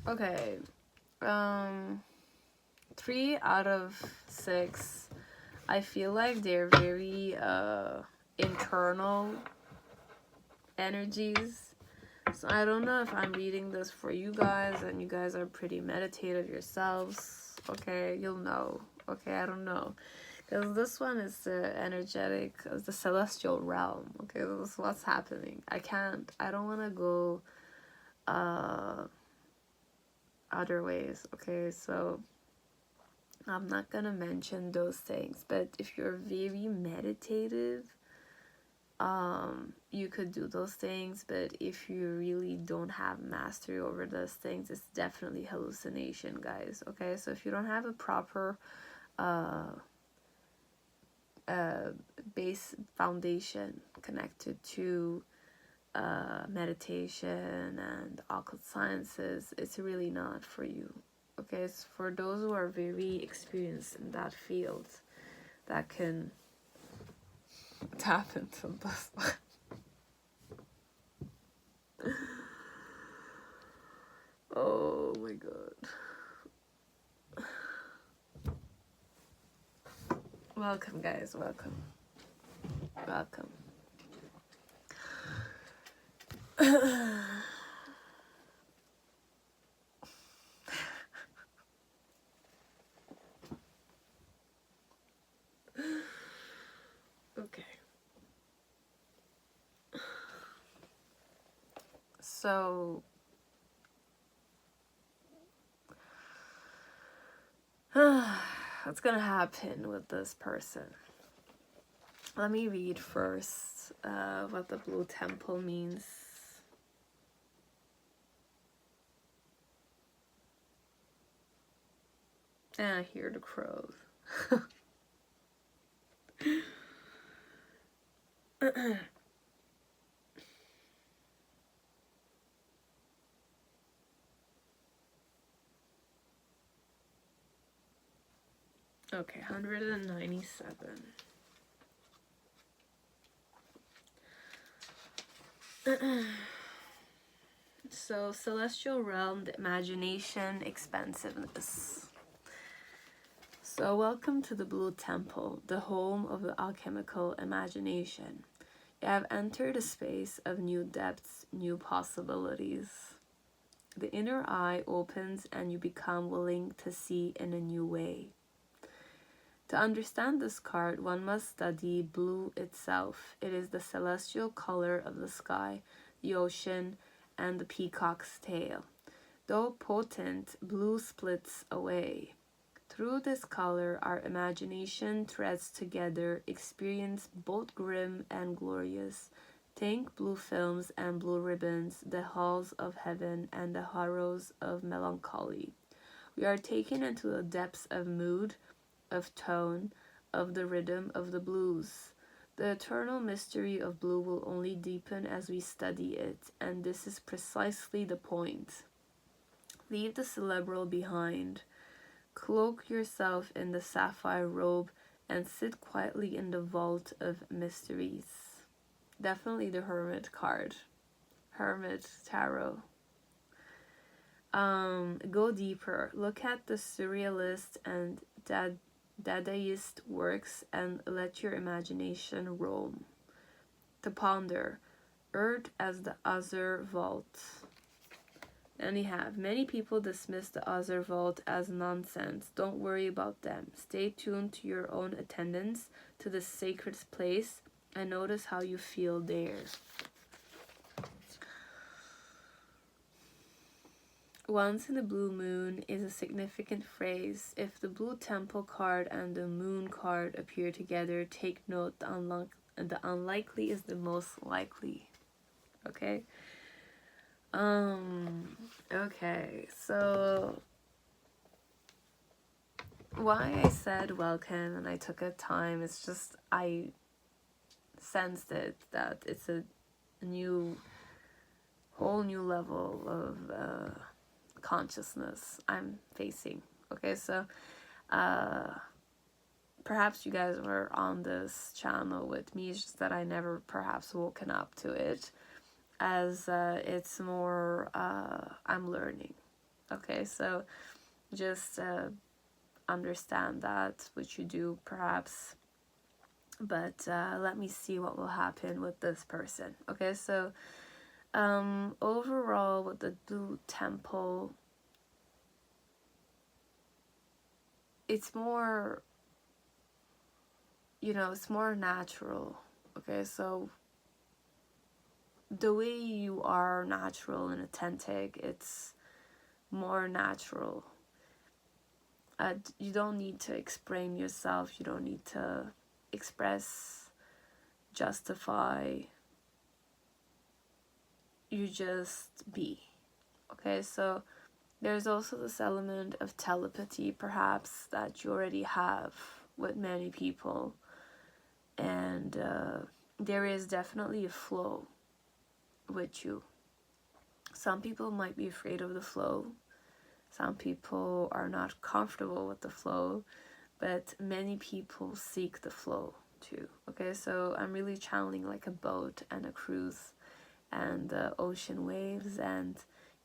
Okay. 3 out of 6. I feel like they're very internal energies. So I don't know if I'm reading this for you guys and you guys are pretty meditative yourselves. Okay, you'll know. Okay, I don't know. Because this one is the energetic, the celestial realm. Okay, this is what's happening. I don't want to go other ways. Okay, so I'm not gonna mention those things. But if you're very meditative, you could do those things. But if you really don't have mastery over those things, it's definitely hallucination, guys. Okay, so if you don't have a proper base foundation connected to meditation and occult sciences, it's really not for you. Okay, it's for those who are very experienced in that field that can tap into this one. Oh my god. Welcome, guys. Welcome. Welcome. Okay. So what's gonna happen with this person? Let me read first what the blue temple means. And I hear the crows. Okay, 197. So, celestial realm, the imagination, expansiveness. So, welcome to the Blue Temple, the home of the alchemical imagination. You have entered a space of new depths, new possibilities. The inner eye opens and you become willing to see in a new way. To understand this card, one must study blue itself. It is the celestial color of the sky, the ocean, and the peacock's tail. Though potent, blue splits away. Through this color, our imagination threads together experience both grim and glorious. Think blue films and blue ribbons, the halls of heaven and the horrors of melancholy. We are taken into the depths of mood, of tone, of the rhythm of the blues. The eternal mystery of blue will only deepen as we study it, and this is precisely the point. Leave the cerebral behind. Cloak yourself in the sapphire robe and sit quietly in the vault of mysteries. Definitely the Hermit card. Hermit Tarot. Go deeper. Look at the surrealist and Dadaist works and let your imagination roam. To ponder. Earth as the other vault. And you have many people dismiss the other vault as nonsense. Don't worry about them. Stay tuned to your own attendance to the sacred place and notice how you feel there. Once in the blue moon is a significant phrase. If the blue temple card and the moon card appear together, take note the unlikely is the most likely. Okay? Okay, so why I said welcome and I took a time, it's just I sensed it that it's a whole new level of consciousness I'm facing. Okay, so perhaps you guys were on this channel with me, it's just that I never perhaps woken up to it, as it's more I'm learning. Okay, so just understand that what you do perhaps, but let me see what will happen with this person. Okay, so overall with the blue temple, it's more, you know, it's more natural. Okay, so the way you are natural and authentic, it's more natural. You don't need to explain yourself, you don't need to express, justify, you just be. Okay, so there's also this element of telepathy perhaps that you already have with many people, and there is definitely a flow with you. Some people might be afraid of the flow, some people are not comfortable with the flow, but many people seek the flow too. Okay, so I'm really channeling like a boat and a cruise and the ocean waves, and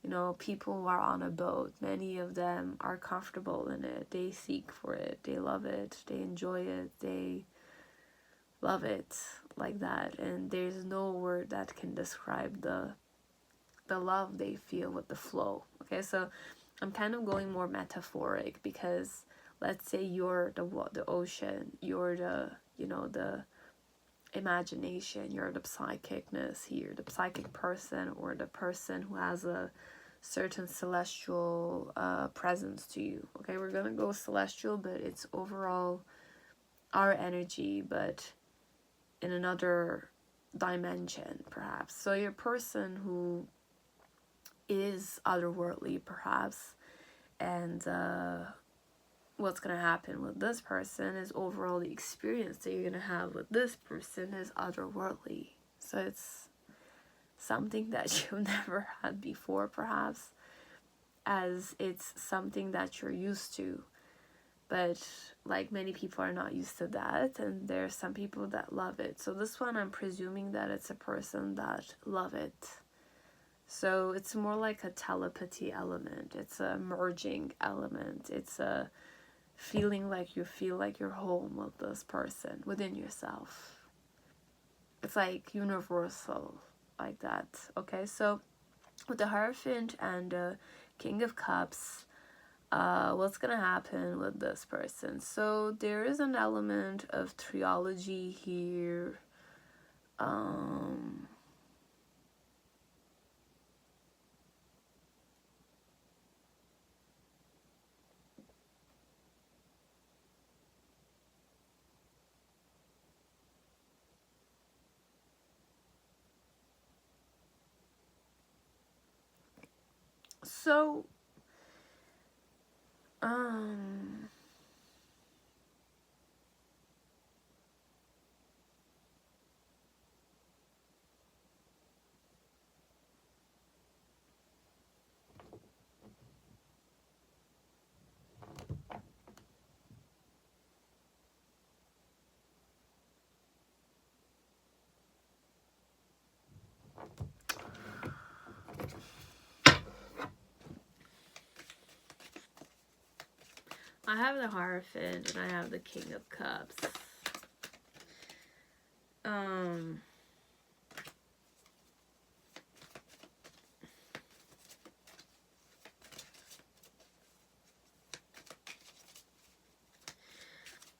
you know, people who are on a boat, many of them are comfortable in it, they seek for it, they love it, they enjoy it, they love it like that, and there's no word that can describe the love they feel with the flow. Okay, so I'm kind of going more metaphoric, because let's say you're the ocean, you're the, you know, the imagination, you're the psychicness here, the psychic person, or the person who has a certain celestial presence to you. Okay, we're gonna go celestial, but it's overall our energy, but in another dimension perhaps. So you're a person who is otherworldly perhaps, and what's gonna happen with this person is overall the experience that you're gonna have with this person is otherworldly. So it's something that you've never had before perhaps, as it's something that you're used to, but like many people are not used to that, and there's some people that love it. So this one, I'm presuming that it's a person that love it. So it's more like a telepathy element, it's a merging element, it's a feeling like you feel like you're home with this person within yourself. It's like universal like that. Okay, so with the Hierophant and King of Cups, what's gonna happen with this person? So there is an element of triology here. So I have the Hierophant and I have the King of Cups.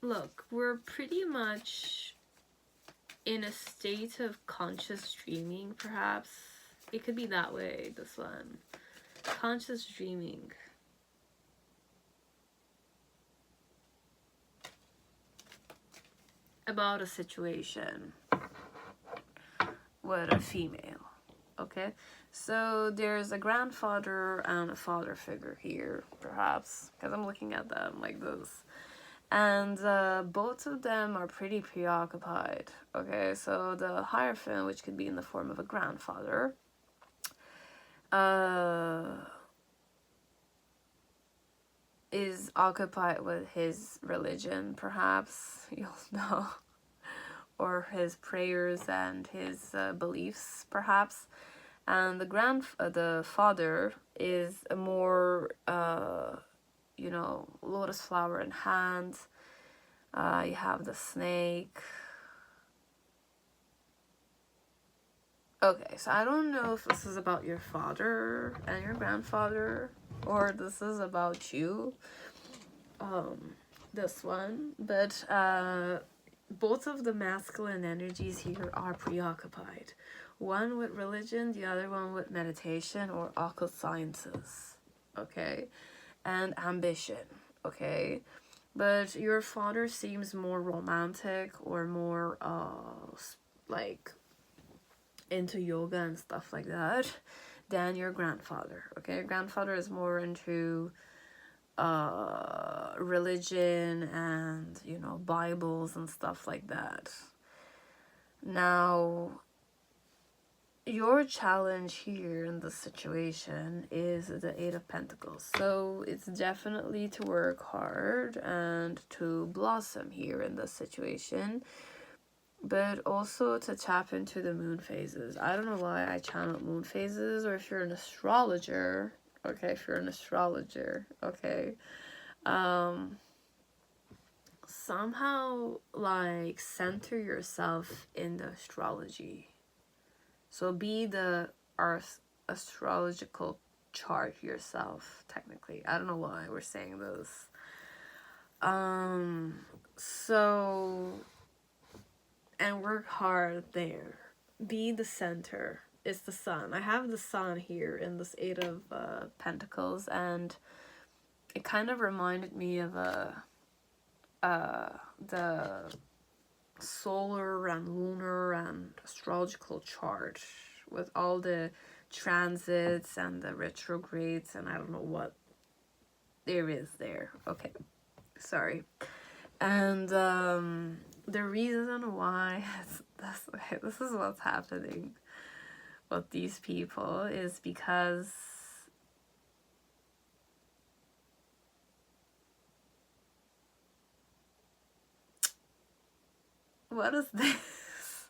Look, we're pretty much in a state of conscious dreaming, perhaps. It could be that way, this one. Conscious dreaming. About a situation with a female. Okay, so there's a grandfather and a father figure here, perhaps, because I'm looking at them like this. And both of them are pretty preoccupied. Okay, so the Hierophant, which could be in the form of a grandfather, is occupied with his religion, perhaps, you'll know, or his prayers and his beliefs, perhaps. And the father is a more, you know, lotus flower in hand. You have the snake. Okay, so I don't know if this is about your father and your grandfather, or this is about you, this one, but both of the masculine energies here are preoccupied. One with religion, the other one with meditation or occult sciences, okay, and ambition, okay. But your father seems more romantic or more like into yoga and stuff like that than your grandfather, okay. Your grandfather is more into religion and, you know, Bibles and stuff like that. Now, your challenge here in this situation is the Eight of Pentacles. So it's definitely to work hard and to blossom here in this situation, but also to tap into the moon phases. I don't know why I channeled moon phases, or if you're an astrologer, okay, if you're an astrologer, okay, somehow like center yourself in the astrology. So be the astrological chart yourself, technically. I don't know why we're saying this. So, and work hard there. Be the center. It's the sun. I have the sun here in this Eight of Pentacles, and it kind of reminded me of the solar and lunar and astrological chart with all the transits and the retrogrades and I don't know what there is there. Okay, sorry. And the reason why this is what's happening with these people is because what is this?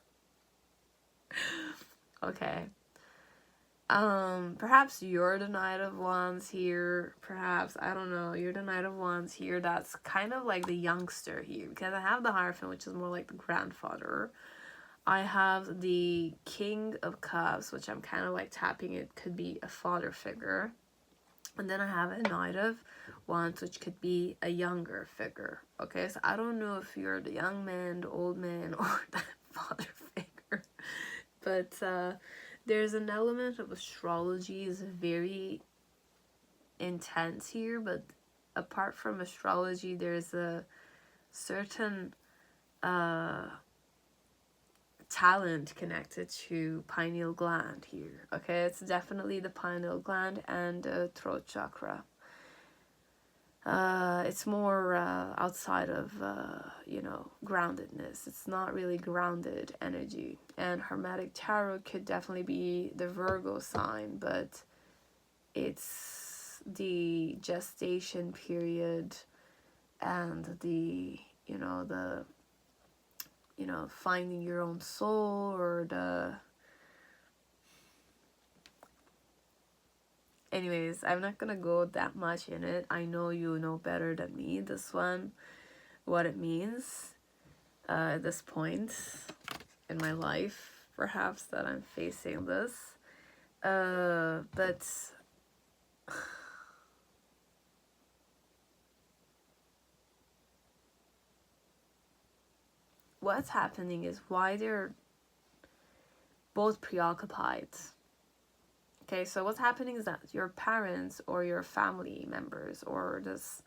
Okay. Perhaps you're the Knight of Wands here. Perhaps, I don't know, you're the Knight of Wands here. That's kind of like the youngster here. Because I have the Hierophant, which is more like the grandfather. I have the King of Cups, which I'm kind of like tapping. It could be a father figure. And then I have a Knight of Wands, which could be a younger figure. Okay, so I don't know if you're the young man, the old man, or the father figure. But there's an element of astrology is very intense here. But apart from astrology, there's a certain talent connected to pineal gland here. Okay, it's definitely the pineal gland and throat chakra. It's more outside of, you know, groundedness. It's not really grounded energy. And Hermetic Tarot could definitely be the Virgo sign, but it's the gestation period and the, you know, finding your own soul, or the... Anyways, I'm not gonna go that much in it. I know you know better than me, this one, what it means at this point in my life, perhaps, that I'm facing this. But what's happening is why they're both preoccupied. Okay, so what's happening is that your parents or your family members or this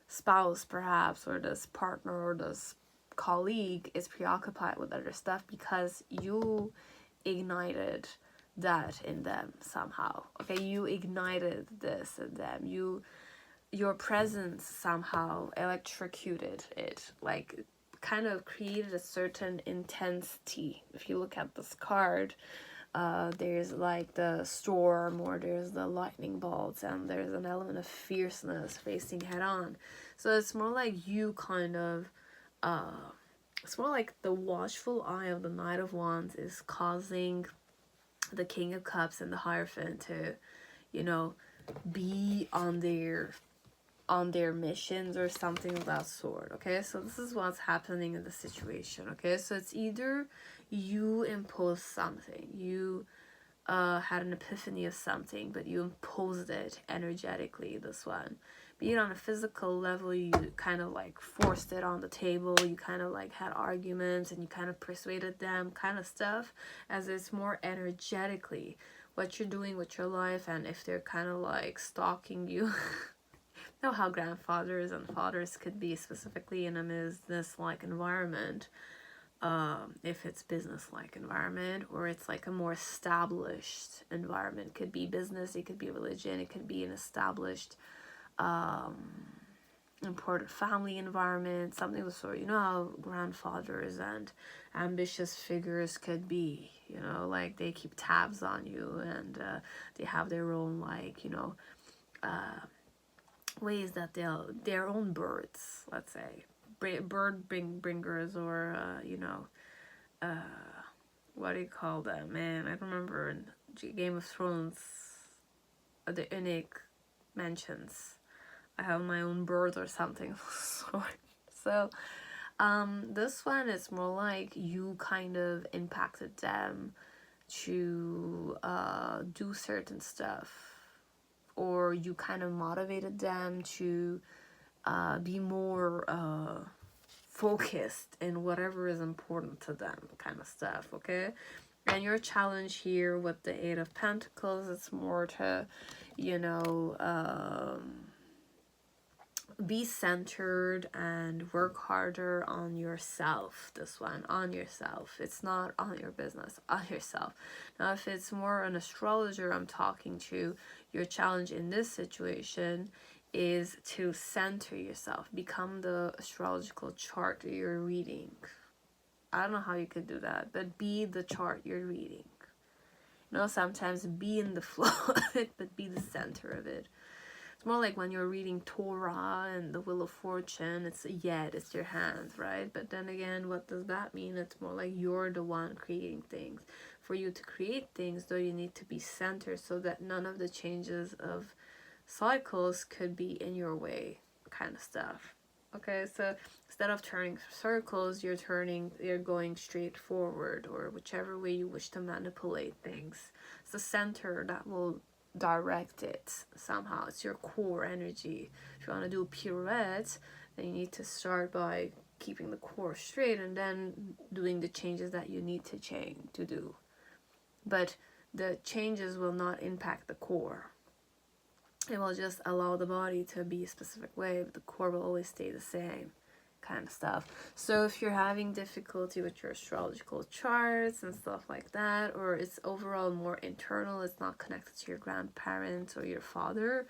spouse perhaps, or this partner or this colleague is preoccupied with other stuff because you ignited that in them somehow. Okay, you ignited this in them. Your presence somehow electrocuted it, like kind of created a certain intensity. If you look at this card, There's like the storm, or there's the lightning bolts, and there's an element of fierceness facing head on. So it's more like you kind of, it's more like the watchful eye of the Knight of Wands is causing the King of Cups and the Hierophant to, you know, be on their missions or something of that sort. Okay, so this is what's happening in the situation. Okay, so it's either you impose something, you had an epiphany of something, but you imposed it energetically, this one. Be it on a physical level, you kind of like forced it on the table, you kind of like had arguments and you kind of persuaded them, kind of stuff, as it's more energetically what you're doing with your life. And if they're kind of like stalking you, know how grandfathers and fathers could be, specifically in a business-like environment, if it's business-like environment, or it's like a more established environment. It could be business, it could be religion, it could be an established important family environment, something of the sort. You know how grandfathers and ambitious figures could be, you know, like they keep tabs on you, and they have their own, like, you know, ways that their own birds, let's say, bringers, or you know, what do you call that, man? I remember in Game of Thrones, the unique mentions, I have my own bird or something of the sort. So this one is more like you kind of impacted them to do certain stuff, or you kind of motivated them to be more focused in whatever is important to them, kind of stuff. Okay, and your challenge here with the Eight of Pentacles, it's more to, you know, be centered and work harder on yourself. This one, on yourself. It's not on your business, on yourself. Now, if it's more an astrologer I'm talking to, your challenge in this situation is to center yourself, become the astrological chart that you're reading. I don't know how you could do that, but be the chart you're reading. You know, sometimes be in the flow of it, but be the center of it. It's more like when you're reading Torah and the Wheel of Fortune, it's it's your hands, right? But then again, what does that mean? It's more like you're the one creating things. For you to create things, though, you need to be centered so that none of the changes of cycles could be in your way, kind of stuff. Okay, so instead of turning circles, you're going straight forward, or whichever way you wish to manipulate things. It's the center that will direct it somehow. It's your core energy. If you want to do a pirouette, then you need to start by keeping the core straight and then doing the changes that you need to do. But the changes will not impact the core. It will just allow the body to be a specific way, but the core will always stay the same, kind of stuff. So if you're having difficulty with your astrological charts and stuff like that, or it's overall more internal, it's not connected to your grandparents or your father,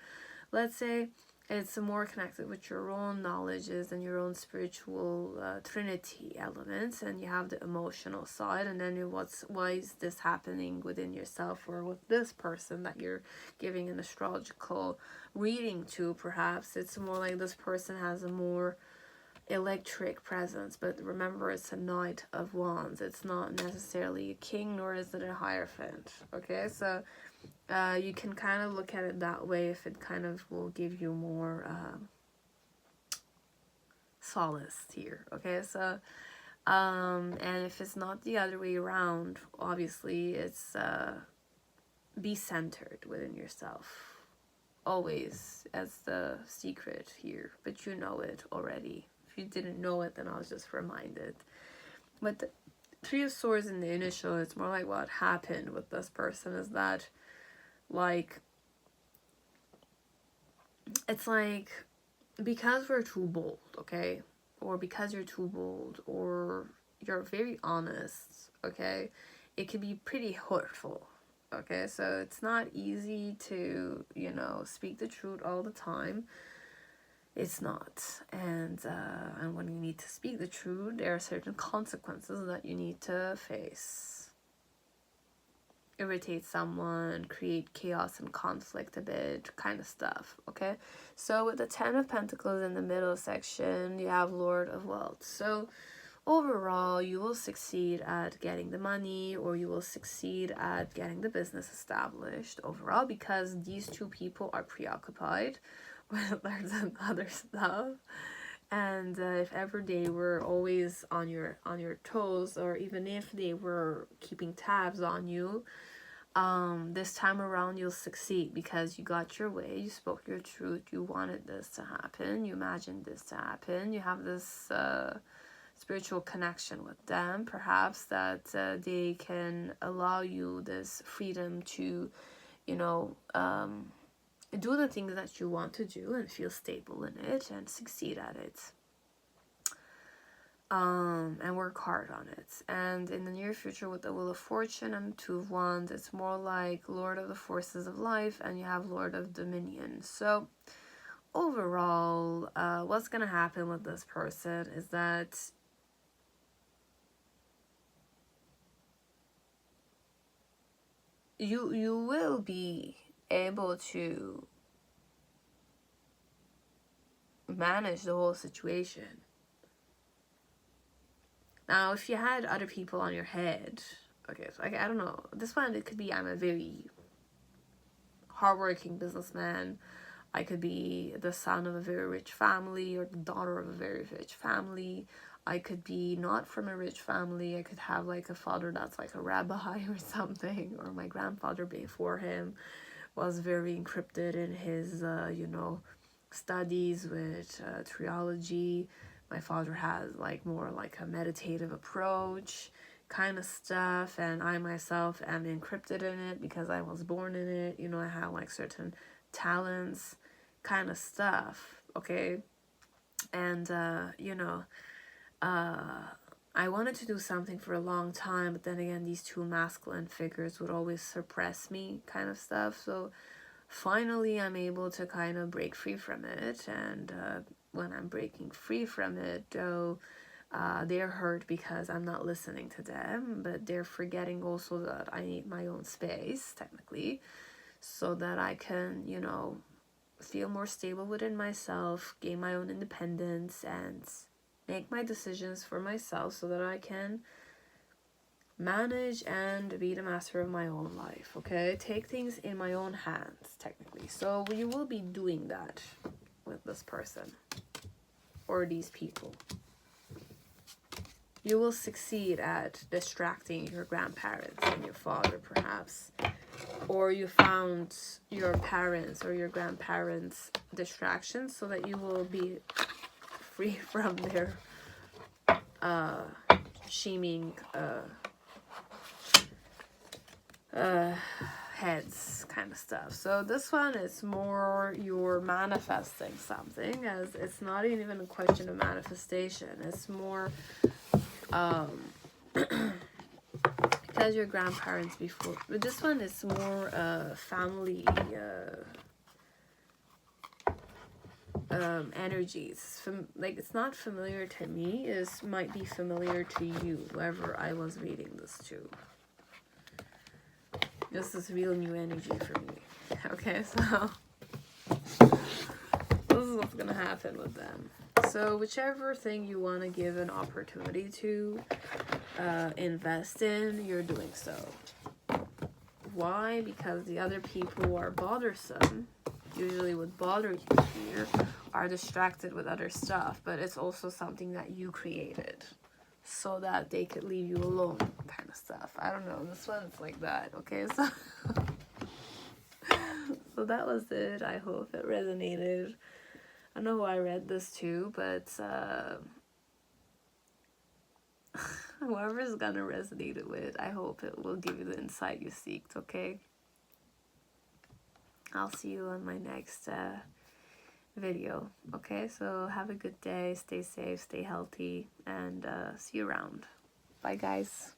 let's say, it's more connected with your own knowledges and your own spiritual trinity elements, and you have the emotional side, and then why is this happening within yourself or with this person that you're giving an astrological reading to. Perhaps it's more like this person has a more electric presence, but remember, it's a Knight of Wands. It's not necessarily a king, nor is it a Hierophant. Okay, so you can kind of look at it that way if it kind of will give you more solace here. Okay, so and if it's not the other way around, obviously it's be centered within yourself, always, as the secret here, but you know it already. If you didn't know it, then I was just reminded. But the Three of Swords in the initial, it's more like what happened with this person is that, like, it's like, because we're too bold, okay, or because you're too bold, or you're very honest, okay, it can be pretty hurtful. Okay, so it's not easy to, you know, speak the truth all the time. It's not. And when you need to speak the truth, there are certain consequences that you need to face. irritate someone, create chaos and conflict a bit, kind of stuff, okay? So with the 10 of Pentacles in the middle section, you have Lord of Wealth. So overall, you will succeed at getting the money, or you will succeed at getting the business established overall, because these two people are preoccupied with other stuff. And if ever they were always on your toes, or even if they were keeping tabs on you, this time around you'll succeed, because you got your way, you spoke your truth, you wanted this to happen, you imagined this to happen, you have this spiritual connection with them, perhaps, that they can allow you this freedom to, you know, do the things that you want to do and feel stable in it and succeed at it. And work hard on it. And in the near future, with the Wheel of Fortune and Two of Wands, it's more like Lord of the Forces of Life, and you have Lord of Dominion. So overall, what's gonna happen with this person is that you will be able to manage the whole situation. Now, if you had other people on your head, okay, so I don't know. This one, it could be I'm a very hardworking businessman. I could be the son of a very rich family, or the daughter of a very rich family. I could be not from a rich family. I could have like a father that's like a rabbi or something, or my grandfather before him was very encrypted in his, you know, studies with triology. My father has like more like a meditative approach kind of stuff, and I myself am encrypted in it because I was born in it. You know, I have like certain talents kind of stuff, okay? And you know, I wanted to do something for a long time, but then again, these two masculine figures would always suppress me kind of stuff. So finally I'm able to kind of break free from it, and when I'm breaking free from it, though, they're hurt because I'm not listening to them, but they're forgetting also that I need my own space, technically, so that I can, you know, feel more stable within myself, gain my own independence, and make my decisions for myself so that I can manage and be the master of my own life, okay? Take things in my own hands, technically. So you will be doing that with this person or these people. You will succeed at distracting your grandparents and your father, perhaps. Or you found your parents or your grandparents' distractions so that you will be free from their scheming heads kind of stuff. So this one is more you're manifesting something, as it's not even a question of manifestation. It's more because your grandparents before, but this one is more family energies. Like, it's not familiar to me, it might be familiar to you, whoever I was reading this to. This is real new energy for me. Okay, so this is what's gonna happen with them. So whichever thing you want to give an opportunity to invest in, you're doing so. Why? Because the other people who are bothersome, usually would bother you here, are distracted with other stuff, but it's also something that you created so that they could leave you alone kind of stuff. I don't know, this one's like that, okay? So so that was it. I hope it resonated. I know who I read this to, but whoever's gonna resonate it with, I hope it will give you the insight you seeked, okay? I'll see you on my next video, okay? So have a good day, stay safe, stay healthy, and see you around. Bye, guys.